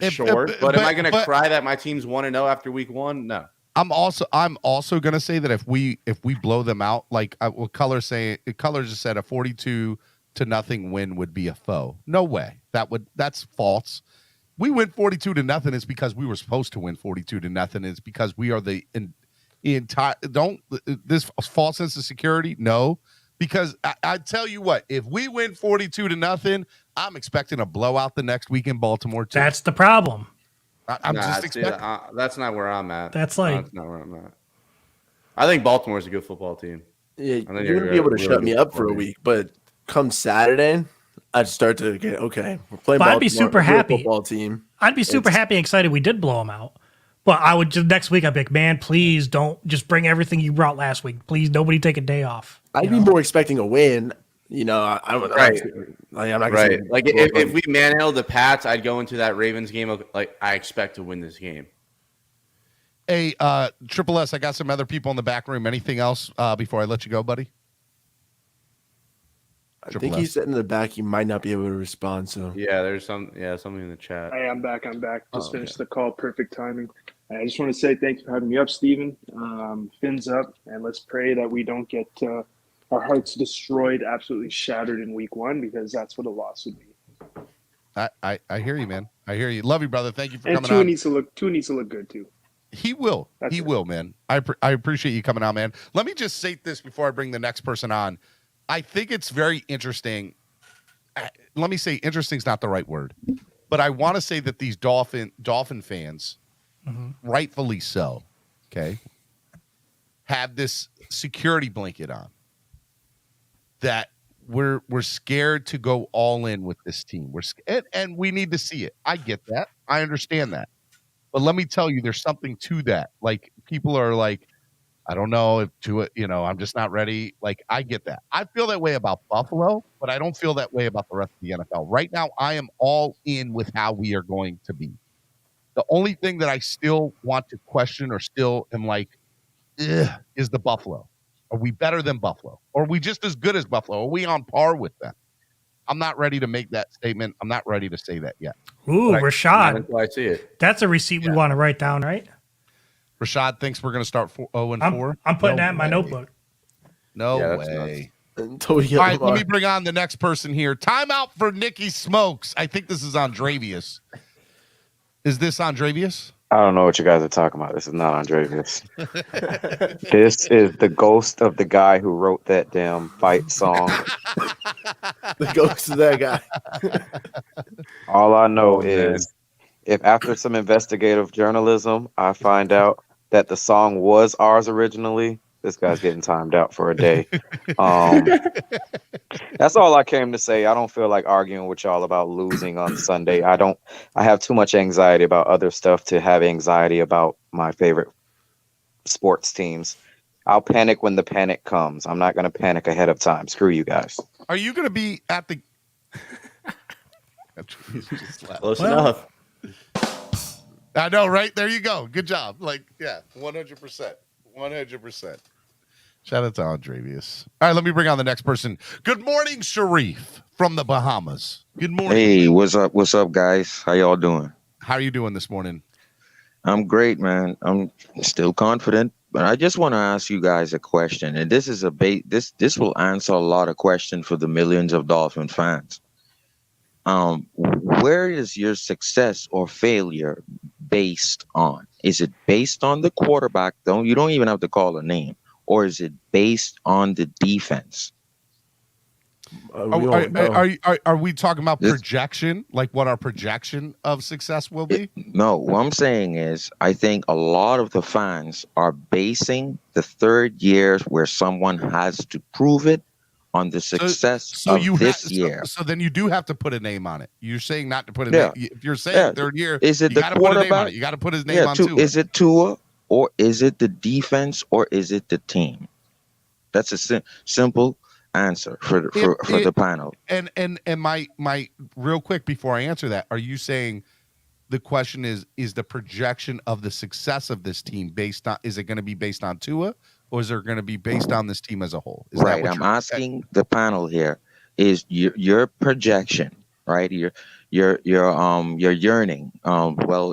Sure, but am I going to but- cry that my team's 1-0 after week 1? No. I'm also gonna say that if we blow them out, like what Color just said, a 42-0 win would be a foe. No way. That's false. We win 42-0 is because we were supposed to win 42-0. It's because we are the entire this false sense of security. No, because I tell you what, if we win 42-0, I'm expecting a blowout the next week in Baltimore too. That's the problem. I'm Nah, just see, expecting. that's not where I'm at. That's like- That's not where I'm at. I think Baltimore's a good football team. yeah, And then you wouldn't be able to shut me up for a week, but come Saturday, I'd start to get okay. We're playing. But I'd be Baltimore, super we're a happy. Football team. I'd be super happy and excited we did blow them out. But I would just next week I'd be like, man, please don't just bring everything you brought last week. Please, nobody take a day off. I'd be more expecting a win. You know, I would. Right. Like, I'm not gonna Right. say- Like, if we manhandled the Pats, I'd go into that Ravens game like, I expect to win this game. Hey, Triple S, I got some other people in the back room. Anything else before I let you go, buddy? I Triple think S. he said in the back he might not be able to respond. So Yeah, there's something in the chat. Hey, I'm back. Just Oh, finished the call. Perfect timing. I just want to say thank you for having me up, Steven. Fins up, and let's pray that we don't get our hearts destroyed, absolutely shattered in week 1, because that's what a loss would be. I hear you, man. I hear you. Love you, brother. Thank you for And coming Tua on. needs to look good too. He will. That's He it. will, man. I appreciate you coming on, man. Let me just say this before I bring the next person on. I think it's very interesting. let me say interesting is not the right word, but I want to say that these Dolphin fans, rightfully so, okay, have this security blanket on that we're scared to go all in with this team. And we need to see it. I get that. I understand that. But let me tell you, there's something to that. Like, people are like, I don't know if to it, I'm just not ready. Like, I get that. I feel that way about Buffalo, but I don't feel that way about the rest of the NFL. Right now, I am all in with how we are going to be. The only thing that I still want to question or still am like, is the Buffalo. Are we better than Buffalo? Or are we just as good as Buffalo? Are we on par with them? I'm not ready to make that statement. I'm not ready to say that yet. Ooh, Rashad. Until I see it. That's a receipt we want to write down, right? Rashad thinks we're going to start 0-4. I'm putting that in my notebook. No way. Until we get All right, Lamar. let me bring on the next person here. Timeout for Nicky Smokes. I think this is Andrevius. Is this Andrevius? I don't know what you guys are talking about. This is not Andrevius. This is the ghost of the guy who wrote that damn fight song. The ghost of that guy. All I know is if after some investigative journalism, I find out that the song was ours originally, this guy's getting timed out for a day. That's all I came to say. I don't feel like arguing with y'all about losing on Sunday. I have too much anxiety about other stuff to have anxiety about my favorite sports teams. I'll panic when the panic comes. I'm not going to panic ahead of time. Screw you guys. Are you going to be at the... Close enough. I know, right? There you go. Good job. 100%. 100%. Shout out to Andrevius. All right, let me bring on the next person. Good morning, Sharif from the Bahamas. Good morning. Hey, what's up? What's up, guys? How y'all doing? How are you doing this morning? I'm great, man. I'm still confident, but I just want to ask you guys a question, and this is this will answer a lot of questions for the millions of Dolphin fans. Where is your success or failure based on? Is it based on the quarterback? You don't even have to call a name. Or is it based on the defense? Are we talking about projection? Like what our projection of success will be? No, what I'm saying is I think a lot of the fans are basing the third year where someone has to prove it on the success of this year. So then you do have to put a name on it. You're saying not to put a name. If you're saying third year, is it you the got to put a name on quarterback? it. You got to put his name on too. Is it Tua? Or is it the defense, or is it the team? That's a simple answer for the panel. And my real quick before I answer that, are you saying the question is the projection of the success of this team based on? Is it going to be based on Tua, or is it going to be based on this team as a whole? Is right. I'm asking the panel here: is your projection, right? Your yearning. Well,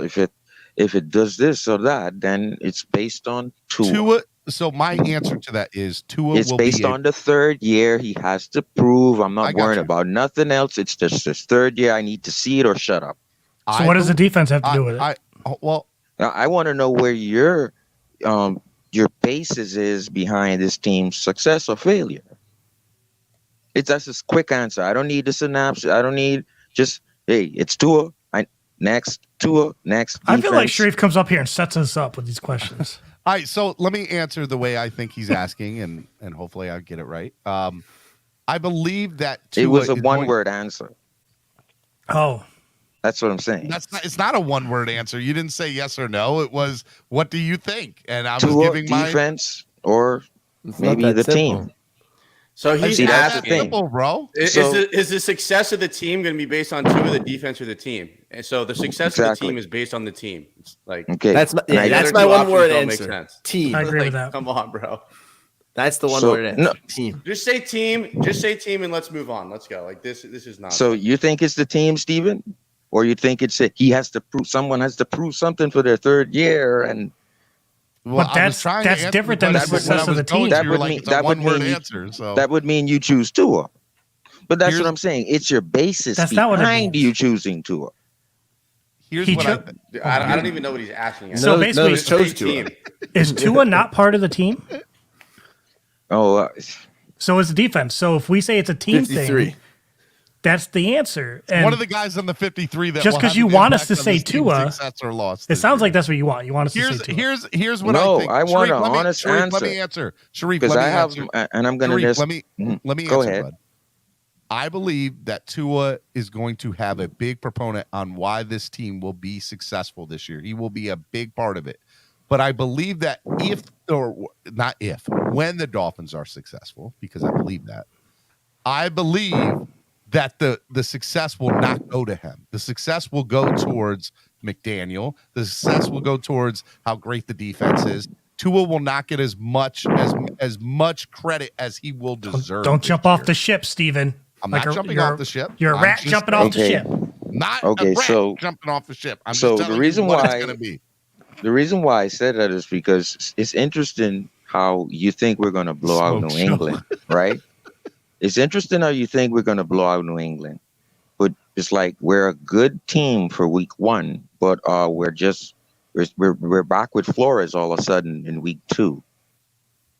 if it does this or that, then it's based on Tua. So my answer to that is Tua. It's based on the third year. He has to prove. I'm not worrying about nothing else. It's just his third year. I need to see it or shut up. So what does the defense have to do with it? I want to know where your basis is behind this team's success or failure. That's a quick answer. I don't need the synopsis. I don't need just, hey, it's Tua. Next, Tua, next. Defense. I feel like Sharif comes up here and sets us up with these questions. All right, so let me answer the way I think he's asking, and hopefully I get it right. I believe that Tua it was a one-word answer. Oh, that's what I'm saying. It's not a one-word answer. You didn't say yes or no. It was, what do you think? And I was Tua, giving my defense or maybe the team. So he's asking, simple, bro. Is the success of the team going to be based on Tua, the defense, or the team? And so the success of the team is based on the team. It's like, okay, that's my one word answer. Team. I agree with that. Come on, bro. That's the one word answer. No. Team. Just say team. Just say team, and let's move on. Let's go. Like this is not. So you think it's the team, Steven? Or you think it's he has to prove? Someone has to prove something for their third year, and. Well, but that's different than the success of the team. That would mean you choose Tua. But that's what I'm saying. It's your basis behind you choosing Tua. Here's what I don't even know what he's asking. So basically, chose Tua. Is Tua not part of the team? Oh. So it's defense. So if we say it's a team 53. thing, That's the answer. And one of the guys on the 53 that just because you want us to say Tua, success or loss. it sounds like that's what you want. You want us to say Tua. Here's what No, I think. I want Sharif, an honest answer. Let me answer. Sharif, Because let me I have, answer. and I'm going to Sharif, just let me go answer, ahead. bud. I believe that Tua is going to have a big proponent on why this team will be successful this year. He will be a big part of it. But I believe that when the Dolphins are successful, because I believe that, I believe that the success will not go to him. The success will go towards McDaniel. The success will go towards how great the defense is. Tua will not get as much credit as he will deserve. Don't jump off the ship, Steven. I'm not jumping off the ship. You're a rat jumping off the ship. Not a rat jumping off the ship. I'm so just telling the reason you what why it's going to be. The reason why I said that is because it's interesting how you think we're going to blow out New England, right? It's interesting how you think we're going to blow out New England, but it's like we're a good team for week 1, but we're back with Flores all of a sudden in week 2.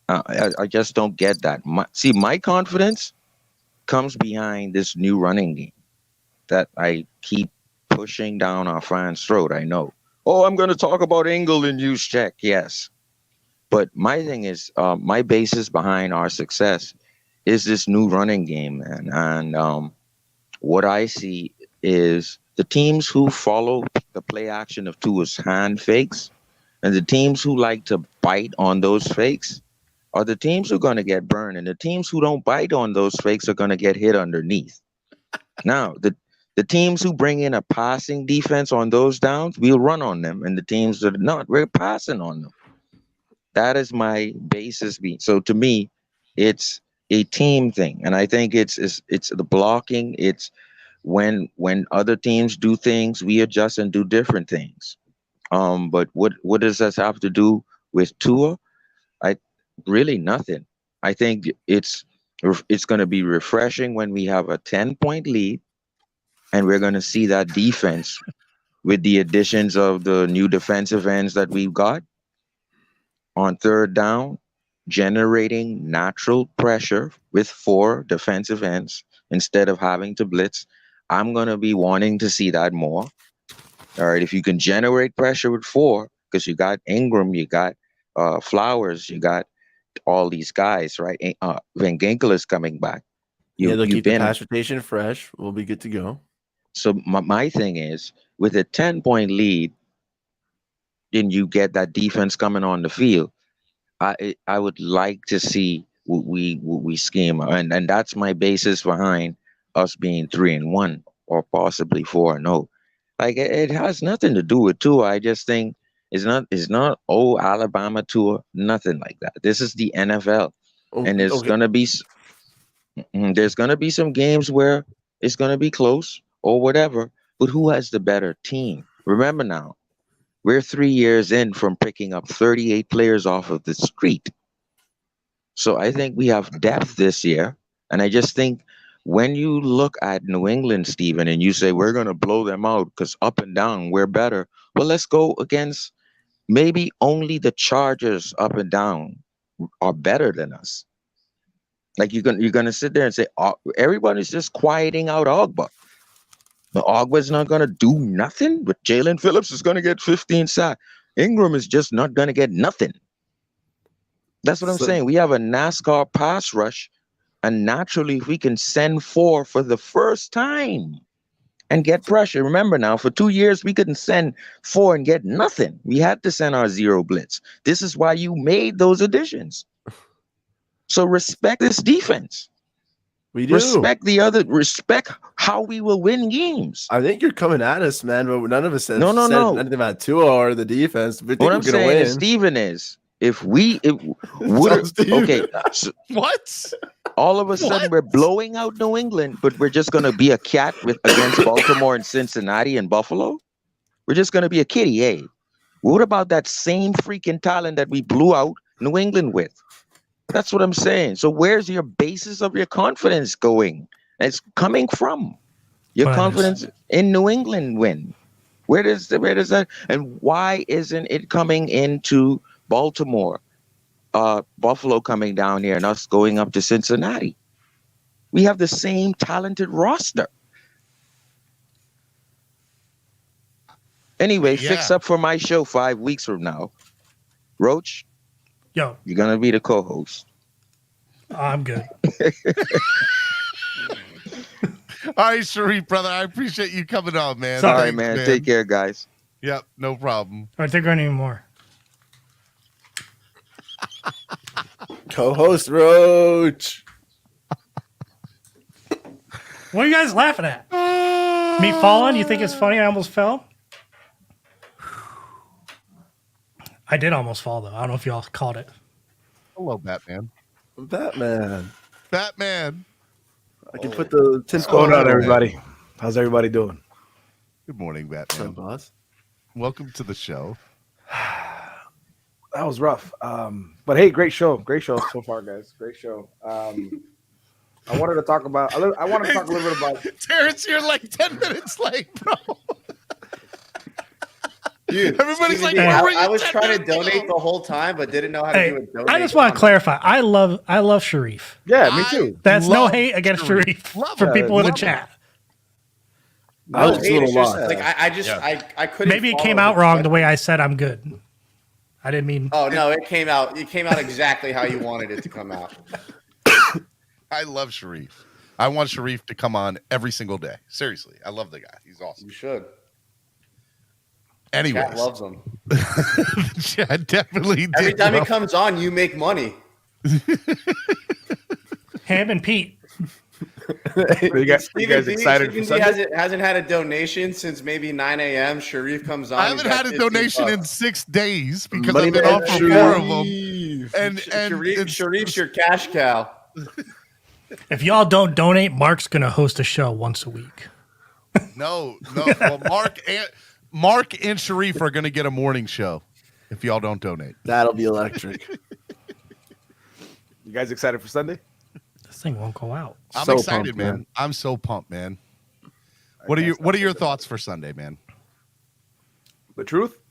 I just don't get that. My confidence comes behind this new running game that I keep pushing down our fans' throat. I know. Oh, I'm going to talk about Engel and use check. Yes. But my thing is, my basis behind our success is this new running game, man. And what I see is the teams who follow the play action of Tues hand fakes and the teams who like to bite on those fakes are the teams who are going to get burned. And the teams who don't bite on those fakes are going to get hit underneath. Now, the teams who bring in a passing defense on those downs, we'll run on them. And the teams that are not, we're passing on them. That is my basis. So to me, it's a team thing. And I think it's the blocking. It's when other teams do things, we adjust and do different things. But what does this have to do with Tua? Really nothing. I think it's going to be refreshing when we have a 10-point lead. And we're going to see that defense with the additions of the new defensive ends that we've got on third down, generating natural pressure with 4 defensive ends instead of having to blitz. I'm going to be wanting to see that more. All right. If you can generate pressure with 4, because you got Ingram, you got Flowers, you got all these guys, right? Van Ginkel is coming back. They'll keep the pass rotation fresh. We'll be good to go. So my thing is, with a 10-point lead, then you get that defense coming on the field. I would like to see what we scheme, and that's my basis behind us being 3-1 or possibly 4-0. Like it has nothing to do with Tua. I just think it's not Alabama Tua, nothing like that. This is the NFL, and there's gonna be some games where it's gonna be close or whatever, but who has the better team? Remember now, we're 3 years in from picking up 38 players off of the street. So I think we have depth this year. And I just think when you look at New England, Steven, and you say we're going to blow them out because up and down, we're better. Well, let's go against maybe only the Chargers up and down are better than us. Like you're gonna sit there and say, oh, everybody's just quieting out Ogba. The Ogba's not going to do nothing, but Jalen Phillips is going to get 15 sacks. Ingram is just not going to get nothing. That's what I'm saying. We have a NASCAR pass rush, and naturally, if we can send 4 for the first time and get pressure. Remember now, for 2 years, we couldn't send 4 and get nothing. We had to send our 0 blitz. This is why you made those additions. So respect this defense. We do. Respect how we will win games. I think you're coming at us, man, but none of us said no. anything about Tua or the defense. We think What I'm saying is, Steven, is if okay, so what? All of a sudden we're blowing out New England, but we're just gonna be a cat against Baltimore and Cincinnati and Buffalo. We're just gonna be a kitty, eh? What about that same freaking talent that we blew out New England with? That's what I'm saying. So where's your basis of your confidence going? It's coming from your confidence in New England win. Where does that, and why isn't it coming into Baltimore, Buffalo coming down here and us going up to Cincinnati? We have the same talented roster. Anyway, fix Yeah. up for my show 5 weeks from now. Roach, Yo, you're gonna be the co-host. I'm good. All right, Sharif, brother. I appreciate you coming on, man. Sorry, All right, Thanks, man. Take care, guys. Yep, no problem. I think we're anymore. Co-host Roach. What are you guys laughing at? Me falling? You think it's funny? I almost fell. I did almost fall though. I don't know if y'all caught it. Hello, Batman. Batman. Batman. I can put the tin What's Going on, on, everybody? How's everybody doing? Good morning, Batman. boss. Welcome to the show. That was rough. But hey, great show so far, guys. Great show. I wanted to talk about. I want to talk a little bit about. Terrence, you're like 10 minutes late, bro. Dude, Everybody's like, Stevie, where were you I was 10 trying to minutes donate ago? the whole time, but didn't know how to Hey, do a donate. I just want to comment. clarify. I love Sharif. Yeah, me too. That's no Love hate against Sharif Love for him. people in the Love him. chat. I was No, just a hate, little it's just, lost. like I couldn't. Maybe it follow came the out wrong the question. way I said I'm good. I didn't mean. Oh no, it came out. It came out exactly how you wanted it to come out. I love Sharif. I want Sharif to come on every single day. Seriously, I love the guy. He's awesome. You should. Anyways, Cat loves him. I definitely did. Every time he love- comes on, you make money. Ham and Pete. You guys excited for Stephen D Sunday? hasn't had a donation since maybe 9 a.m. Sharif comes on. I haven't had a donation in 6 days because Money I've been man off for Sharif. 4 of them. And Sharif's your cash cow. If y'all don't donate, Mark's gonna host a show once a week. no. Well, Mark and Sharif are going to get a morning show if y'all don't donate. That'll be electric. You guys excited for Sunday? This thing won't go out. I'm So excited, pumped, man. man. I'm so pumped, man. What are your thoughts for Sunday, man? The truth?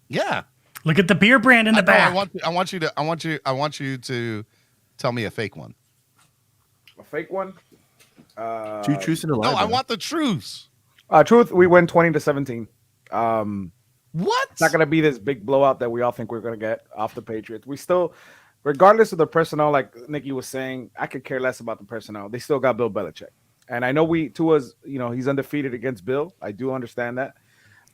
Yeah. Look at the beer brand in the back. I want you to tell me a fake one. A fake one? Two truths and a lie. No, I man. want the truths. Truth. We win 20-17. What? It's not going to be this big blowout that we all think we're going to get off the Patriots. We still, regardless of the personnel, like Nicky was saying, I could care less about the personnel. They still got Bill Belichick. And I know Tues, he's undefeated against Bill. I do understand that.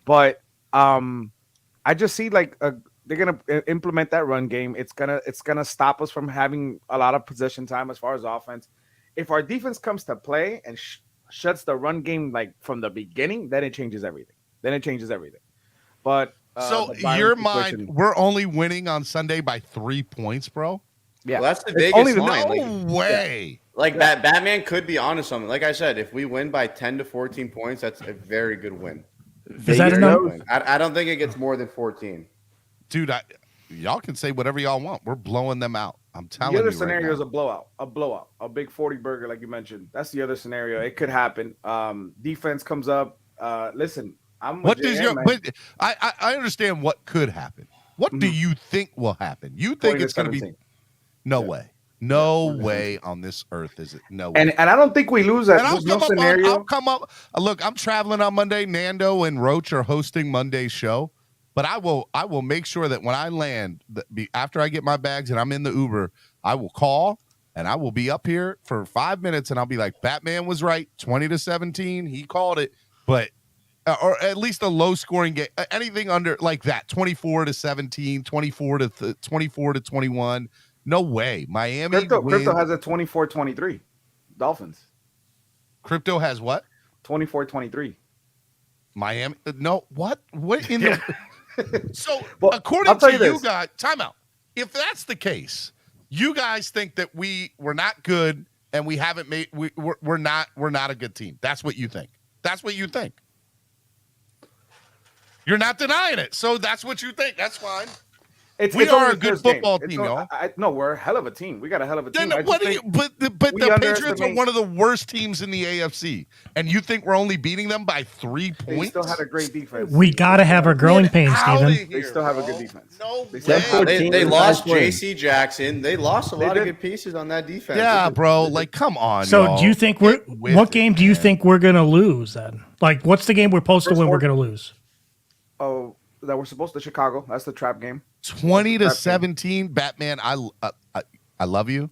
But I just see like they're going to implement that run game. It's going to stop us from having a lot of possession time as far as offense. If our defense comes to play and shuts the run game like from the beginning, then it changes everything. But So the Byron your situation- mind, we're only winning on Sunday by 3 points, bro? yeah, Well, that's the It's biggest only the- line. No way. Like Batman could be onto something. Like I said, if we win by 10 to 14 points, that's a very good win. Is that enough? I don't think it gets more than 14. Dude, y'all can say whatever y'all want. We're blowing them out. I'm telling The you. other scenario right is a blowout, a big 40 burger, like you mentioned. That's the other scenario. It could happen. Defense comes up. Listen, I'm. What with does JM, your? man. But I understand what could happen. What do you think will happen? You think it's going to be? 20-17. No way. No way on this earth is it? No way. And I don't think we lose And that. I'll There's no come up. scenario. I'll come up. Look, I'm traveling on Monday. Nando and Roach are hosting Monday's show, but I will make sure that when I land, after I get my bags and I'm in the Uber, I will call and I will be up here for 5 minutes and I'll be like, Batman was right, 20-17. He called it, but or at least a low scoring game, anything under like that, 24-17, 24-21. No way. Miami Crypto has a 24-23. Dolphins. Crypto has what? 24-23. Miami? No, what? What in the? So Well, according I'll tell to you you this. guys, timeout. If that's the case, you guys think that we're not good and we haven't made we're not a good team. That's what you think. That's what you think. You're not denying it, so that's what you think. That's fine. We only are a the good first game. football team, y'all. No, we're a hell of a team. We got a hell of a team. Then what do you? But the we Patriots are underestimate- one of the worst teams in the AFC, and you think we're only beating them by 3 They points? still had a great defense. We got to have our growing pains, Steven. They still have a good defense. No They way. still have- They with lost nice win. J.C. Jackson. They lost a They lot of did. good pieces on that defense. Yeah, bro. Like, come on. So y'all. do you think Get with what it, game do you man. think we're going to lose then? Like, what's the game we're supposed to First win we're one. going to lose? Oh, that we're supposed to Chicago. That's the trap game. 20-17, Batman? I love you.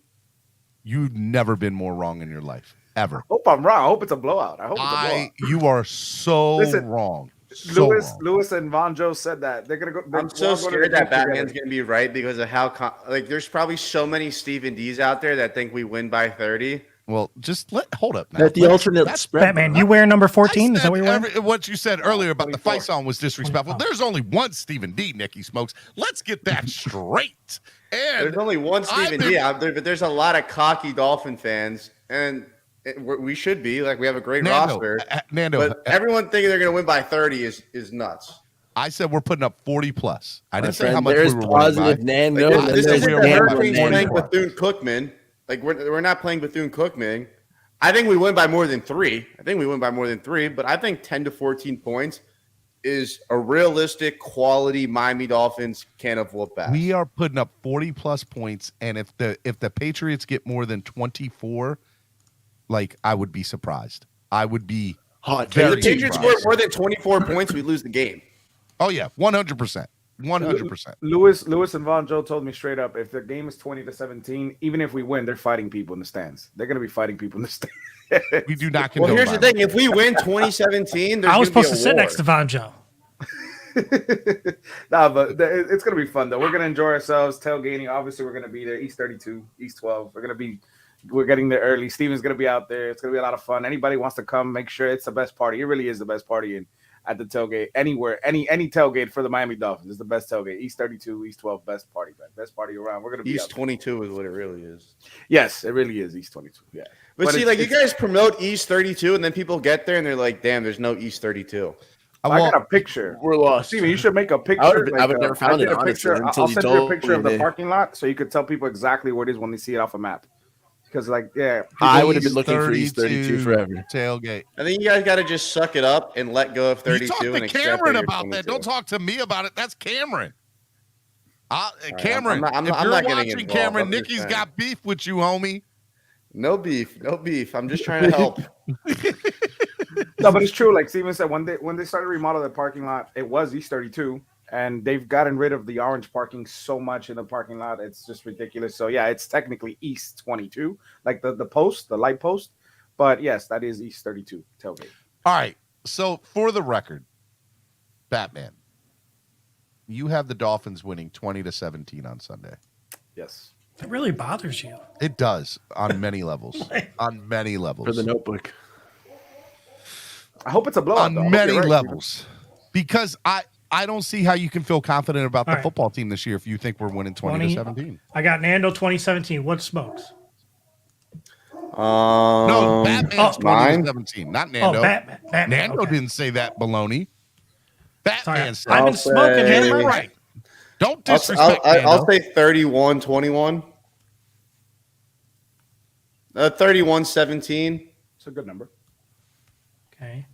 You've never been more wrong in your life, ever. Hope I'm wrong. I hope it's a blowout. I hope it's a blowout. You are so Listen, wrong. So wrong. Lewis and Von Joe said that they're gonna go. I'm so scared that Batman's going to be right because of how there's probably so many Stephen D's out there that think we win by 30. Well, just hold up. Now. That the alternate spread. Batman, you wear number 14? Is that what you're wearing? What you said earlier about the fight song was disrespectful. There's only one Stephen D, Nicky Smokes. Let's get that straight. And There's only one Stephen D out there, but there's a lot of cocky Dolphin fans, and we should be. Like, we have a great roster. Nando, but everyone thinking they're going to win by 30 is nuts. I said we're putting up 40 plus. I didn't say friend, how much there's we were winning by. positive Nando. Like, this and isn't there's the Nando Hurricanes and playing Nando. Bethune-Cookman. Like, we're not playing Bethune-Cookman. I think we win by more than 3. But I think 10 to 14 points is a realistic quality Miami Dolphins can of whoop back. We are putting up 40 plus points, and if the Patriots get more than 24, like, I would be surprised. I would be If very the Patriots surprised. score more than 24 points, we lose the game. Oh yeah, 100%. 100%. Lewis and Von Joe told me straight up, if the game is 20-17, even if we win, they're fighting people in the stands. They're gonna be fighting people in the stands. We do not Well, condone here's the violence. thing: if we win 2017, I was supposed supposed to sit next to Von Joe. Nah, but it's gonna be fun though. We're gonna enjoy ourselves tailgating. Obviously, we're gonna be there. East 32, East 12. We're getting there early. Steven's gonna be out there. It's gonna be a lot of fun. Anybody wants to come, make sure it's the best party. It really is the best party at the tailgate anywhere. Any tailgate for the Miami Dolphins is the best tailgate. East 32, East 12, best party around. We're gonna be East out there. 22 is what it really is. Yes, it really is East 22. Yeah, But see, it's- like, you it's- guys promote East 32, and then people get there and they're like, "Damn, there's no East 32." I got a picture. We're lost. Steven, you should make a picture. I would have never found I did it, a honestly, picture. until I'll you send you a told picture of me. the parking lot so you could tell people exactly where it is when they see it off a map. Because, like, yeah, I would have been looking for East 32 forever. Tailgate. I think you guys got to just suck it up and let go of 32. You talk and to accept Cameron you're about that. 22. Don't talk to me about it. That's Cameron. right, Cameron, I'm if not you're getting watching, involved. Cameron, I'm just Nicky's saying. got beef with you, homie. No beef. I'm just trying to help. No, but it's true. Like Steven said, when they started remodeling the parking lot, it was East 32, and they've gotten rid of the orange parking so much in the parking lot. It's just ridiculous. So yeah, it's technically East 22, like the post, the light post. But yes, that is East 32 tailgate. All right. So for the record, Batman, you have the Dolphins winning 20-17 on Sunday. Yes. It really bothers you. It does on many levels. On many levels. For the notebook. I hope it's a blowout. On though. I hope many you're right, levels. Because I don't see how you can feel confident about the All right. football team this year if you think we're winning 20-17. I got Nando 2017. What smokes? No, Batman's mine? 20-17, not Nando. Oh, Batman. Nando okay. didn't say that baloney. Batman said I've been I'll smoking say- Get him. it right. Don't disrespect I'll Nando. say 31-21. 31-17. It's a good number. Okay.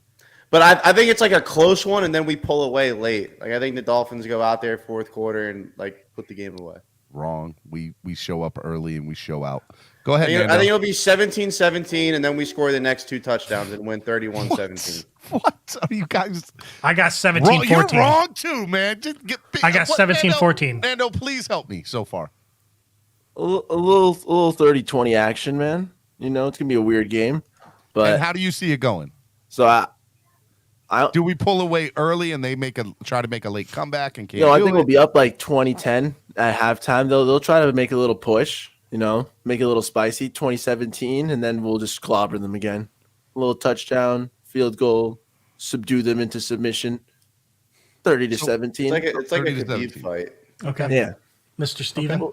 But I think it's like a close one, and then we pull away late. Like, I think the Dolphins go out there fourth quarter and, like, put the game away. Wrong. We show up early and we show out. Go ahead, I think Nando. it'll be 17-17, and then we score the next 2 touchdowns and win 31-17. What are you guys? I got Wrong. 17-14. You're wrong too, man. Just get. I got what, 17-14. Nando, please help me so far. A little 30-20 action, man. You know, it's gonna be a weird game. And But how do you see it going? so I Do we pull away early and they try to make a late comeback and can't? I do think it? we'll be up like 20-10 at halftime. They'll try to make a little push, you know, make it a little spicy, 2017, and then we'll just clobber them again. A little touchdown, field goal, subdue them into submission, 30-17. It's like a 30-17. Khabib fight. Okay. Yeah. Mr. Steven.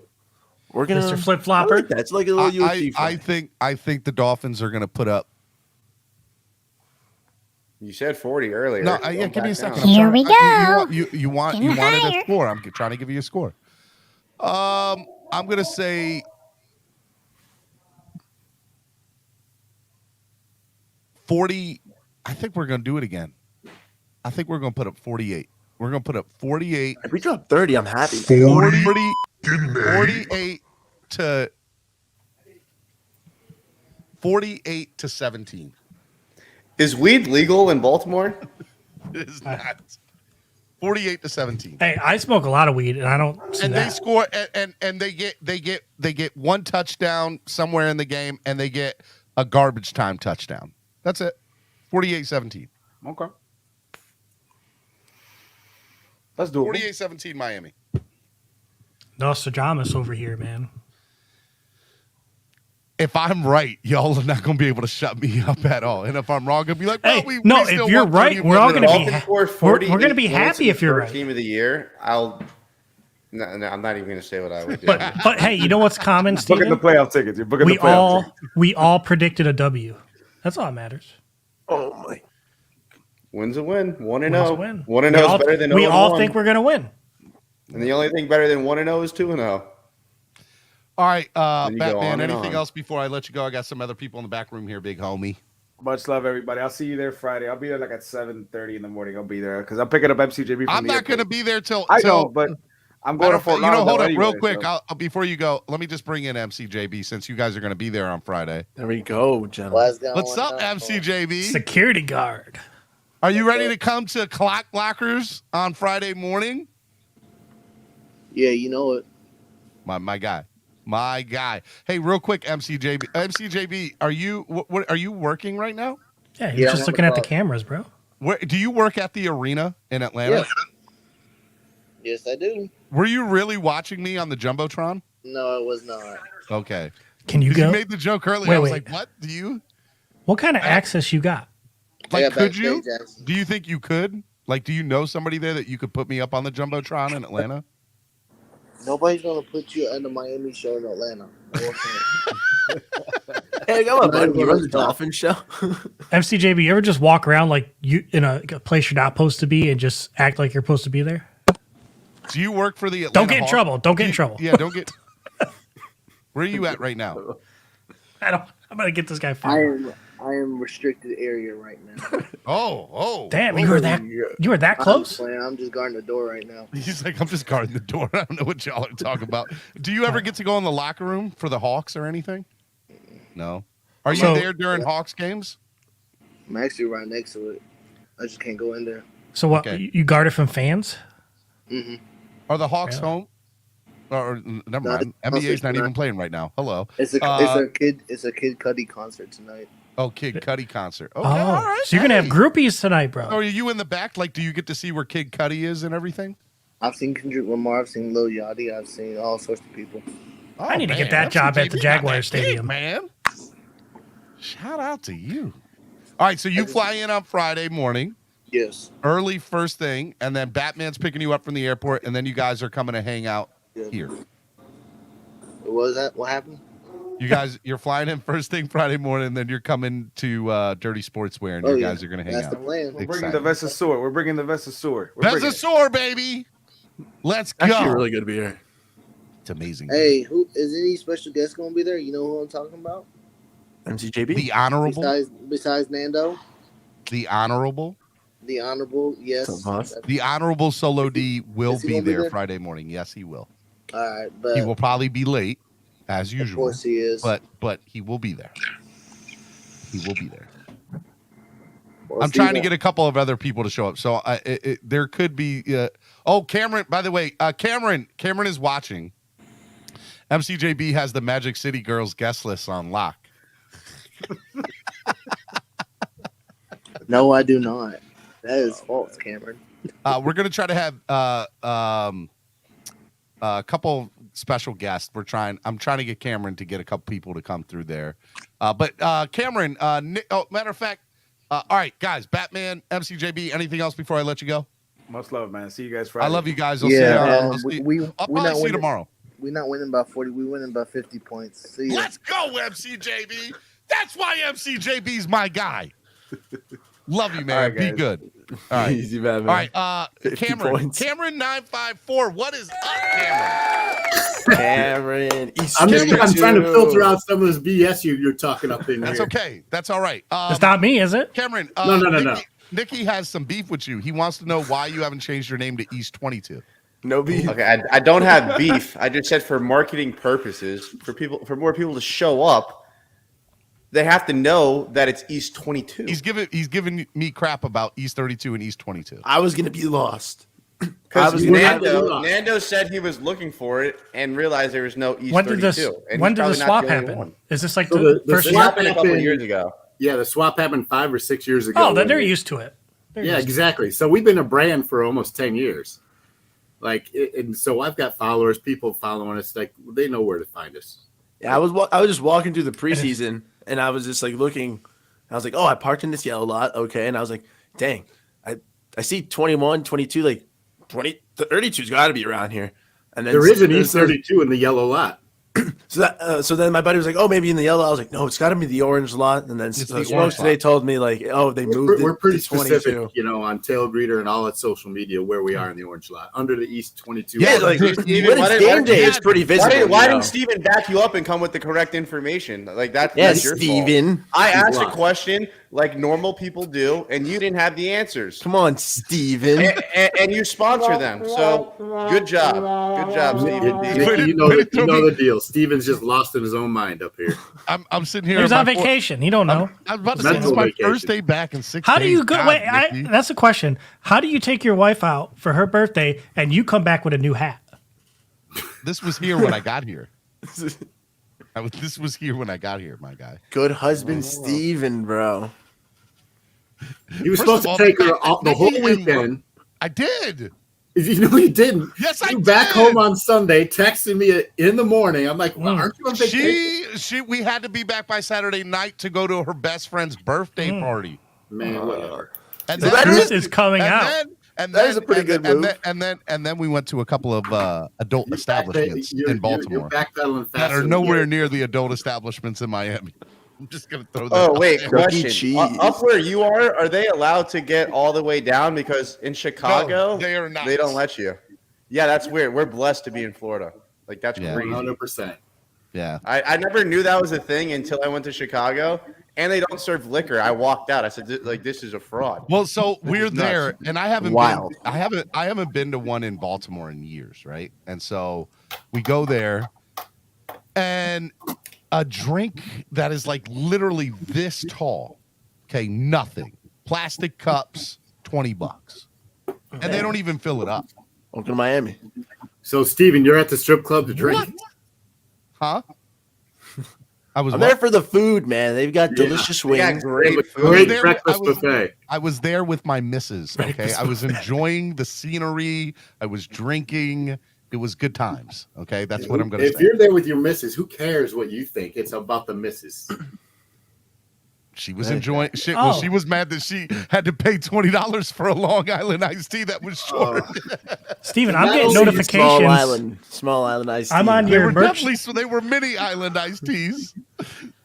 We're gonna Mr. Flip Flopper. I like that. It's like a little UFC fight. I think the Dolphins are going to put up. You said 40 earlier. No, so yeah, I'm give me a back second. down. I'm Here sorry. we go. You wanted a Higher. score. I'm trying to give you a score. I'm gonna say 40. I think we're gonna do it again. I think we're gonna put up 48. We're gonna put up 48. If we drop 30, I'm happy. 48 to 48 to 17. Is weed legal in Baltimore? It is not. 48 to 17. Hey, I smoke a lot of weed, and I don't. See And that. they score, and they get one touchdown somewhere in the game, and they get a garbage time touchdown. That's it. 48-17. Okay. Let's do it. 48-17 Miami. Nostradamus over here, man. If I'm right, y'all are not going to be able to shut me up at all. And if I'm wrong, I'll be like, well, Hey, we no, still if you're won right, 30 we're all going to be Dolphins score we're going to 48 be points happy in if you're the right. Team of the year. No, I'm not even going to say what I would do. But hey, you know what's common, Booking the Steven? playoff tickets. You're booking We the playoff tickets. we all predicted a W. That's all that matters. Oh my! Win's a win. 1-0. Win's a win. 1-0 We all- is better than 0-1. We all think we're going to win. And the only thing better than 1-0 is 2-0. All right, Then you go Batman, on and anything on. else before I let you go? I got some other people in the back room here, big homie. Much love, everybody. I'll see you there Friday. I'll be there like at 7:30 in the morning. I'll be there because I'm picking up MCJB. From I'm the not going to airport. be there till I know, but I'm going to Fort Lauderdale hold up anyway, real quick. so- Before you go, let me just bring in MCJB since you guys are going to be there on Friday. There we go, gentlemen. What's up, MCJB? Security guard. Are you ready to come to CLOCKBLOCKERS on Friday morning? Yeah, you know it. My guy. My guy. Hey, real quick, MCJB. MCJB, are you what are you working right now? Yeah, he's just looking at the cameras, bro. Where do you work at the arena in Atlanta? Yes. Yes, I do. Were you really watching me on the Jumbotron? No, it was not. Okay. Can you 'Cause go? You made the joke earlier. Wait, I was wait. like, what? Do you? What kind of access you got? Like, got could you? backstage access. Do you think you could? Like, do you know somebody there that you could put me up on the Jumbotron in Atlanta? Nobody's gonna put you on the Miami show in Atlanta. Hey, I got my buddy. He runs the Dolphins show. MCJB, you ever just walk around like you in a place you're not supposed to be and just act like you're supposed to be there? Do you work for the Atlanta Don't get in Hawks? trouble. Don't get in trouble. Yeah, don't get. Where are you at right now? I'm gonna get this guy I fired. am restricted area right now. Oh. Damn, you were that close? I'm just guarding the door right now. He's like, I'm just guarding the door. I don't know what y'all are talking about. Do you ever get to go in the locker room for the Hawks or anything? No. Are you So- there during Hawks games? I'm actually right next to it. I just can't go in there. So what? Okay. You guard it from fans? Mm-hmm. Are the Hawks Yeah. home? Or never No, mind. it's NBA's not not. even playing right now. Hello. It's a Kid Cudi concert tonight. Oh, Kid Cudi concert. Okay, Oh, all right. so you're gonna have Hey. groupies tonight, bro. Oh, are you in the back? Like, do you get to see where Kid Cudi is and everything? I've seen Kendrick Lamar. I've seen Lil Yachty. I've seen all sorts of people. Oh, I need to get man, that job at the MCJB got Jaguars that gig, Stadium. man. Shout out to you. All right, so you fly in on Friday morning, Yes. early first thing, and then Batman's picking you up from the airport, and then you guys are coming to hang out Yeah. here. What was that? What happened? You guys, you're flying in first thing Friday morning, and then you're coming to Dirty Sportswear, and Oh, you yeah. guys are going to hang That's out. the plan. We're bringing the Exciting. Vesasaur. We're bringing the Vesasaur. We're bringing it. Vesasaur, baby. Let's go. Actually, really good to be here. It's amazing. Hey, who is any special guest gonna be there? You know who I'm talking about? MCJB. The honorable, Besides Nando, the honorable, the honorable. Yes. Some boss. the honorable Solo D will Is he be gonna be there there? Friday morning. Yes, he will. All right, but He will probably be late, as of usual. course he is. But he will be there. He will be there. Well, I'm trying to Steven, get a couple of other people to show up. So there could be. Cameron. By the way, Cameron is watching. MCJB has the Magic City Girls guest list on lock. No, I do not. That is false, Cameron. We're gonna try to have a couple special guests. I'm trying to get Cameron to get a couple people to come through there. But Cameron, matter of fact, all right, guys, Batman, MCJB, anything else before I let you go? Much love, man. See you guys Friday. I love you guys. I'll Yeah, see you. we're I'll probably not see you winning. tomorrow. We're not winning by 40. We're winning by 50 points. See ya. Let's go, MCJB. That's why MCJB's my guy. Love you, man. All right, Be guys. good. All right. Easy, man. All right. 50 Cameron. points. Cameron 954. What is up, Cameron? Cameron, East I'm trying to 32. filter out some of this BS you're talking up in That's here. okay. That's all right. It's not me, is it? Cameron. No. Nicky has some beef with you. He wants to know why you haven't changed your name to East 22. No beef. Okay, I don't have beef. I just said for marketing purposes, for more people to show up, they have to know that it's East 22. He's giving me crap about East 32 and East 22. I was gonna be lost. Because Nando said he was looking for it and realized there was no East 32. When did the swap happen? Is this like So the the first swap happened a couple of years ago? Yeah, the swap happened 5 or 6 years ago. Oh, then they're used to it. Yeah, exactly. So we've been a brand for almost 10 years. And so I've got followers, people following us. Like they know where to find us. Yeah, I was just walking through the preseason, and I was just like looking. I was like, oh, I parked in this yellow lot, okay. And I was like, dang, I see 21, 22, like 20, 32's got to be around here. And then there is an East 32 in the yellow lot. So then my buddy was like, oh, maybe in the yellow. I was like, no, it's got to be the orange lot. And then Smokes today told me like, oh, they moved. We're pretty to 22. specific, on Tail Greeter and all at social media where we are in the orange lot under the East 22. Yeah, like when it's game day, it's pretty visible. Why didn't Steven back you up and come with the correct information? Like that's your Steven. fault. I asked a question like normal people do, and you didn't have the answers. Come on, Steven. And you sponsor them. So good job. Good job, Steven. You know the deal. Steven's just lost in his own mind up here. I'm sitting here. He was on vacation. He don't know. I was about to say this is my first day back in 6 days. How do you go? Wait, that's a question. How do you take your wife out for her birthday and you come back with a new hat? This was here when I got here. This was here when I got here, my guy. Good husband, Steven, bro. He was supposed to take her the whole weekend. I did. You know he didn't. Yes, I did. Back home on Sunday, texting me in the morning. I'm like, well, aren't you on vacation? We had to be back by Saturday night to go to her best friend's birthday party. Man, whatever. And the truth is coming out. That is a pretty good move. And then we went to a couple of adult establishments in Baltimore backpedaling that are nowhere near the adult establishments in Miami. I'm just gonna throw that. Oh wait, question. Up where you are they allowed to get all the way down? Because in Chicago, no, they are not. They don't let you. Yeah, that's weird. We're blessed to be in Florida. Like that's crazy. 100%. Yeah. I never knew that was a thing until I went to Chicago, and they don't serve liquor. I walked out. I said, this is a fraud. Well, so we're there, and I haven't Wild. I haven't been to one in Baltimore in years, right? And so we go there, and a drink that is like literally this tall, okay, nothing, plastic cups, $20, and they don't even fill it up. Welcome to Miami. So, Steven, you're at the strip club to drink. What? Huh? I'm there for the food, man. They've got delicious wings. They got great food. Great breakfast buffet. I was there with my missus. Okay, I was enjoying the scenery. I was drinking. It was good times. Okay, that's what I'm going to say. If you're there with your missus, who cares what you think? It's about the missus. She was enjoying shit. Well, she was mad that she had to pay $20 for a Long Island iced tea that was short. Steven, I'm getting notifications. Small Island iced tea. I'm on your merch. They were mini island iced teas.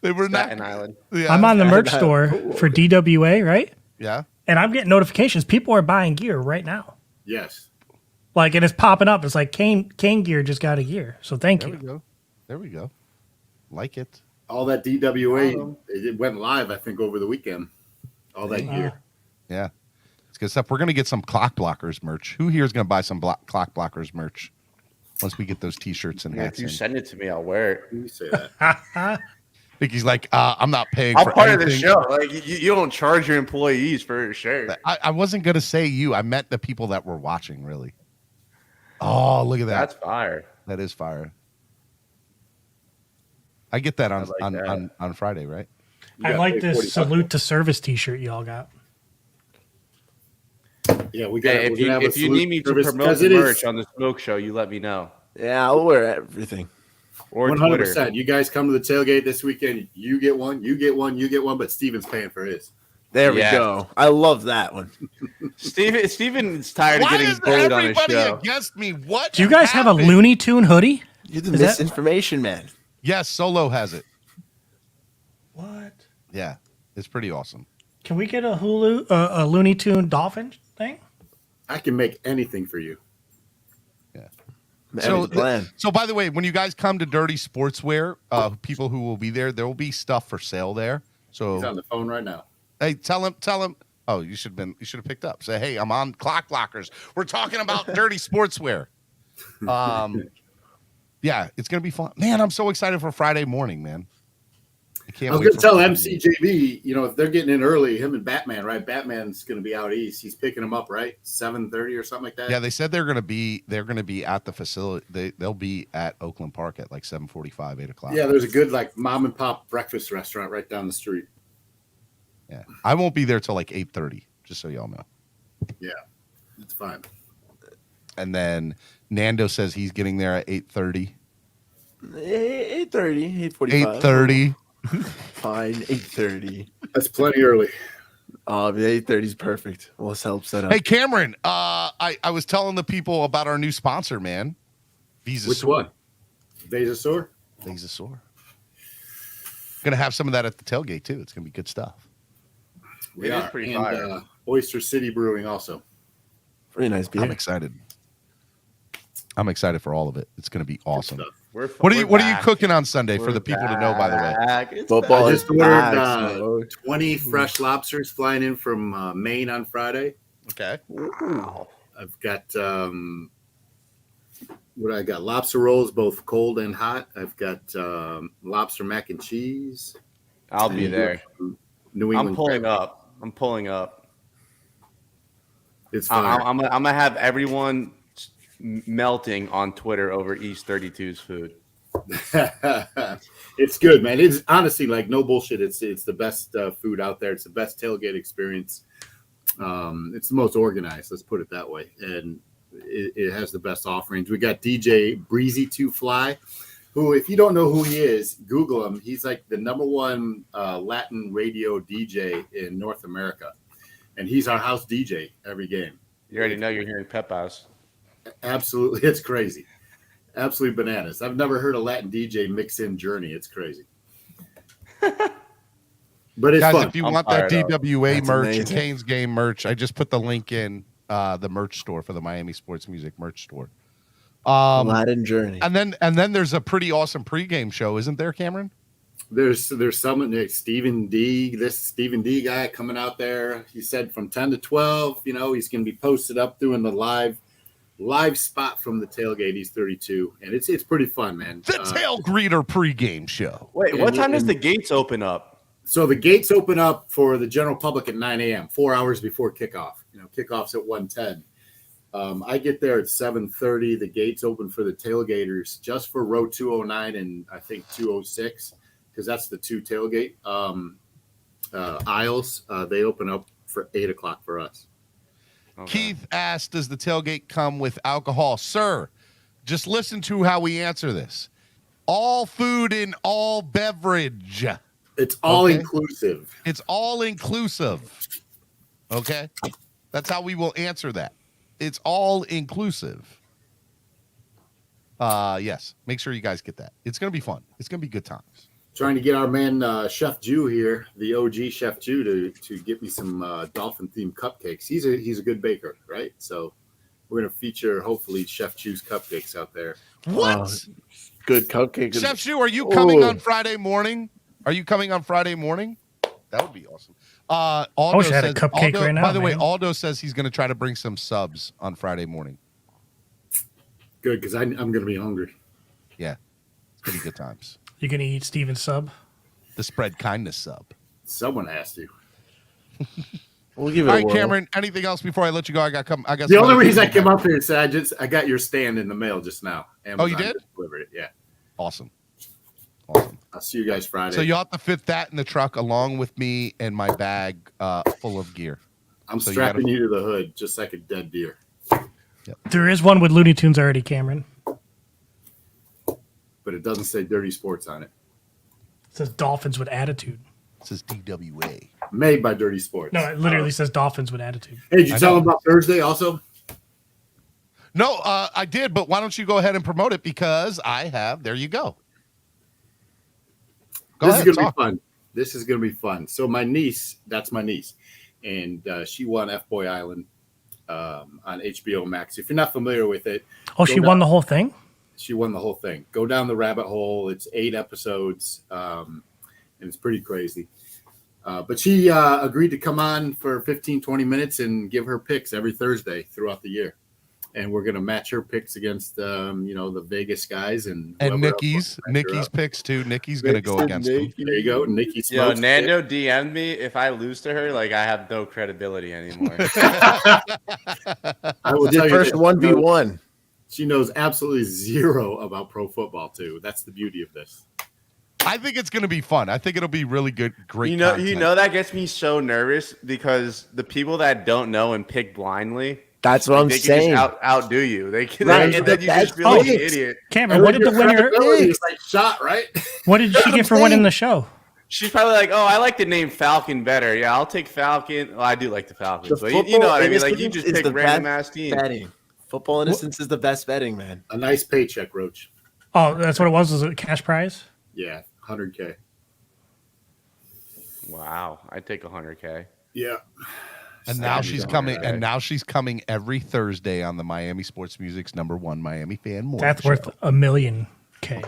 They were Staten Island. Yeah. I'm on the merch store for DWA, right? Yeah. And I'm getting notifications. People are buying gear right now. Yes. Like, and it's popping up. It's like Kane Gear just got a gear. So thank you. There we go. Like it. All that DWA, it went live, I think, over the weekend. All that gear. Yeah. It's good stuff. We're going to get some Clock Blockers merch. Who here is going to buy some Clock Blockers merch once we get those T-shirts and hats? If you send it to me, I'll wear it. You say that. Vicky's like, I'm not paying I'm for part anything. of the show. Like you don't charge your employees for a shirt. I wasn't going to say you. I meant the people that were watching, really. Oh, look at that. That's fire. That is fire. I get that on Friday, right? I like this salute to service T-shirt y'all got. Yeah, we got. If you need me to promote the merch on the Smoke Show, you let me know. Yeah, I'll wear everything. Or 100%. You guys come to the tailgate this weekend. You get one. You get one. You get one. But Steven's paying for his. There we go. I love that one. Steven's tired of getting bullied on his show. Everybody against me. What? Do you guys have a Looney Tune hoodie? You're the misinformation man. Yes, Solo has it. What? Yeah, it's pretty awesome. Can we get a Looney Tune dolphin thing? I can make anything for you. Yeah. So, the plan. so by the way, when you guys come to Dirty Sportswear, people who will be there will be stuff for sale there. So He's on the phone right now. hey, tell him. Oh, you should have picked up. Say, hey, I'm on Clock Blockers. We're talking about Dirty Sportswear. Yeah, it's gonna be fun, man. I'm so excited for Friday morning, man. I was going to tell MCJB, if they're getting in early, him and Batman, right? Batman's going to be out east. He's picking them up, right? 7:30 or something like that. Yeah, they said they're gonna be at the facility. They'll be at Oakland Park at like 7:45, 8 o'clock. Yeah, there's a good like mom and pop breakfast restaurant right down the street. Yeah, I won't be there till like 8:30, just so y'all know. Yeah, it's fine. And then Nando says he's getting there at 8:30. 8:30, 8:45. 8:30. Fine, 8:30. That's plenty early. Oh, 8:30 is perfect. We'll help set up. Hey, Cameron, I was telling the people about our new sponsor, man. Visa. Which one? Vasasaur? Vasasaur. Gonna have some of that at the tailgate too. It's gonna be good stuff. It is pretty fire. Oyster City Brewing also. Pretty nice beer. I'm excited. I'm excited for all of it. It's gonna be awesome. What are you cooking on Sunday for the people to know, by the way? Football I is just ordered 20 fresh lobsters flying in from Maine on Friday. Okay. Wow. I've got what I got? Lobster rolls, both cold and hot. I've got lobster mac and cheese. I'll be there. New England. I'm pulling up. It's fine. I'm gonna have everyone melting on Twitter over East 32's food. It's good, man. It's honestly like no bullshit. It's the best food out there. It's the best tailgate experience. It's the most organized. Let's put it that way. And it has the best offerings. We got DJ Breezy 2 Fly, who, if you don't know who he is, Google him. He's like the #1 Latin radio DJ in North America, and he's our house DJ every game. You already know you're hearing Pepas. Absolutely, it's crazy. Absolutely bananas. I've never heard a Latin DJ mix in Journey. It's crazy. But it's guys, fun. if you want that DWA That's merch, amazing. Canes game merch, I just put the link in the merch store for the Miami Sports Music merch store. Latin Journey. And then there's a pretty awesome pregame show, isn't there, Cameron? There's some Stephen D. This Stephen D. guy coming out there. He said from 10 to 12. He's going to be posted up doing the live spot from the tailgate. He's 32, and it's pretty fun, man. The tail greeter pregame show. Wait, what time does the gates open up? So the gates open up for the general public at 9 a.m., 4 hours before kickoff. Kickoff's at 1:10. I get there at 7:30. The gates open for the tailgaters just for row 209 and I think 206, because that's the two tailgate aisles. They open up for 8 o'clock for us. Okay. Keith asked, does the tailgate come with alcohol? Sir, just listen to how we answer this. All food and all beverage. It's all inclusive. It's all inclusive. Okay? That's how we will answer that. It's all inclusive. Yes. Make sure you guys get that. It's going to be fun. It's going to be good times. Trying to get our man Chef Jew here, the OG Chef Jew, to get me some dolphin themed cupcakes. He's a good baker, right? So we're gonna feature hopefully Chef Jew's cupcakes out there. What? Good cupcakes. Chef Jew, are you coming on Friday morning? That would be awesome. Aldo I wish I had a cupcake right now. By the way, man. Aldo says he's going to try to bring some subs on Friday morning. Good, because I'm going to be hungry. Yeah, it's going to be good times. You're gonna eat Steven's sub? The spread kindness sub. Someone has to. We'll give it All a right, whirl. Cameron. Anything else before I let you go? I got. The only reason I came up here is that I got your stand in the mail just now. Amazon you did? just delivered it. Yeah. Awesome. I'll see you guys Friday. So you'll have to fit that in the truck along with me and my bag full of gear. I'm So strapping you to the hood just like a dead deer. There is one with Looney Tunes already, Cameron. But it doesn't say Dirty Sports on it. It says Dolphins with attitude. It says DWA. Made by Dirty Sports. No, it literally says Dolphins with attitude. Hey, did you tell them about Thursday also? No, I did, but why don't you go ahead and promote it, because I have. There you go. This is going to be fun. This is going to be fun. So my niece, that's my niece, and she won F-Boy Island on HBO Max. If you're not familiar with it, Oh, she won the whole thing? She won the whole thing. Go down the rabbit hole. It's 8 episodes, and it's pretty crazy. But she agreed to come on for 15, 20 minutes and give her picks every Thursday throughout the year. And we're going to match her picks against, the Vegas guys and Nicky's picks too. Nicky's going to go against them. There you go. Nicky Yo, smokes. Nando DM'd me. If I lose to her, like I have no credibility anymore. I will tell you First this. 1v1. She knows absolutely zero about pro football too. That's the beauty of this. I think it's going to be fun. I think it'll be really good. Great. You know that gets me so nervous because the people that don't know and pick blindly. That's what I'm they saying. Can just outdo you. They can, Right, and then you just feel like an idiot. Cameron, what did the winner? It's like shot, right? What did she get for winning the show? She's probably like, "Oh, I like the name Falcon better. Yeah, I'll take Falcon. Well, I do like the Falcons, but you know what I mean. Like you just pick random ass team. Betting. Football innocence is the best betting, man. A nice paycheck, Roach. Oh, that's what it was. Was it a cash prize? Yeah, 100K. Wow, I'd take 100K. Yeah. And now she's coming. And now she's coming every Thursday on the Miami Sports Music's #1 Miami Fan Morning That's Show. worth $1 million K.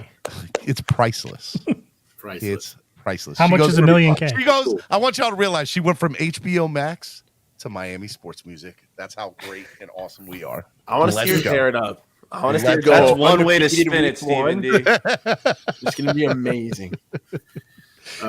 It's priceless. Priceless. It's priceless. How She much goes is $1 from- million K? She goes. I want y'all to realize she went from HBO Max to Miami Sports Music. That's how great and awesome we are. I want to see her Let's go. tear it up. I want to see her go. That's one way to undefeated spin it, week one. Stephen D. It's going to be amazing.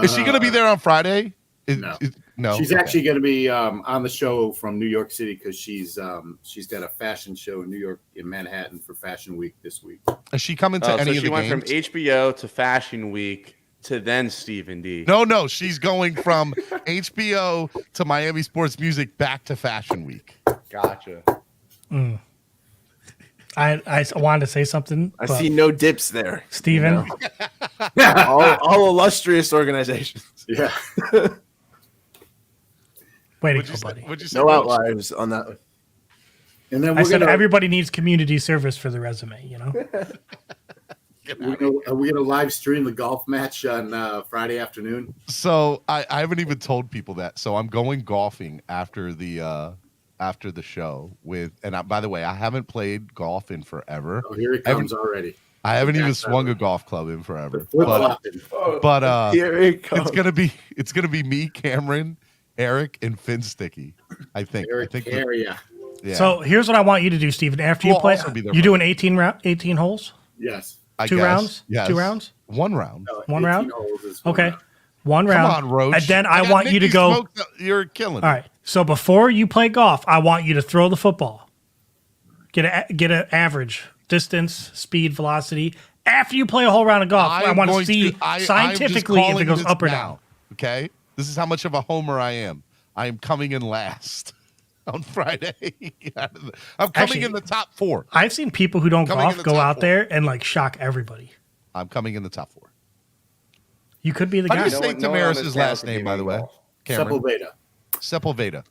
Is she going to be there on Friday? No. No. She's actually going to be on the show from New York City because she's got a fashion show in New York in Manhattan for Fashion Week this week. Is she coming to any so of she the went games? from HBO to Fashion Week to then Stephen D. No. She's going from HBO to Miami Sports Music back to Fashion Week. Gotcha. I wanted to say something. I but see no dips there. Steven. All illustrious organizations. Yeah. Way to go, buddy. What'd you say? No Coach? outliers on that one. And then I we're said gonna everybody needs community service for the resume, you know? are we gonna live stream the golf match on Friday afternoon? So I haven't even told people that. So I'm going golfing after the show with. And by the way, I haven't played golf in forever. Oh, here it comes already. I haven't even swung a golf club in forever. Flip-flopping. But Here it comes. it's gonna be me, Cameron, Eric, and Finn Sticky. I think. Eric area. Yeah. So here's what I want you to do, Steven. After you We'll play, also be there you for doing 18 holes? Yes. I Two guess. rounds? Yes. 2 rounds? One round. One 18 round? holes is one Okay. round. One Come round. on, Roach. And then I got want you to Nicky go. smoked. You're killing it. All right. So before you play golf, I want you to throw the football. Get an average distance, speed, velocity. After you play a whole round of golf, I want to see scientifically if it goes up or down. Okay? This is how much of a homer I am. I am coming in last on Friday. I'm coming Actually, in the top 4. I've seen people who don't Coming in golf the go top out 4. there and like shock everybody. I'm coming in the top 4. You could be the How guy. do you say Tamaris' last name, by the way? Cameron? Sepulveda.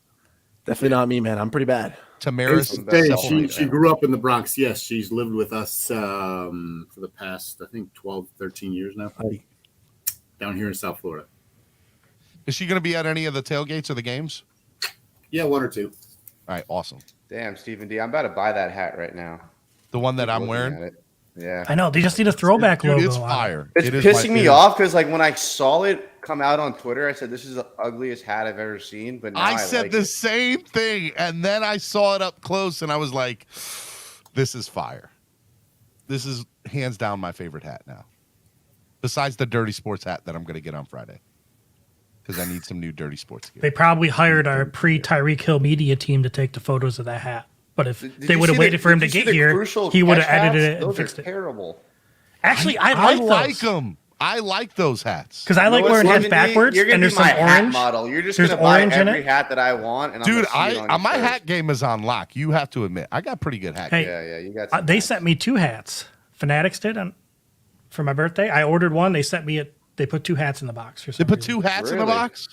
Definitely not me, man. I'm pretty bad. Tamaris. She grew up in the Bronx. Yes, she's lived with us for the past, I think, 12, 13 years now. Down here in South Florida. Is she going to be at any of the tailgates or the games? Yeah, 1 or 2. All right, awesome. Damn, Stephen D. I'm about to buy that hat right now. The one that I'm Looking wearing? at it. Yeah. I know. They just need a throwback Dude, logo. it's on it. fire. It's It is pissing me it is- off because like when I saw it come out on Twitter, I said this is the ugliest hat I've ever seen. But now I said like the it. same thing, and then I saw it up close, and I was like, "This is fire. This is hands down my favorite hat now, besides the Dirty Sports hat that I'm going to get on Friday, because I need some new Dirty Sports gear." They probably hired our pre-Tyreek Hill media team to take the photos of that hat. But if Did they you would have see waited for him to did you get see the here, crucial he would have catch edited hats? it and Those fixed are it. terrible. Actually, I I like like those. them. I like those hats. Because I like wearing hats backwards, You're gonna and be there's some my hat orange. model. You're just There's gonna buy orange in every it. hat that I want, and Dude, I'm gonna see it on my your hat game is on lock. You have to admit, I got pretty good hat. Hey, game. Yeah, you got. Some they hats. sent me 2 hats. Fanatics did for my birthday. I ordered one. They sent me They put 2 hats in the box. For They some put reason. 2 hats in the Really? box.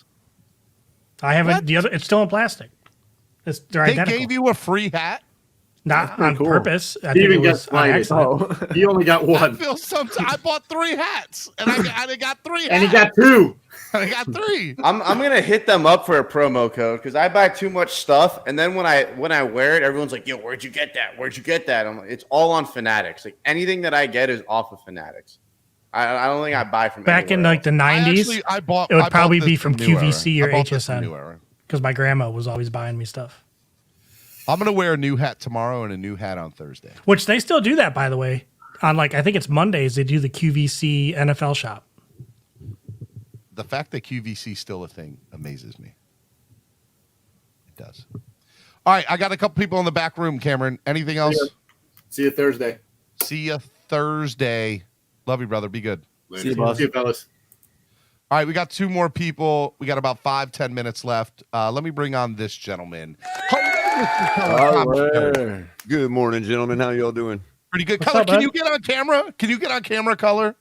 I haven't. What? The other. It's still in plastic. They're They identical. gave you a free hat. Not on cool. purpose. I He think even it got was on slighted. accident. He only got I 1. feel sometimes I bought 3 hats, and I got 3 hats. And he got 2. I got 3. I'm gonna hit them up for a promo code because I buy too much stuff, and then when I wear it, everyone's like, "Yo, where'd you get that? Where'd you get that?" I'm like, it's all on Fanatics. Like anything that I get is off of Fanatics. I don't think I buy from back in anywhere like the 90s. I bought. It would I probably bought be this from New Era. QVC or I bought this from New HSN Era. because my grandma was always buying me stuff. I'm gonna wear a new hat tomorrow and a new hat on Thursday. Which they still do that, by the way. On like I think it's Mondays they do the QVC NFL shop. The fact that QVC is still a thing amazes me. It does. All right, I got a couple people in the back room. Cameron, anything else? See you Thursday. See you Thursday. Love you, brother. Be good. Later. See you, boss. See you, fellas. All right, we got 2 more people. We got about 5-10 minutes left. Let me bring on this gentleman. Good morning, gentlemen. How y'all doing? Pretty good. What's Color, up, can bud? you get on camera? Can you get on camera, Color?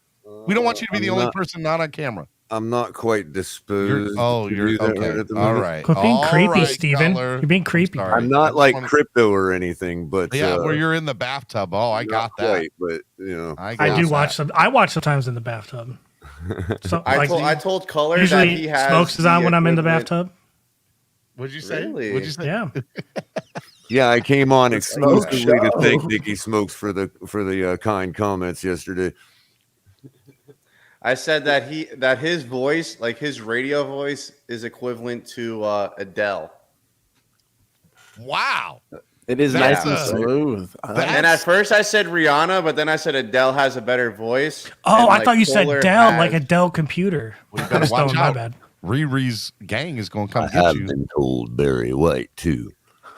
We don't want you to be I'm the only not- person not on camera. I'm not quite disposed. to You're do that okay. right at the All moment. right. Quit being All creepy, right, Steven. Color. You're being creepy. sorry. I'm I not just like wanna- crypto or anything, but Yeah, where you're in the bathtub. Oh, I not got that. quite, but I got do that. watch some. I watch sometimes in the bathtub. So, like, I told Color that usually he has smokes is on when I'm in the equivalent- bathtub. What'd you say? Really? What'd you say? Yeah. yeah, I came on exclusively to show. thank Nicky Smokes for the kind comments yesterday. I said that his voice, like his radio voice, is equivalent to Adele. Wow. It is That's nice and a- smooth. And at first I said Rihanna, but then I said Adele has a better voice. Oh, And, I like, thought you said Kohler Dell, has- like a Dell computer. Well, you better watch My out. bad. Riri's gang is going to come I get have you. been told Barry White too.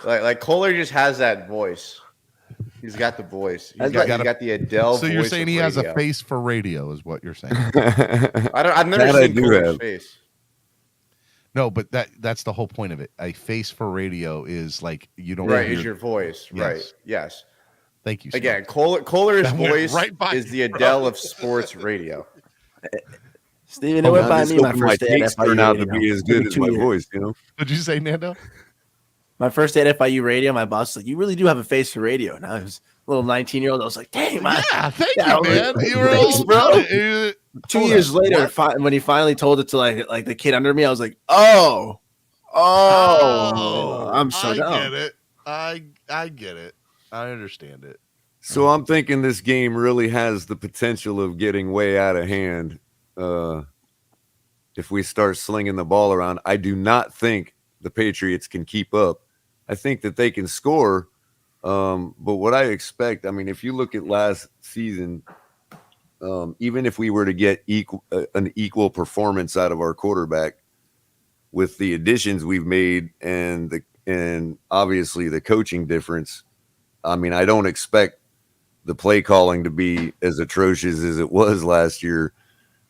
like Kohler just has that voice. He's got the voice. He's That's got, like- he's got the Adele. So you're voice saying of he has a radio. face for radio, is what you're saying? I've never That I seen do Kohler's have. face. No, but that's the whole point of it. A face for radio is like you don't Right, hear- is your voice. Yes. Right. Yes. Thank you. Again, Kohler's That went voice right by is you, the bro. Adele of sports radio. Steven, it went by me my first day at takes FIU turn out to radio. be as good Maybe as 2 my years. voice, you know. What'd you say, Nando? My first day at FIU radio, my boss was like, "You really do have a face for radio." And I was a little 19-year-old. I was like, "Dang, man!" Yeah, thank Yeah, you, man. You were thanks, all bro. about it. 2 Hold years on. later, What? when he finally told it to like the kid under me, I was like, "Oh, I'm so I down." get it. I get it. I understand it. So I'm thinking this game really has the potential of getting way out of hand if we start slinging the ball around. I do not think the Patriots can keep up. I think that they can score, but what I expect, I mean, if you look at last season, even if we were to get an equal performance out of our quarterback with the additions we've made and obviously the coaching difference, I mean, I don't expect the play calling to be as atrocious as it was last year.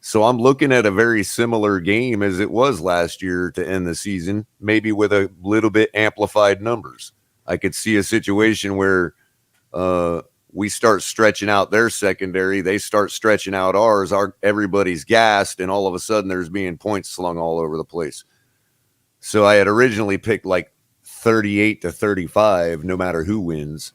So I'm looking at a very similar game as it was last year to end the season, maybe with a little bit amplified numbers. I could see a situation where we start stretching out their secondary, they start stretching out ours, everybody's gassed, and all of a sudden there's being points slung all over the place. So I had originally picked like 38-35, no matter who wins.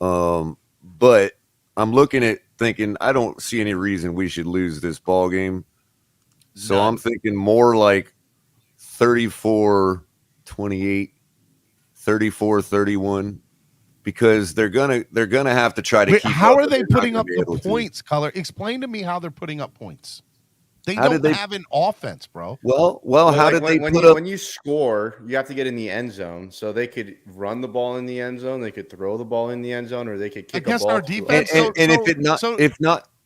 But I'm looking at thinking I don't see any reason we should lose this ball game. So None. I'm thinking more like 34-28, 34-31, because they're gonna have to try to Wait, keep how up, are but they they're not putting gonna up be the able to. points, Color? Explain to me how they're putting up points. They How did don't they- have an offense, bro. Well, how like did they when put you, up? when you score, you have to get in the end zone. So they could run the ball in the end zone, they could throw the ball in the end zone, or they could kick Against a ball. our to the defense? end zone.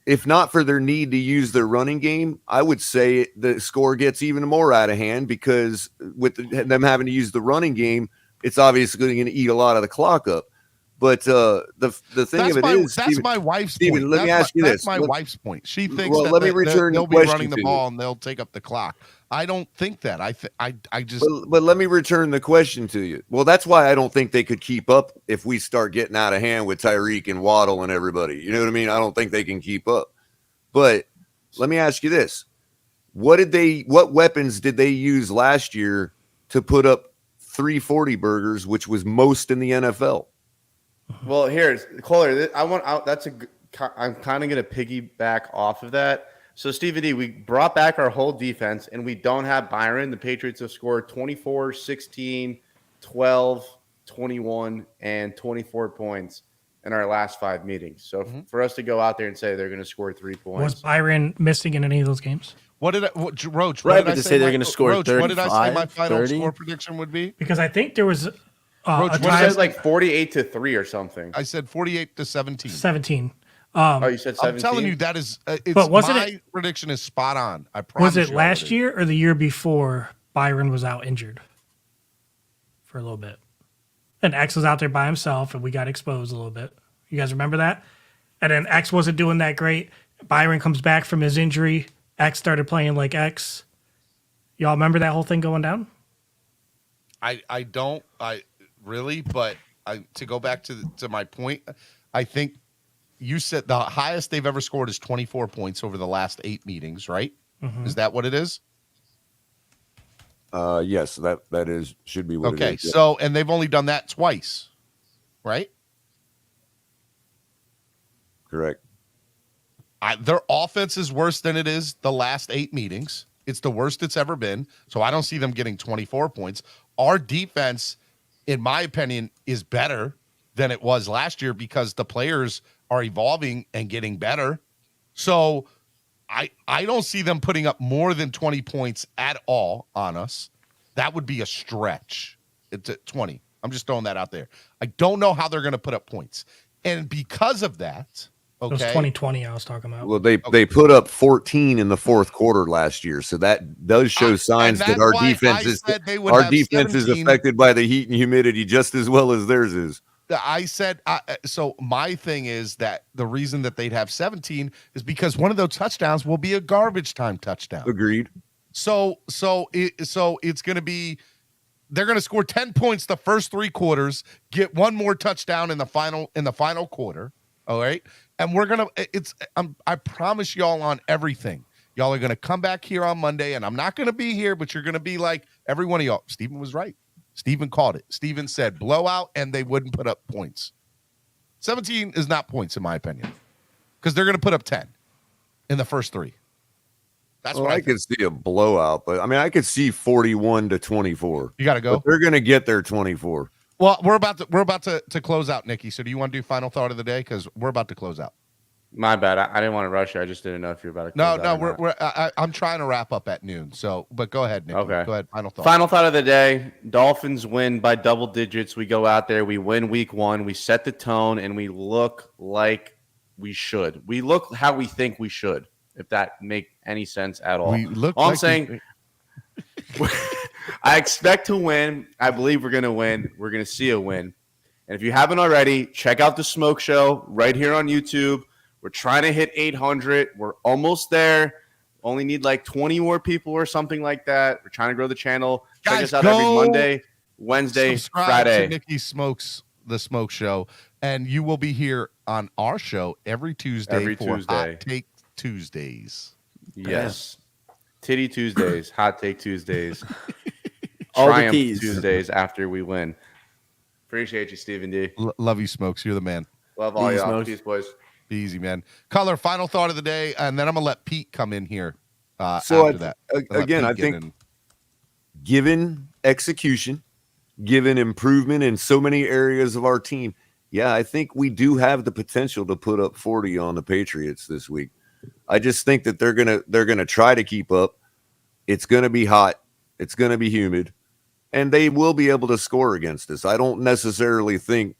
If not for their need to use their running game, I would say the score gets even more out of hand, because with them having to use the running game, it's obviously going to eat a lot of the clock up. But the thing That's of it my, is, that's Steven, my wife's Steven, point. let me That's ask you that's this. my Let- wife's point. She thinks well, that let me return they'll the be question running the to ball you. and they'll take up the clock. I don't think that. I just. But let me return the question to you. Well, that's why I don't think they could keep up if we start getting out of hand with Tyreek and Waddle and everybody. You know what I mean? I don't think they can keep up. But let me ask you this. What weapons did they use last year to put up 340 burgers, which was most in the NFL? Well, here's Kohler. I'm kind of going to piggyback off of that. So, Stephen D, we brought back our whole defense, and we don't have Byron. The Patriots have scored 24, 16, 12, 21, and 24 points in our last 5 meetings. So, for us to go out there and say they're going to score 3 points. Was Byron missing in any of those games? What did Roach? Right, What did but I to say they're going to score Roach, 35, what did I say my final 30? score prediction would be? Because I think there was Roach, a what You time said like 48-3 or something. I said 48-17. 17. Oh, you said 17? I'm telling you, that is it's But wasn't my it- prediction is spot on. I promise. Was it you last already. year or the year before Byron was out injured for a little bit? And X was out there by himself and we got exposed a little bit. You guys remember that? And then X wasn't doing that great. Byron comes back from his injury. X started playing like X. Y'all remember that whole thing going down? I don't really, but to go back to my point, I think you said the highest they've ever scored is 24 points over the last 8 meetings, right? Mhm. Is that what it is? Yes, that should be what Okay, it is. Yeah. so and they've only done that twice, right? Correct. Their offense is worse than it is the last 8 meetings. It's the worst it's ever been. So I don't see them getting 24 points. Our defense, in my opinion, is better than it was last year because the players are evolving and getting better. So I don't see them putting up more than 20 points at all on us. That would be a stretch. It's at 20. I'm just throwing that out there. I don't know how they're going to put up points. And because of that, It was okay. 2020 I was talking about. Well, they put up 14 in the fourth quarter last year, so that does show signs and that that's our why defense I is said they would our have defense is 17. affected by the heat and humidity just as well as theirs is. I said, so my thing is that the reason that they'd have 17 is because one of those touchdowns will be a garbage time touchdown. Agreed. So it's going to be, they're going to score 10 points the first 3 quarters, get one more touchdown in the final quarter. All right. And we're going to, I promise y'all on everything. Y'all are going to come back here on Monday and I'm not going to be here, but you're going to be like every one of y'all. Stephen was right. Stephen called it. Stephen said blowout and they wouldn't put up points. 17 is not points in my opinion because they're going to put up 10 in the first 3. That's well, what I could see a blowout, but I mean, I could see 41-24. You got to go. But they're going to get their 24. Well, we're about to close out, Nicky. So do you want to do final thought of the day? Because we're about to close out. My bad. I didn't want to rush you. I just didn't know if you're about to close out or not. I'm trying to wrap up at noon. So, but go ahead, Nicky. Okay. Go ahead. Final thought. Final thought of the day. Dolphins win by double digits. We go out there. We win week 1. We set the tone, and we look like we should. We look how we think we should, if that make any sense at all. We look all like I'm saying, I expect to win. I believe we're going to win. We're going to see a win. And if you haven't already, check out the Smoke Show right here on YouTube. We're trying to hit 800. We're almost there. Only need like 20 more people or something like that. We're trying to grow the channel. Check Guys, us out every go Monday, Wednesday, subscribe Friday. to Nicky Smokes the Smoke Show, and you will be here on our show every Tuesday for Hot Take Tuesdays. Yes. Titty Tuesdays, Hot Take Tuesdays, All the Triumph keys. Tuesdays after we win. Appreciate you, Stephen D. Love you, Smokes. You're the man. Love all Peace, y'all. Smokes. Peace, boys. Be easy, man. Color, final thought of the day, and then I'm going to let Pete come in here So after that. Let again, Pete I get think in. given execution, given improvement in so many areas of our team, yeah, I think we do have the potential to put up 40 on the Patriots this week. I just think that they're gonna try to keep up. It's gonna be hot. It's gonna be humid, and they will be able to score against us. I don't necessarily think,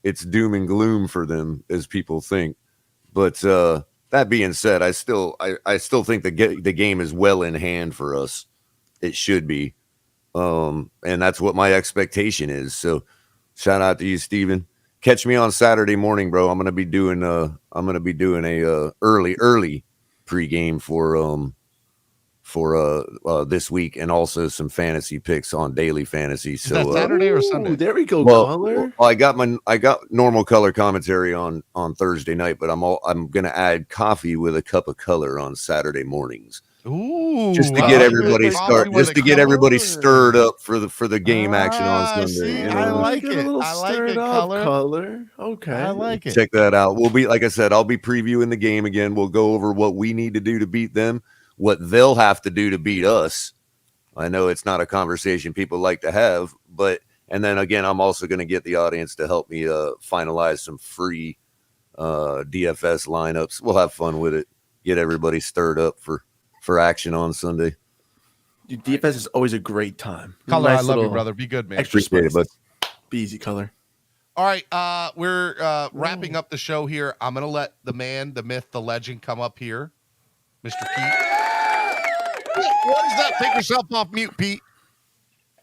it's doom and gloom for them as people think. But that being said, I still think the game is well in hand for us. It should be, and that's what my expectation is. So, shout out to you, Steven. Catch me on Saturday morning, bro. I'm gonna be doing a early pregame for this week, and also some fantasy picks on Daily Fantasy. Is that Saturday or Sunday? There we go. Well, Color. I got normal color commentary on Thursday night, but I'm gonna add coffee with a cup of color on Saturday mornings. Ooh, just to I get like everybody the coffee with stirred up for the game action on Sunday. See, You know I what I mean? like Get a it. little I like stirred it. up color. Okay. I like it. Check that out. We'll be, like I said, I'll be previewing the game again. We'll go over what we need to do to beat them, what they'll have to do to beat us. I know it's not a conversation people like to have, and then again, I'm also going to get the audience to help me finalize some free DFS lineups. We'll have fun with it. Get everybody stirred up for action on Sunday. Dude, DFS is always a great time. Color, Nice I love you, little brother. Be good, man. Extra Appreciate it, spice. bud. Be easy, Color. All right, we're wrapping up the show here. I'm going to let the man, the myth, the legend come up here, Mr. Pete. What is that? Take yourself off mute, Pete.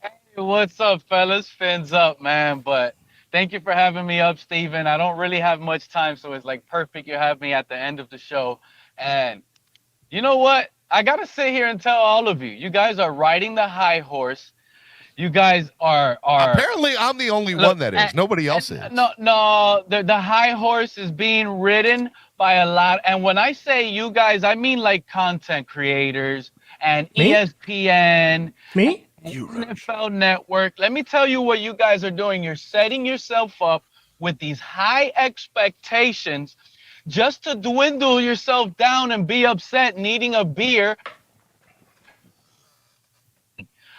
Hey, what's up, fellas? Fins up, man. But thank you for having me up, Steven. I don't really have much time, so it's like perfect you have me at the end of the show. And you know what? I got to sit here and tell all of you, you guys are riding the high horse. You guys are apparently I'm the only one that is. Nobody else is. No, the high horse is being ridden by a lot. And when I say you guys, I mean like content creators and Me? ESPN, Me? NFL Network. Let me tell you what you guys are doing. You're setting yourself up with these high expectations just to dwindle yourself down and be upset needing a beer.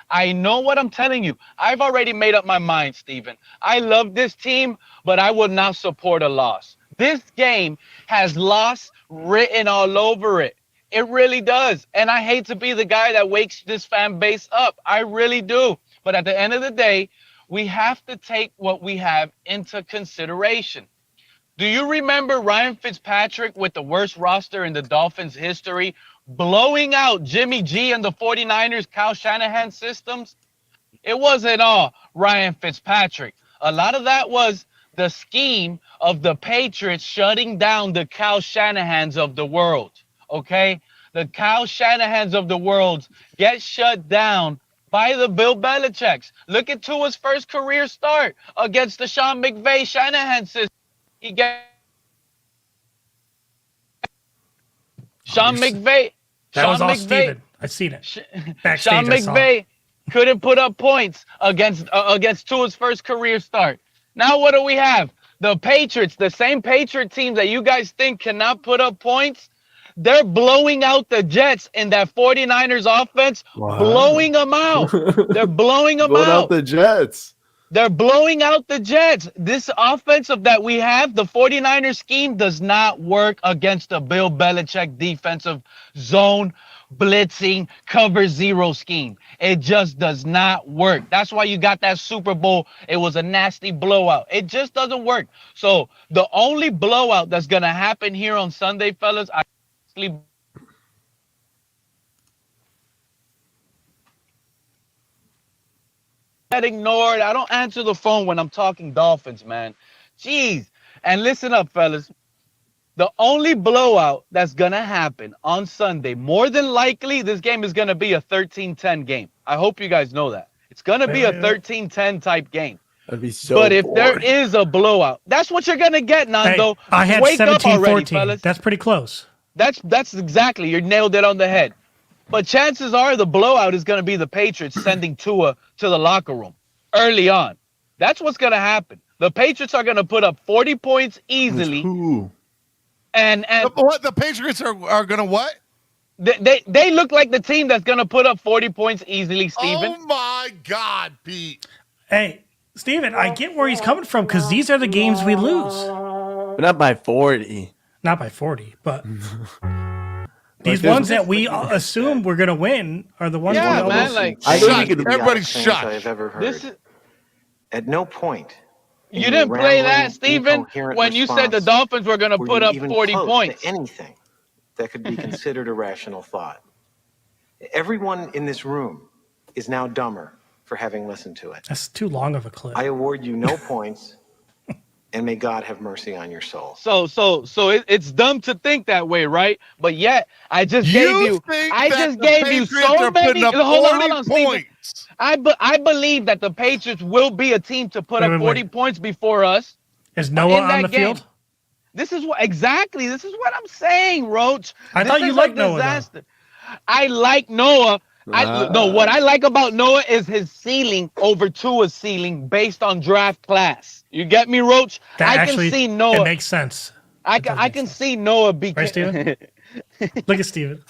I know what I'm telling you. I've already made up my mind, Steven. I love this team, but I will not support a loss. This game has loss written all over it. It really does. And I hate to be the guy that wakes this fan base up. I really do. But at the end of the day, we have to take what we have into consideration. Do you remember Ryan Fitzpatrick with the worst roster in the Dolphins history, blowing out Jimmy G and the 49ers Kyle Shanahan systems? It wasn't all Ryan Fitzpatrick. A lot of that was the scheme of the Patriots shutting down the Kyle Shanahans of the world, okay? The Kyle Shanahans of the world get shut down by the Bill Belichick's. Look at Tua's first career start against the Sean McVay Shanahan system. He got Sean McVay. That was all Steven. I've seen it. Backstage, Sean McVay couldn't put up points against Tua's first career start. Now what do we have? The Patriots, the same Patriot team that you guys think cannot put up points, they're blowing out the Jets in that 49ers offense, blowing them out. They're blowing them Blowing out. out the Jets. They're blowing out the Jets. This offensive that we have, the 49ers scheme, does not work against the Bill Belichick defensive zone blitzing cover zero scheme. It just does not work. That's why you got that Super Bowl. It was a nasty blowout. It just doesn't work. So the only blowout that's going to happen here on Sunday, fellas, I actually get ignored. I don't answer the phone when I'm talking Dolphins, man. Jeez. And listen up, fellas. The only blowout that's going to happen on Sunday, more than likely, this game is going to be a 13-10 game. I hope you guys know that. It's going to be a 13-10 type game. That'd be so But if boring. there is a blowout, that's what you're going to get, Nando. Hey, I had Wake up already, 17-14. fellas. That's pretty close. That's exactly. You nailed it on the head. But chances are the blowout is going to be the Patriots sending Tua to the locker room early on. That's what's going to happen. The Patriots are going to put up 40 points easily. And what the Patriots are going to what? They look like the team that's going to put up 40 points easily, Steven. Oh my God, Pete. Hey, Steven, I get where he's coming from because these are the games we lose. But not by 40. Not by 40, but these ones that we assume we're going to win are the ones we almost... I think everybody's shot. I've ever heard. At no point. You didn't play that, Steven, when you said the Dolphins were going to put up 40 points. Anything that could be considered a rational thought. Everyone in this room is now dumber for having listened to it. That's too long of a clip. I award you no points, and may God have mercy on your soul. So it's dumb to think that way, right? But yet I just gave you so many. Hold on, Steven. I believe that the Patriots will be a team to put up 40 points before us. Is Noah on the field? This is what I'm saying, Roach. I thought you liked Noah, though. I like Noah. What I like about Noah is his ceiling over Tua's ceiling based on draft class. You get me, Roach? That I actually, can see Noah. It makes sense. I can see Noah Right, Steven? Look at Steven.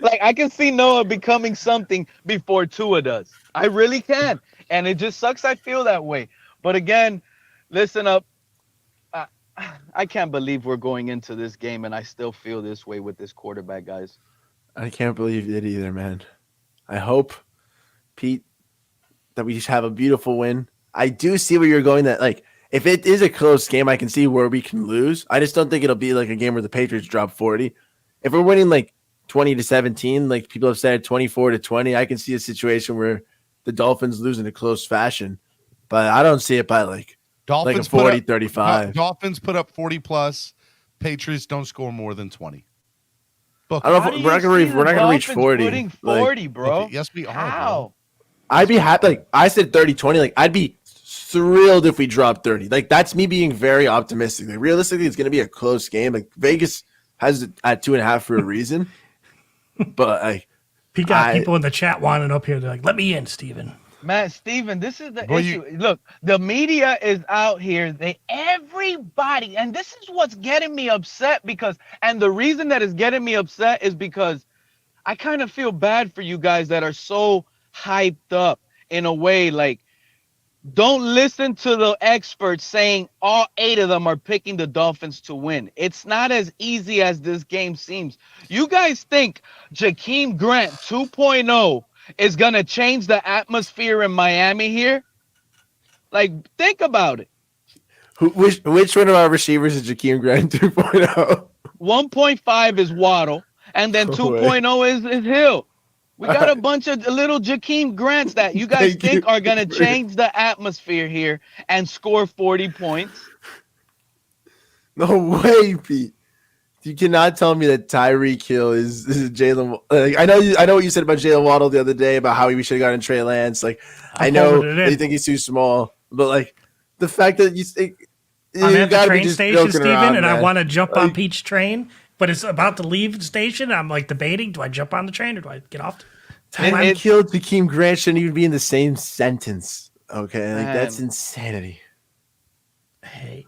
Like, I can see Noah becoming something before Tua does. I really can. And it just sucks I feel that way. But again, listen up. I can't believe we're going into this game and I still feel this way with this quarterback, guys. I can't believe it either, man. I hope, Pete, that we just have a beautiful win. I do see where you're going, that, like, if it is a close game, I can see where we can lose. I just don't think it'll be like a game where the Patriots drop 40. If we're winning like 20-17, like people have said, 24-20, I can see a situation where the Dolphins lose in a close fashion. But I don't see it by like Dolphins a 40-35. Dolphins put up 40 plus. Patriots don't score more than 20. I don't know if we're not gonna reach 40. Putting 40, like, bro. Okay, yes, we are. How? Bro. I'd be happy. Like I said, 30-20. Like I'd be thrilled if we drop 30. Like that's me being very optimistic. Like realistically, it's gonna be a close game. Like Vegas has it at 2.5 for a reason. But like, Pete got people in the chat wanting up here. They're like, "Let me in, Steven." Man, Steven, this is the issue. Look, the media is out here. Everybody, and this is what's getting me upset and the reason that is getting me upset is because I kind of feel bad for you guys that are so hyped up in a way. Like, don't listen to the experts saying all 8 of them are picking the Dolphins to win. It's not as easy as this game seems. You guys think Jakeem Grant 2.0 is going to change the atmosphere in Miami here? Like, think about it. Which one of our receivers is Jakeem Grant 2.0? 1.5 is Waddle, and then 2.0 is Hill. We got a bunch of little Jakeem Grants that you guys think are going to change the atmosphere here and score 40 points. No way, Pete. You cannot tell me that Tyreek Hill is Jalen. Like, I know what you said about Jalen Waddle the other day about how we should have gotten Trey Lance. Like I know you think he's too small, but like the fact that you think I'm at the train station, Steven, and man. I want to jump on Pete's train, but it's about to leave the station. I'm like debating: do I jump on the train or do I get off? Tyreek Hill, Jakeem Grant shouldn't even be in the same sentence. Okay, like that's insanity. Hey,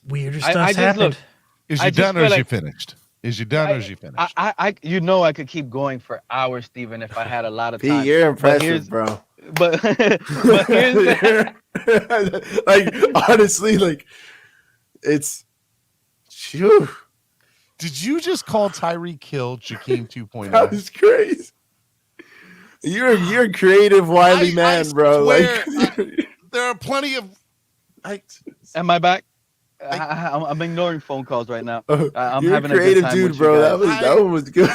weirder stuff's happened. Look, is you done or is you finished? Is you done or is you finished? I I could keep going for hours, Steven, if I had a lot of time. Pete, you're impressive, bro. But here's like honestly, like it's. Phew. Did you just call Tyreek Hill Jakeem 2.0? That was crazy. You're a creative, wily man, bro. Swear, like there are plenty of. Am I back? I'm ignoring phone calls right now. I'm you're having a creative a good time dude, with bro. you guys. That one was good.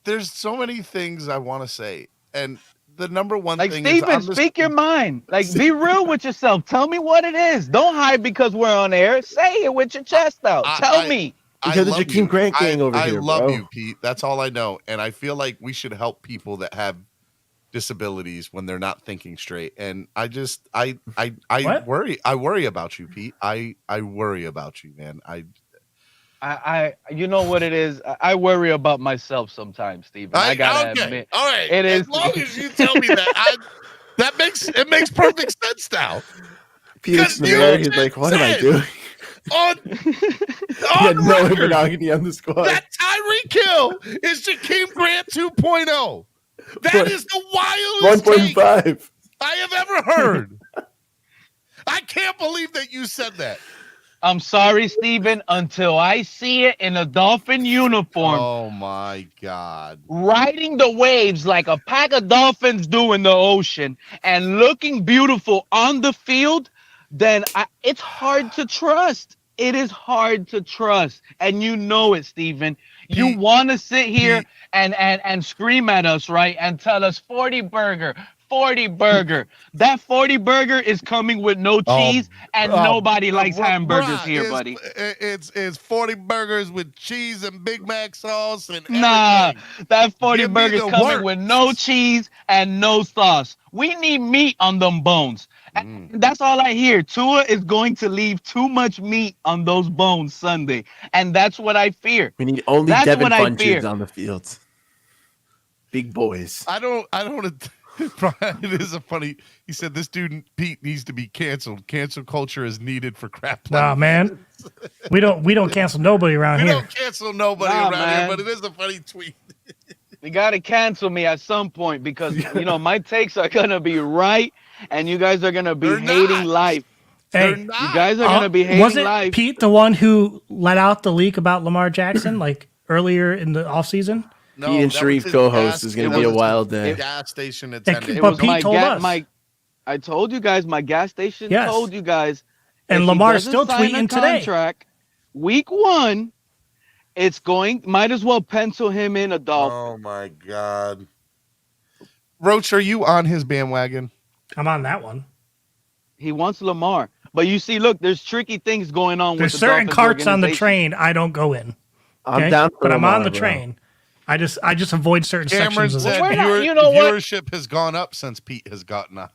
There's so many things I want to say, and the number one like thing Steven, is speak your mind. Like, be real with yourself. Tell me what it is. Don't hide because we're on air. Say it with your chest out. Tell me. Because of Jakeem Grant gang over here, I love bro. you, Pete. That's all I know, and I feel like we should help people that have disabilities when they're not thinking straight. And I worry. I worry about you, Pete. I worry about you, man. I you know what it is? I worry about myself sometimes, Steven. I gotta admit. All right. It is. As long as you tell me that, that makes perfect sense now. Pete's American's like, what am I doing? On no monogamy on the squad. That Tyreek Hill is Jakeem Grant 2.0. That is the wildest 1.5 I have ever heard. I can't believe that you said that. I'm sorry, Steven, until I see it in a Dolphin uniform. Oh, my God. Riding the waves like a pack of dolphins do in the ocean and looking beautiful on the field, then it's hard to trust. It is hard to trust. And you know it, Steven. You want to sit here and scream at us, right? And tell us 40 burger. That 40 burger is coming with no cheese, and nobody likes hamburgers here, buddy. It's 40 burgers with cheese and Big Mac sauce and nah, everything. that 40 Give me burgers the coming works. with no cheese and no sauce. We need meat on them bones. That's all I hear. Tua is going to leave too much meat on those bones Sunday, and that's what I fear. We need only Devin Funches on the field. Big boys. I don't. It is a funny. He said this dude Pete needs to be canceled. Cancel culture is needed for crap. Nah, man. We don't cancel nobody around We here. don't cancel nobody Nah, around man. here, but it is a funny tweet. You gotta cancel me at some point because my takes are gonna be right, and you guys are gonna be hating life. Hey, You guys are gonna be hating wasn't life. Pete the one who let out the leak about Lamar Jackson like earlier in the offseason? Pete and Sharif co-host is going to be a wild day. Gas station But attendant. Pete told us. I told you guys. My gas station Yes. told you guys. And if he Lamar's doesn't still sign a tweeting today. contract, week 1, it's going. Might as well pencil him in a Dolphin. Oh my God. Roach, are you on his bandwagon? I'm on that one. He wants Lamar, but you see, look, there's tricky things going on. There's with the certain Dolphins carts on the organization. train I don't go in. I'm down for but I'm on Lamar, the bro. train. I just avoid certain Cameron sections of said the train. viewership has gone up since Pete has gotten up.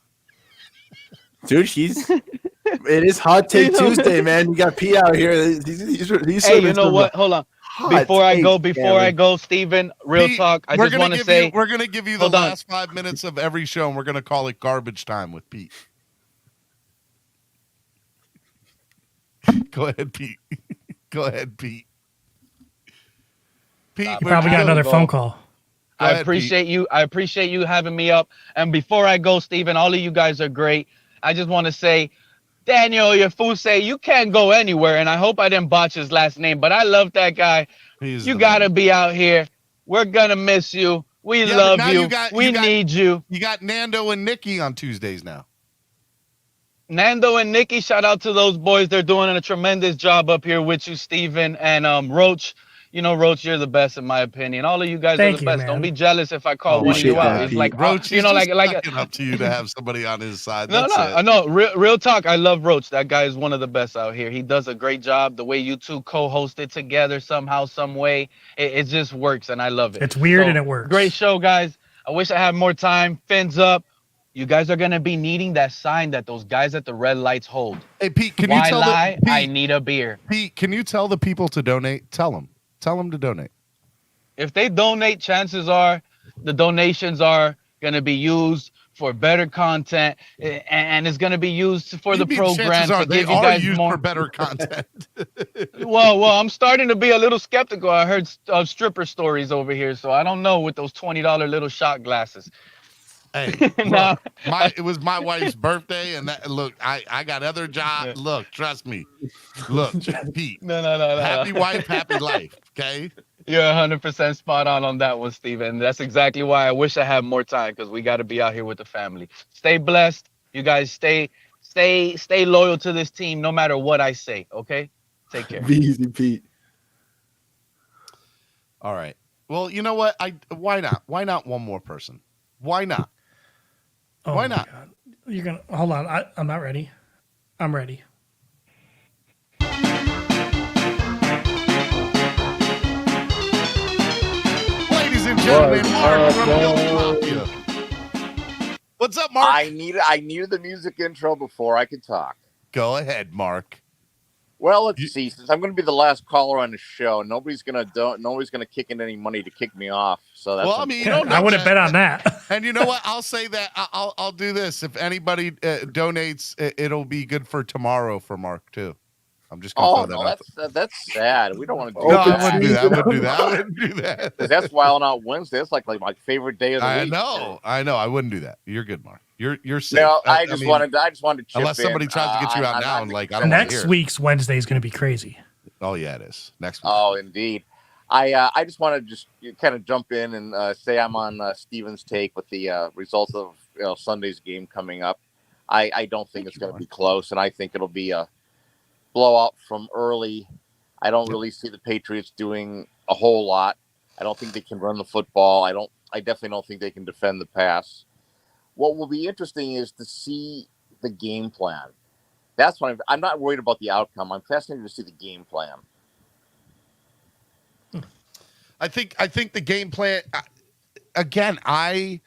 Dude, it is Hot Take Tuesday, man. You got Pete out here. He's Hey, you know what? Hold on. Before I go, Steven, real Pete, talk. I we're just gonna want to give say, you, we're going to give you the hold on. last 5 minutes of every show, and we're going to call it garbage time with Pete. Go ahead, Pete. Go ahead, Pete. Pete, You probably got another phone call. I appreciate you. I appreciate you having me up. And before I go, Steven, all of you guys are great. I just want to say, Daniel Oyefusi, you can't go anywhere. And I hope I didn't botch his last name, but I love that guy. You got to be out here. We're going to miss you. We love you. We need you. You got Nando and Nicky on Tuesdays now. Nando and Nicky, shout out to those boys. They're doing a tremendous job up here with you, Steven. And Roach, Roach, you're the best in my opinion. All of you guys are the best. Don't be jealous if I call one of you out. It's like, Roach, like up to you to have somebody on his side. No, That's it. no. Real talk. I love Roach. That guy is one of the best out here. He does a great job. The way you two co-hosted together somehow, some way, it just works, and I love it. It's weird and it works. Great show, guys. I wish I had more time. Fins up. You guys are gonna be needing that sign that those guys at the red lights hold. Hey, Pete, can Why you tell lie? Pete, I need a beer. Pete, can you tell the people to donate? Tell them to donate. If they donate, chances are the donations are gonna be used for better content, and it's gonna be used for the program to give you guys used more for better content. Well, I'm starting to be a little skeptical. I heard stripper stories over here, so I don't know with those $20 little shot glasses. Hey, No. look, it was my wife's birthday, and I got other jobs. Look, trust me. Look, Pete. No. Happy wife, happy life. Okay. You're 100% spot on that one, Steven. That's exactly why I wish I had more time, because we got to be out here with the family. Stay blessed. You guys stay loyal to this team, no matter what I say. Okay. Take care. Be easy, Pete. All right. Well, you know what? Why not? Why not one more person? Why not? Oh Why my not? God. You're gonna hold on. I'm not ready. I'm ready. Ladies and gentlemen, Mark from Milwaukee. What's up, Mark? I needed the music intro before I could talk. Go ahead, Mark. Well, let's see. Since I'm going to be the last caller on the show, nobody's going to kick in any money to kick me off. So that's you don't know I wouldn't bet on that. And you know what? I'll say that I'll do this. If anybody donates, it'll be good for tomorrow for Mark too. I'm just going to throw that out. That's sad. We don't want to do No, that. I wouldn't do that. Because that's Wild Out Wednesday. It's like my favorite day of the week. I know. I wouldn't do that. You're good, Mark. You're safe. No, I just wanted to chip unless somebody in. tries to get you out now, and like I don't Next hear week's Wednesday is going to be crazy. Oh yeah, it is. Next week. Oh, indeed. I just want to just kind of jump in and say I'm on Steven's take with the results of Sunday's game coming up. I don't think it's going to be close, and I think it'll be a blowout from early. I don't really see the Patriots doing a whole lot. I don't think they can run the football. I definitely don't think they can defend the pass. What will be interesting is to see the game plan. That's what I'm not worried about the outcome. I'm fascinated to see the game plan. I think the game plan again. I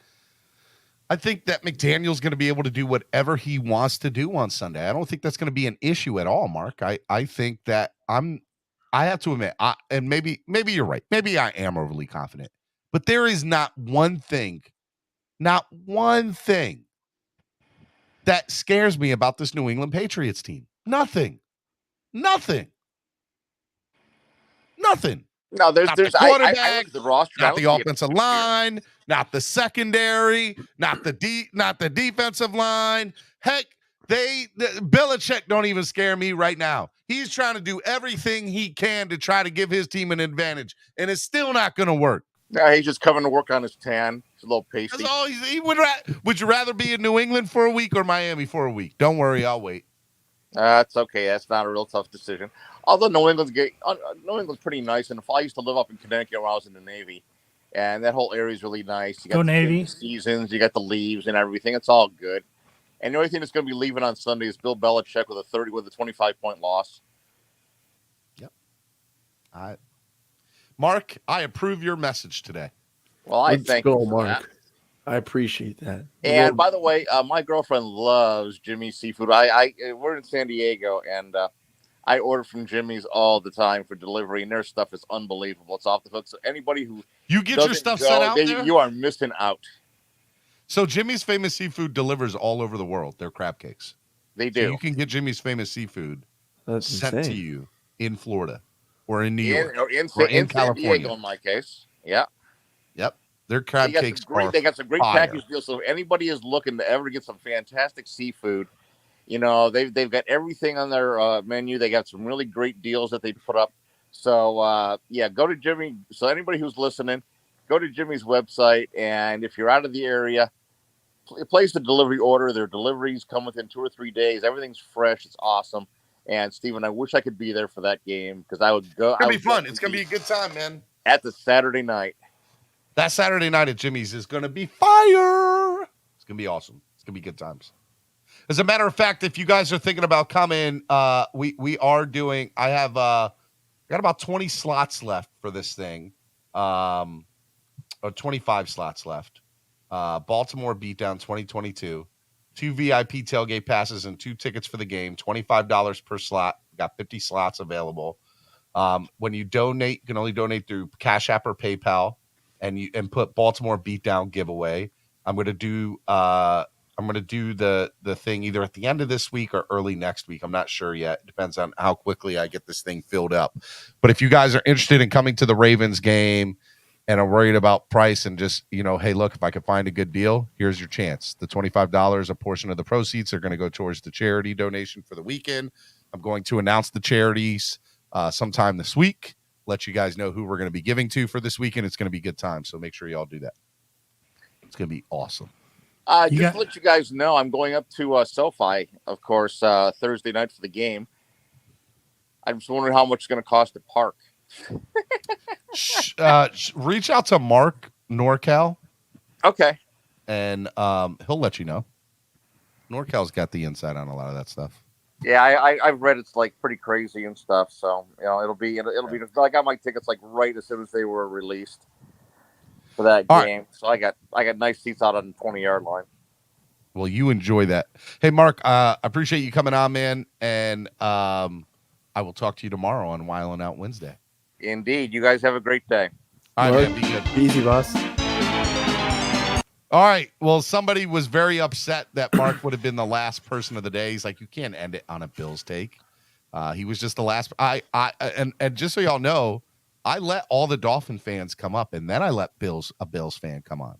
think that McDaniel's going to be able to do whatever he wants to do on Sunday. I don't think that's going to be an issue at all, Mark. I think that I have to admit, and maybe you're right. Maybe I am overly confident. But there is not one thing that scares me about this New England Patriots team. Nothing. No, Not there's the I quarterback, look at the roster. not the offensive line, not the secondary, not the defensive line. Heck, Belichick don't even scare me right now. He's trying to do everything he can to try to give his team an advantage, and it's still not going to work. Yeah, he's just coming to work on his tan. He's a little pasty. That's all he would. Would you rather be in New England for a week or Miami for a week? Don't worry, I'll wait. That's okay. That's not a real tough decision. Although New England's pretty nice, and if I used to live up in Connecticut when I was in the Navy, and that whole area is really nice. You got Go Navy. The seasons, you got the leaves and everything. It's all good. And the only thing that's going to be leaving on Sunday is Bill Belichick with a 25-point loss. Yep. Mark, I approve your message today. Well, I thank you, Mark. I appreciate that. And by the way, my girlfriend loves Jimmy's seafood. We're in San Diego, and I order from Jimmy's all the time for delivery, and their stuff is unbelievable. It's off the hook. So anybody who you get your stuff sent out there? You are missing out. So Jimmy's Famous Seafood delivers all over the world. Their crab cakes. They do. So you can get Jimmy's Famous Seafood sent insane. to you in Florida or in New York or in California. San Diego, in my case. Yeah. Yep. Their crab cakes they got some great fire. package deals. So if anybody is looking to ever get some fantastic seafood, they've got everything on their menu. They got some really great deals that they put up. So go to Jimmy. So anybody who's listening, go to Jimmy's website, and if you're out of the area, place the delivery order. Their deliveries come within 2 or 3 days. Everything's fresh. It's awesome. And Steven, I wish I could be there for that game because I would go. It's gonna be fun. It's gonna be a good time, man. At the Saturday night. That Saturday night at Jimmy's is gonna be fire. It's gonna be awesome. It's gonna be good times. As a matter of fact, if you guys are thinking about coming, we are doing. I got about 20 slots left for this thing, or 25 slots left. Baltimore beatdown 2022. 2 VIP tailgate passes and 2 tickets for the game. $25 per slot. Got 50 slots available. When you donate, you can only donate through Cash App or PayPal, and put Baltimore beatdown giveaway. I'm gonna do the thing either at the end of this week or early next week. I'm not sure yet. It depends on how quickly I get this thing filled up. But if you guys are interested in coming to the Ravens game and are worried about price and just, hey, look, if I could find a good deal, here's your chance. The $25, a portion of the proceeds are going to go towards the charity donation for the weekend. I'm going to announce the charities sometime this week, let you guys know who we're going to be giving to for this weekend. It's going to be a good time, so make sure you all do that. It's going to be awesome. To let you guys know, I'm going up to SoFi, of course, Thursday night for the game. I'm just wondering how much it's going to cost to park. Reach out to Mark NorCal. Okay. And he'll let you know. NorCal's got the inside on a lot of that stuff. Yeah, I've read it's like pretty crazy and stuff. So it'll be I got my tickets like right as soon as they were released for that All game. right. So I got nice seats out on the 20-yard line. Well, you enjoy that. Hey, Mark, I appreciate you coming on, man, and I will talk to you tomorrow on Wiling Out Wednesday. Indeed. You guys have a great day. All right, man, be good. Easy, boss. All right. Well, somebody was very upset that Mark would have been the last person of the day. He's like, you can't end it on a Bills take. He was just the last. And just so y'all know, I let all the Dolphin fans come up, and then I let a Bills fan come on.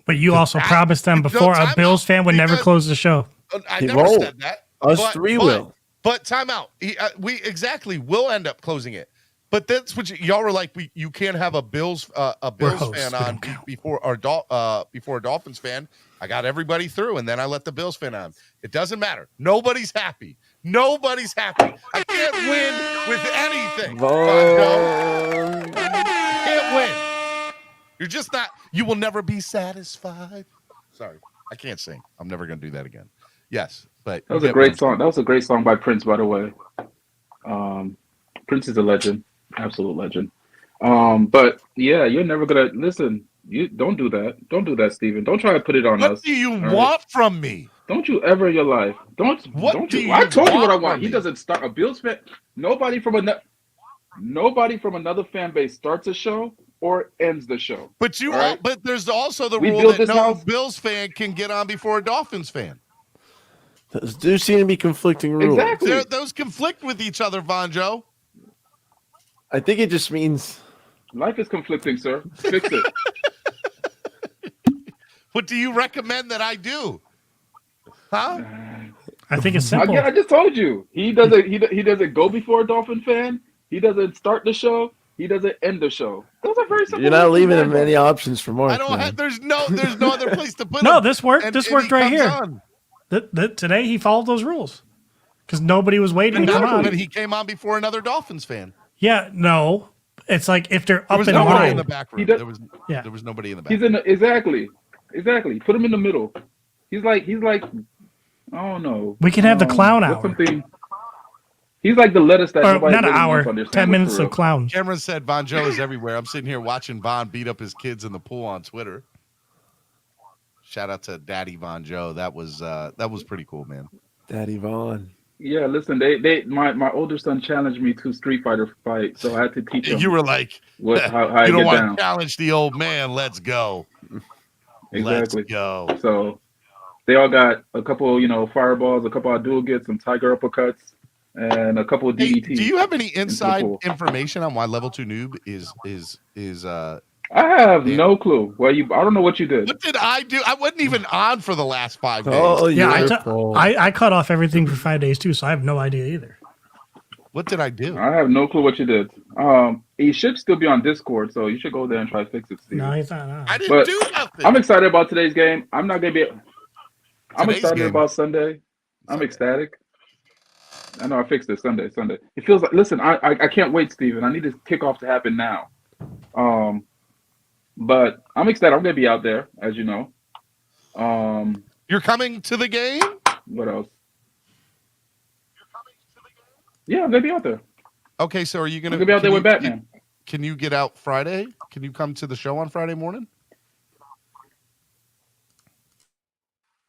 But you also promised them before a Bills fan would never close the show. I never said that. Three will. But time out. We'll end up closing it. But that's what y'all were like. You can't have a Bills fan on before a Dolphins fan. I got everybody through, and then I let the Bills fan on. It doesn't matter. Nobody's happy. I can't win with anything. Can't win. You're just not. You will never be satisfied. Sorry, I can't sing. I'm never going to do that again. Yes, but that was a great song. That was a great song by Prince, by the way. Prince is a legend. Absolute legend. But yeah, you're never gonna listen. You don't do that. Don't do that, Steven. Don't try to put it on us. What do you want from me? Don't you ever in your life. I told you what I want. He doesn't start a Bills fan. Nobody from another fan base starts a show or ends the show. But all right? but there's also the We rule built that this no house- Bills fan can get on before a Dolphins fan. Those do seem to be conflicting rules. Exactly. Those conflict with each other, Von Joe. I think it just means Life is conflicting, sir. Fix it. What do you recommend that I do? Huh? I think it's simple. I just told you. He doesn't go before a Dolphin fan. He doesn't start the show. He doesn't end the show. Those are very simple. you're not rules to leaving him abide by. any options for Mark. I don't man. have. There's no other place to put him. No, this worked. And- This and worked he right comes here. on. Today he followed those rules because nobody was waiting to come on. But he came on before another Dolphins fan. Yeah, no, it's like if they're There up was in nobody line. in the back room. He does- There was nobody in the back. He's in the, exactly. Put him in the middle. He's like I don't know. We can have the clown what's hour. Something. He's like the lettuce that Or nobody not an really hour, wants on their 10 sandwich, minutes for real. of clown. Cameron said Von Joe is everywhere. I'm sitting here watching Von beat up his kids in the pool on Twitter. Shout out to Daddy Von Joe. That was pretty cool, man. Daddy Vaughn. Yeah, listen, my older son challenged me to Street Fighter fight, so I had to teach him. You were like, how I you don't get want down. to challenge the old man. Let's go. Exactly. Let's go. So they all got a couple, fireballs, a couple of dual gets, some tiger uppercuts, and a couple of Hey, DDTs. do you have any inside pool. information on why Level 2 Noob is I have no clue. I don't know what you did. What did I do? I wasn't even on for the last 5 days. Oh, Yeah, your I cut off everything for 5 days too, so I have no idea either. What did I do? I have no clue what you did. He should still be on Discord, so you should go there and try to fix it, Steve. No, he's not. No. I didn't But do nothing. I'm excited about today's game. I'm not gonna be. I'm Today's excited game. about Sunday. I'm ecstatic. I know I fixed it Sunday. It feels like. Listen, I can't wait, Steven. I need this kickoff to happen now. But I'm excited. I'm gonna be out there, as you know. You're coming to the game? What else? Yeah, I'm gonna be out there. Okay, so are you I'm gonna gonna be out there with Batman. Can you get out Friday? Can you come to the show on Friday morning?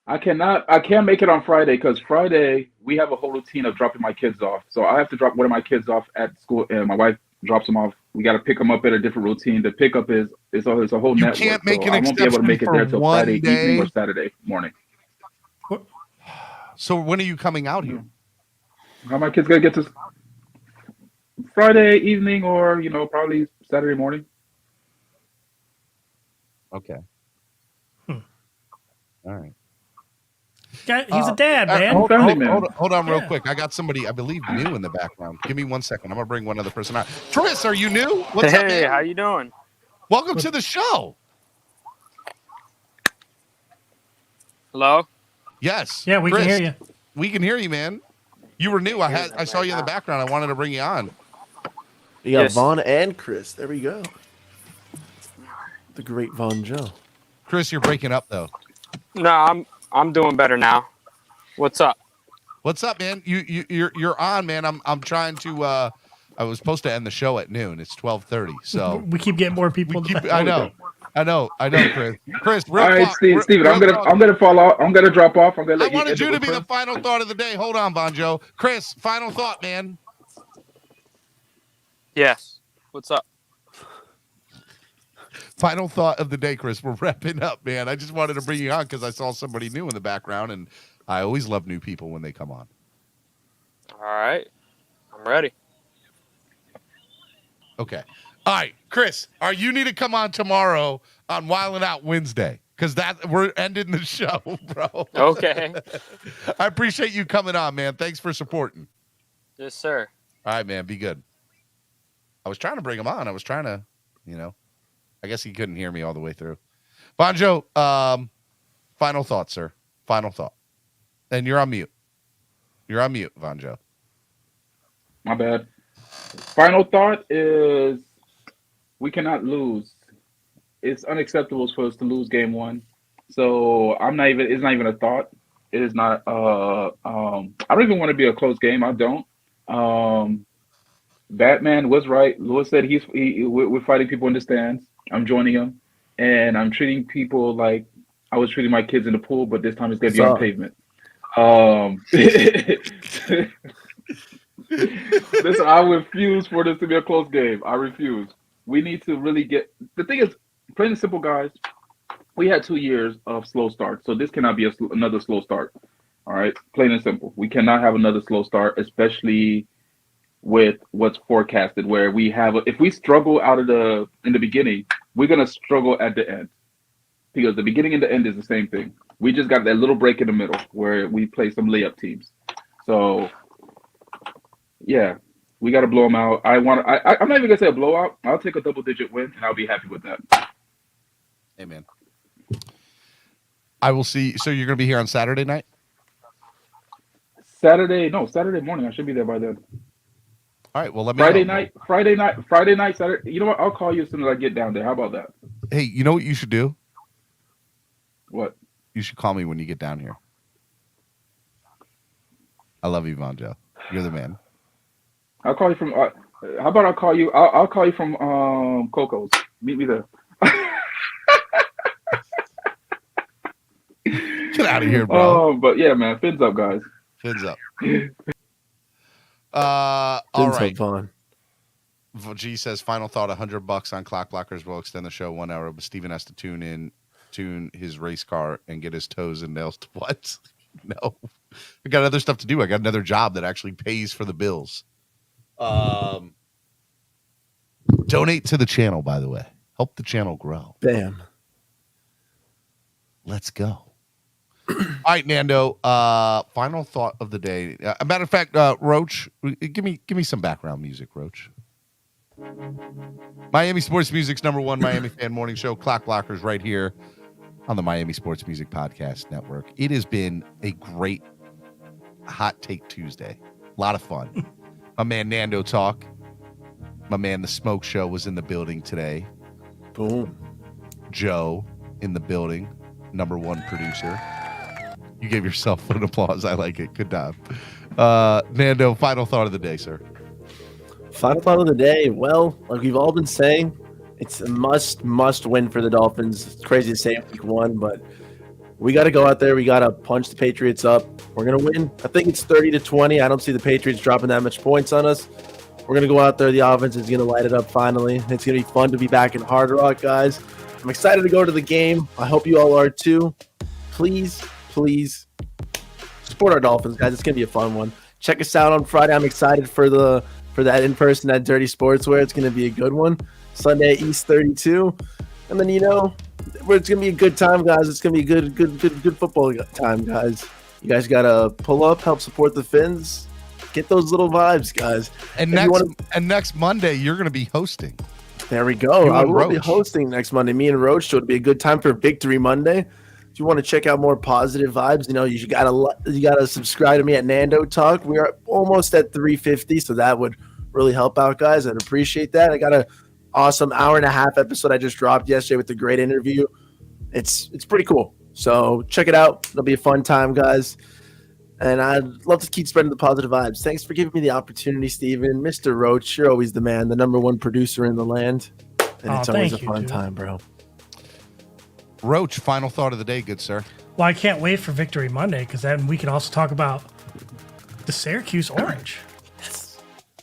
I can't make it on Friday because Friday we have a whole routine of dropping my kids off. So I have to drop one of my kids off at school, and my wife drops them off. We got to pick them up at a different routine. The pickup is a whole You network. can't make so an I won't be able to exception make it for there till one Friday day? evening or Saturday morning. So when are you coming out here? How my kids gonna get to Friday evening or probably Saturday morning? Okay. All right. He's a dad, man. Hold Family man. on real Yeah. quick. I got somebody, I believe, new in the background. Give me 1 second. I'm gonna bring one other person out. Chris, are you new? What's up, Hey, man? how you doing? Welcome to the show. Hello? Yes. Yeah, we can Chris, hear you. We can hear you, man. You were new. I saw you in the background. I wanted to bring you on. You got Yes. Vaughn and Chris. There we go. The great Von Joe. Chris, you're breaking up though. No, I'm doing better now. What's up? What's up, man? You're on, man. I'm trying to. I was supposed to end the show at noon. It's 12:30. So We keep getting more people. I know, Chris. Chris, All right, Steven. I'm gonna fall off. I'm gonna drop off. I'm gonna I let you. wanted end it you to with be the Chris. final thought of the day. Hold on, Bon Joe. Chris, final thought, man. Yes. What's up? Final thought of the day, Chris. We're wrapping up, man. I just wanted to bring you on because I saw somebody new in the background, and I always love new people when they come on. All right. I'm ready. Okay. All right, Chris, you need to come on tomorrow on Wildin' Out Wednesday because we're ending the show, bro. Okay. I appreciate you coming on, man. Thanks for supporting. Yes, sir. All right, man. Be good. I was trying to bring him on. I was trying to, I guess he couldn't hear me all the way through. Bon Joe, final thought, sir. Final thought. And you're on mute. You're on mute, Von Joe. My bad. Final thought is we cannot lose. It's unacceptable for us to lose game one. So it's not even a thought. It is not I don't even want to be a close game. I don't. Batman was right. Lewis said we're fighting people in the stands. I'm joining him. And I'm treating people like I was treating my kids in the pool, but this time it's gonna be on pavement. Listen, I refuse for this to be a close game. I refuse. We need to really get. The thing is, plain and simple, guys. We had 2 years of slow start, so this cannot be another slow start. All right, plain and simple. We cannot have another slow start, especially with what's forecasted. Where we have, if we struggle in the beginning, we're gonna struggle at the end, because the beginning and the end is the same thing. We just got that little break in the middle where we play some layup teams. So, yeah, we got to blow them out. I'm not even gonna say a blowout. I'll take a double-digit win, and I'll be happy with that. Amen. I will see. So you're going to be here on Saturday night? Saturday morning. I should be there by then. All right. Well, let me Friday know. night, Saturday. You know what? I'll call you as soon as I get down there. How about that? Hey, you know what you should do? What? You should call me when you get down here. I love you, Von Joe. You're the man. I'll call you from. How about I'll call you? I'll call you from Coco's. Meet me there. Get out of here, bro. But yeah, man. Fins up, guys. Fins up. All right. Fun. G says final thought: $100 on Clock Blockers will extend the show 1 hour, but Steven has to tune his race car and get his toes and nails. What? No, I got other stuff to do. I got another job that actually pays for the bills. Donate to the channel, by the way. Help the channel grow. Damn. Let's go. All right, Nando. Final thought of the day. A matter of fact, Roach, give me some background music, Roach. Miami Sports Music's #1 Miami fan morning show, Clock Blockers, right here on the Miami Sports Music Podcast Network. It has been a great Hot Take Tuesday. A lot of fun. My man Nando Talk. My man The Smoke Show was in the building today. Boom. Joe in the building, #1 producer. You gave yourself an applause. I like it. Good job. Nando, final thought of the day, sir. Final thought of the day. Well, like we've all been saying, it's a must win for the Dolphins. It's crazy to say week 1, but we got to go out there. We got to punch the Patriots up. We're going to win. I think it's 30-20. I don't see the Patriots dropping that much points on us. We're going to go out there. The offense is going to light it up finally. It's going to be fun to be back in Hard Rock, guys. I'm excited to go to the game. I hope you all are too. Please support our Dolphins, guys. It's going to be a fun one. Check us out on Friday. I'm excited for that in-person at Dirty Sportswear. It's going to be a good one. Sunday at East 32. And then, it's going to be a good time, guys. It's going to be a good football time, guys. You guys got to pull up, help support the Fins. Get those little vibes, guys. And next Monday, you're going to be hosting. There we go. I will be Roach. hosting next Monday. Me and Roach, so it'll be a good time for Victory Monday. If you want to check out more positive vibes, you gotta subscribe to me at Nando Talk. We are almost at 350, so that would really help out, guys. I'd appreciate that. I got an awesome 1.5-hour episode I just dropped yesterday with a great interview. It's pretty cool. So check it out. It'll be a fun time, guys. And I'd love to keep spreading the positive vibes. Thanks for giving me the opportunity, Steven. Mr. Roach, you're always the man, the #1 producer in the land. And it's always a fun time, bro. Roach, final thought of the day, good sir. Well, I can't wait for Victory Monday because then we can also talk about the Syracuse Orange. It's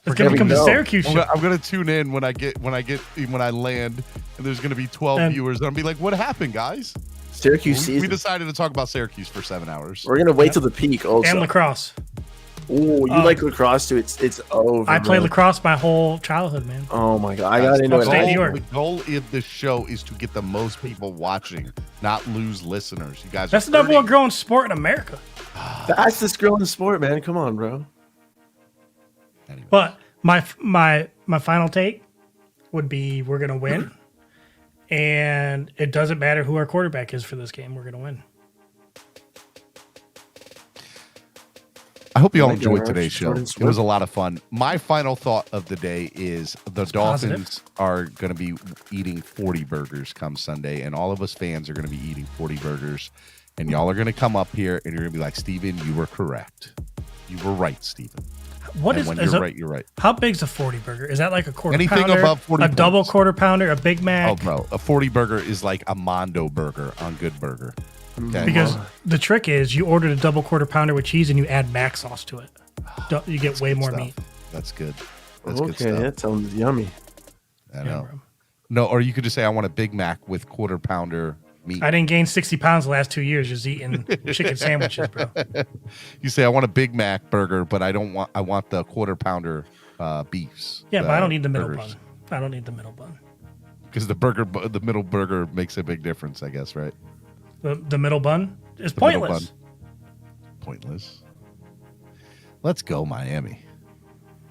going to become the Syracuse show. I'm going to tune in when I land, and there's going to be 12 viewers. And I'll be like, what happened, guys? Syracuse season. We decided to talk about Syracuse for 7 hours. We're going to wait till the peak also. And lacrosse. Oh, you like lacrosse too? It's over. I played lacrosse my whole childhood, man. Oh my god, I got into it. The goal of this show is to get the most people watching, not lose listeners. You guys, that's the #1 growing sport in America. Fastest growing sport, man. Come on, bro. Anyway. But my final take would be we're gonna win, and it doesn't matter who our quarterback is for this game. We're gonna win. I hope you all enjoyed today's show. It was a lot of fun. My final thought of the day is the Dolphins are going to be eating 40 burgers come Sunday, and all of us fans are going to be eating 40 burgers. And y'all are going to come up here, and you're going to be like, Steven, you were correct. You were right, Steven. You're right. How big's a 40 burger? Is that like a quarter Anything pounder? Above 40 a points. Double quarter pounder, a Big Mac? Oh, bro. A 40 burger is like a Mondo burger on Good Burger. Okay. Because the trick is you ordered a double quarter pounder with cheese and you add mac sauce to it. You get way more meat. That's good. That's good okay, stuff. that sounds yummy. I know. No, or you could just say I want a Big Mac with quarter pounder meat. I didn't gain 60 pounds the last 2 years just eating chicken sandwiches, bro. You say I want a Big Mac burger, but I want the quarter pounder beefs. Yeah, but I don't need the middle burgers. bun. I don't need the middle bun. Because the middle burger makes a big difference, I guess, right? The middle bun is The pointless. middle bun. Pointless. Let's go, Miami.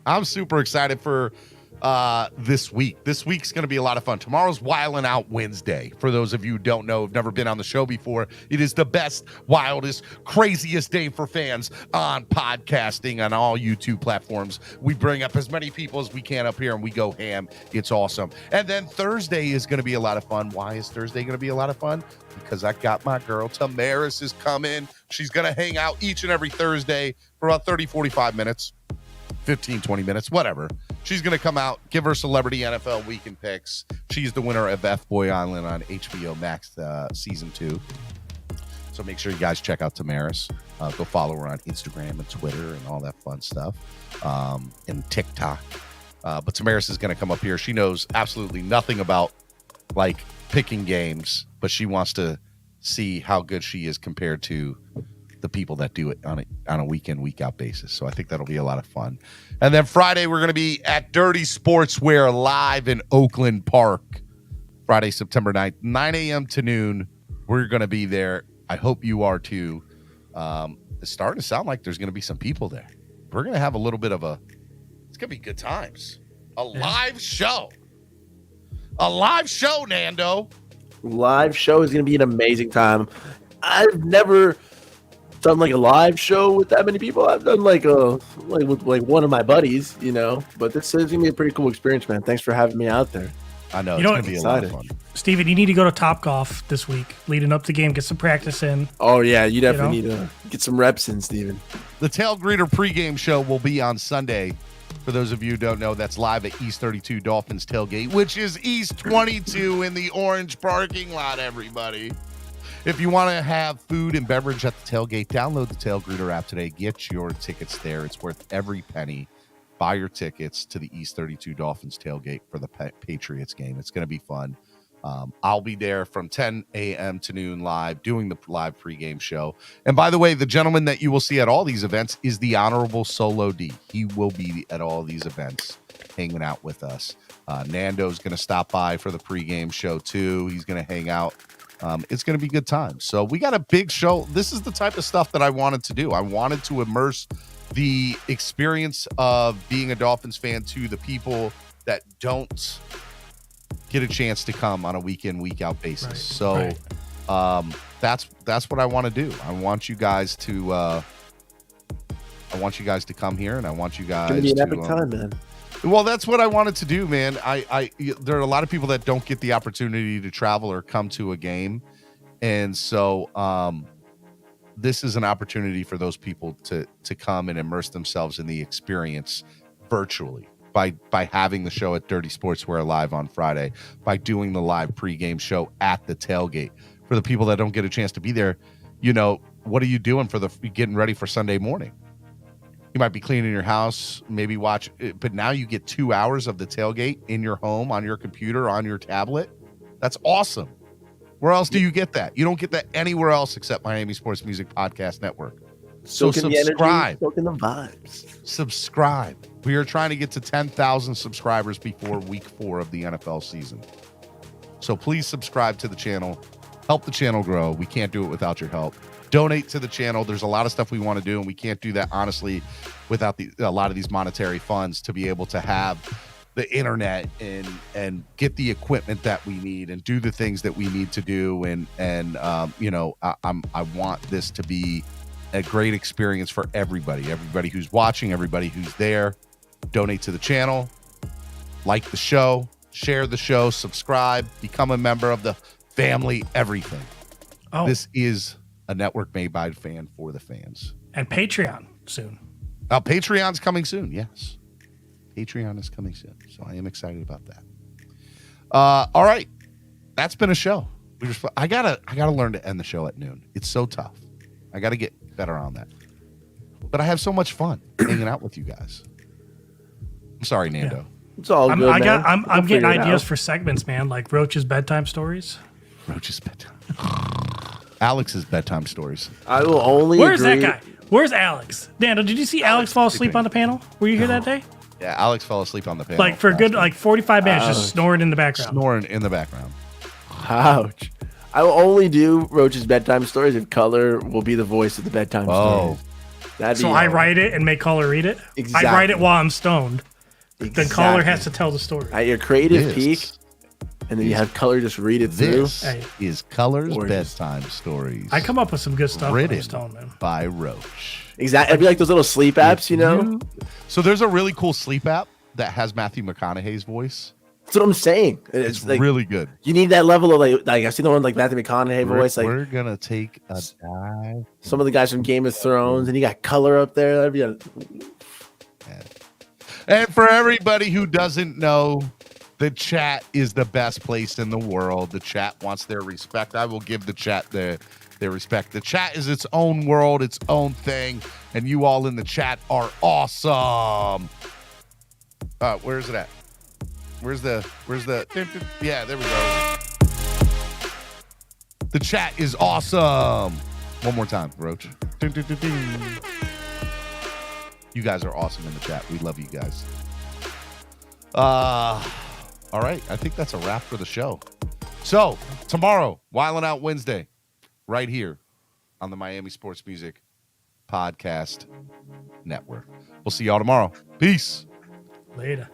I'm super excited for this week. This week's going to be a lot of fun. Tomorrow's Wildin' Out Wednesday. For those of you who don't know, have never been on the show before, it is the best, wildest, craziest day for fans on podcasting on all YouTube platforms. We bring up as many people as we can up here and we go ham. It's awesome. And then Thursday is going to be a lot of fun. Why is Thursday going to be a lot of fun? Because I got my girl Tamaris is coming. She's going to hang out each and every Thursday for about 30, 45 minutes. 15, 20 minutes, whatever. She's going to come out, give her celebrity NFL weekend picks. She's the winner of F-Boy Island on HBO Max season 2. So make sure you guys check out Tamaris. Go follow her on Instagram and Twitter and all that fun stuff. And TikTok. But Tamaris is going to come up here. She knows absolutely nothing about like picking games, but she wants to see how good she is compared to the people that do it on a week in, week out basis. So I think that'll be a lot of fun. And then Friday, we're going to be at Dirty Sportswear live in Oakland Park. Friday, September 9th, 9 a.m. to noon. We're going to be there. I hope you are too. It's starting to sound like there's going to be some people there. We're going to have a little bit of it's going to be good times. A live show. A live show, Nando. Live show is going to be an amazing time. I've never done like a live show with that many people. I've done with one of my buddies, but this is gonna be a pretty cool experience, man. Thanks for having me out there. I know it's gonna be a lot of fun. Steven, you need to go to Topgolf this week, leading up to the game, get some practice in. Oh yeah, you definitely need to get some reps in, Steven. The Tail Greeter pregame show will be on Sunday. For those of you who don't know, that's live at East 32 Dolphins Tailgate, which is East 22 in the orange parking lot, everybody. If you want to have food and beverage at the tailgate, download the Tail Greeter app today. Get your tickets there. It's worth every penny. Buy your tickets to the East 32 Dolphins tailgate for the Patriots game. It's going to be fun. I'll be there from 10 a.m. to noon live, doing the live pregame show. And by the way, the gentleman that you will see at all these events is the Honorable Solo D. He will be at all these events hanging out with us. Nando's going to stop by for the pregame show too. He's going to hang out. It's going to be good times. So we got a big show. This is the type of stuff that I wanted to do. I wanted to immerse the experience of being a Dolphins fan to the people that don't get a chance to come on a week in, week out basis. Right. So that's what I want to do. I want you guys to come here, and I want you guys it's gonna be an epic time, man. Well, that's what I wanted to do, man. There are a lot of people that don't get the opportunity to travel or come to a game. And so this is an opportunity for those people to come and immerse themselves in the experience virtually by having the show at Dirty Sportswear live on Friday, by doing the live pregame show at the tailgate. For the people that don't get a chance to be there, what are you doing for getting ready for Sunday morning? You might be cleaning your house, maybe watch, but now you get 2 hours of the tailgate in your home, on your computer, on your tablet. That's awesome. Where else do you get that? You don't get that anywhere else except Miami Sports Music Podcast Network. So subscribe. Soaking the vibes. Subscribe. We are trying to get to 10,000 subscribers before week 4 of the NFL season. So please subscribe to the channel. Help the channel grow. We can't do it without your help. Donate to the channel. There's a lot of stuff we want to do, and we can't do that, honestly, without a lot of these monetary funds to be able to have the internet and get the equipment that we need and do the things that we need to do. I want this to be a great experience for everybody who's watching, everybody who's there. Donate to the channel, like the show, share the show, subscribe, become a member of the family, everything. This is a network made by a fan for the fans. And Patreon soon. Patreon's coming soon. Yes. Patreon is coming soon. So I am excited about that. All right. That's been a show. I gotta learn to end the show at noon. It's so tough. I gotta get better on that. But I have so much fun hanging out with you guys. I'm sorry, Nando. It's all good, man. I'm We'll getting figure it ideas out. for segments, man, like Roach's bedtime stories. Roach's bedtime. Alex's bedtime stories. I will only. Where's agree. that guy? Where's Alex? Nando, did you see Alex fall asleep on the panel? Were you here that day? Yeah, Alex fell asleep on the panel. Like for a good 45 minutes, just snoring in the background. Snoring in the background. Ouch. I will only do Roach's bedtime stories if Color will be the voice of the bedtime stories. That'd be So I write it and make Caller read it? Exactly. I write it while I'm stoned. Then Caller has to tell the story. At your creative This peak, and then you have Color just read it through. This is Color's Gorgeous. bedtime stories. I come up with some good stuff when I'm written stoned, man. by Roach. Exactly. It'd be like those little sleep apps, you know? So there's a really cool sleep app that has Matthew McConaughey's voice. That's what I'm saying. It's like, really good. You need that level of like I've seen the one like Matthew McConaughey voice. Like We're gonna take a dive. some of the guys from Game of Thrones, and you got Color up there. That'd be a And for everybody who doesn't know, the chat is the best place in the world. The chat wants their respect. I will give the chat their respect. The chat is its own world, its own thing, and you all in the chat are awesome. Where's it at? Where's the yeah, there we go. The chat is awesome. One more time, Roach. Ding, ding, ding, ding. You guys are awesome in the chat. We love you guys. All right. I think that's a wrap for the show. So tomorrow, Wildin' Out Wednesday, right here on the Miami Sports Music Podcast Network. We'll see y'all tomorrow. Peace. Later.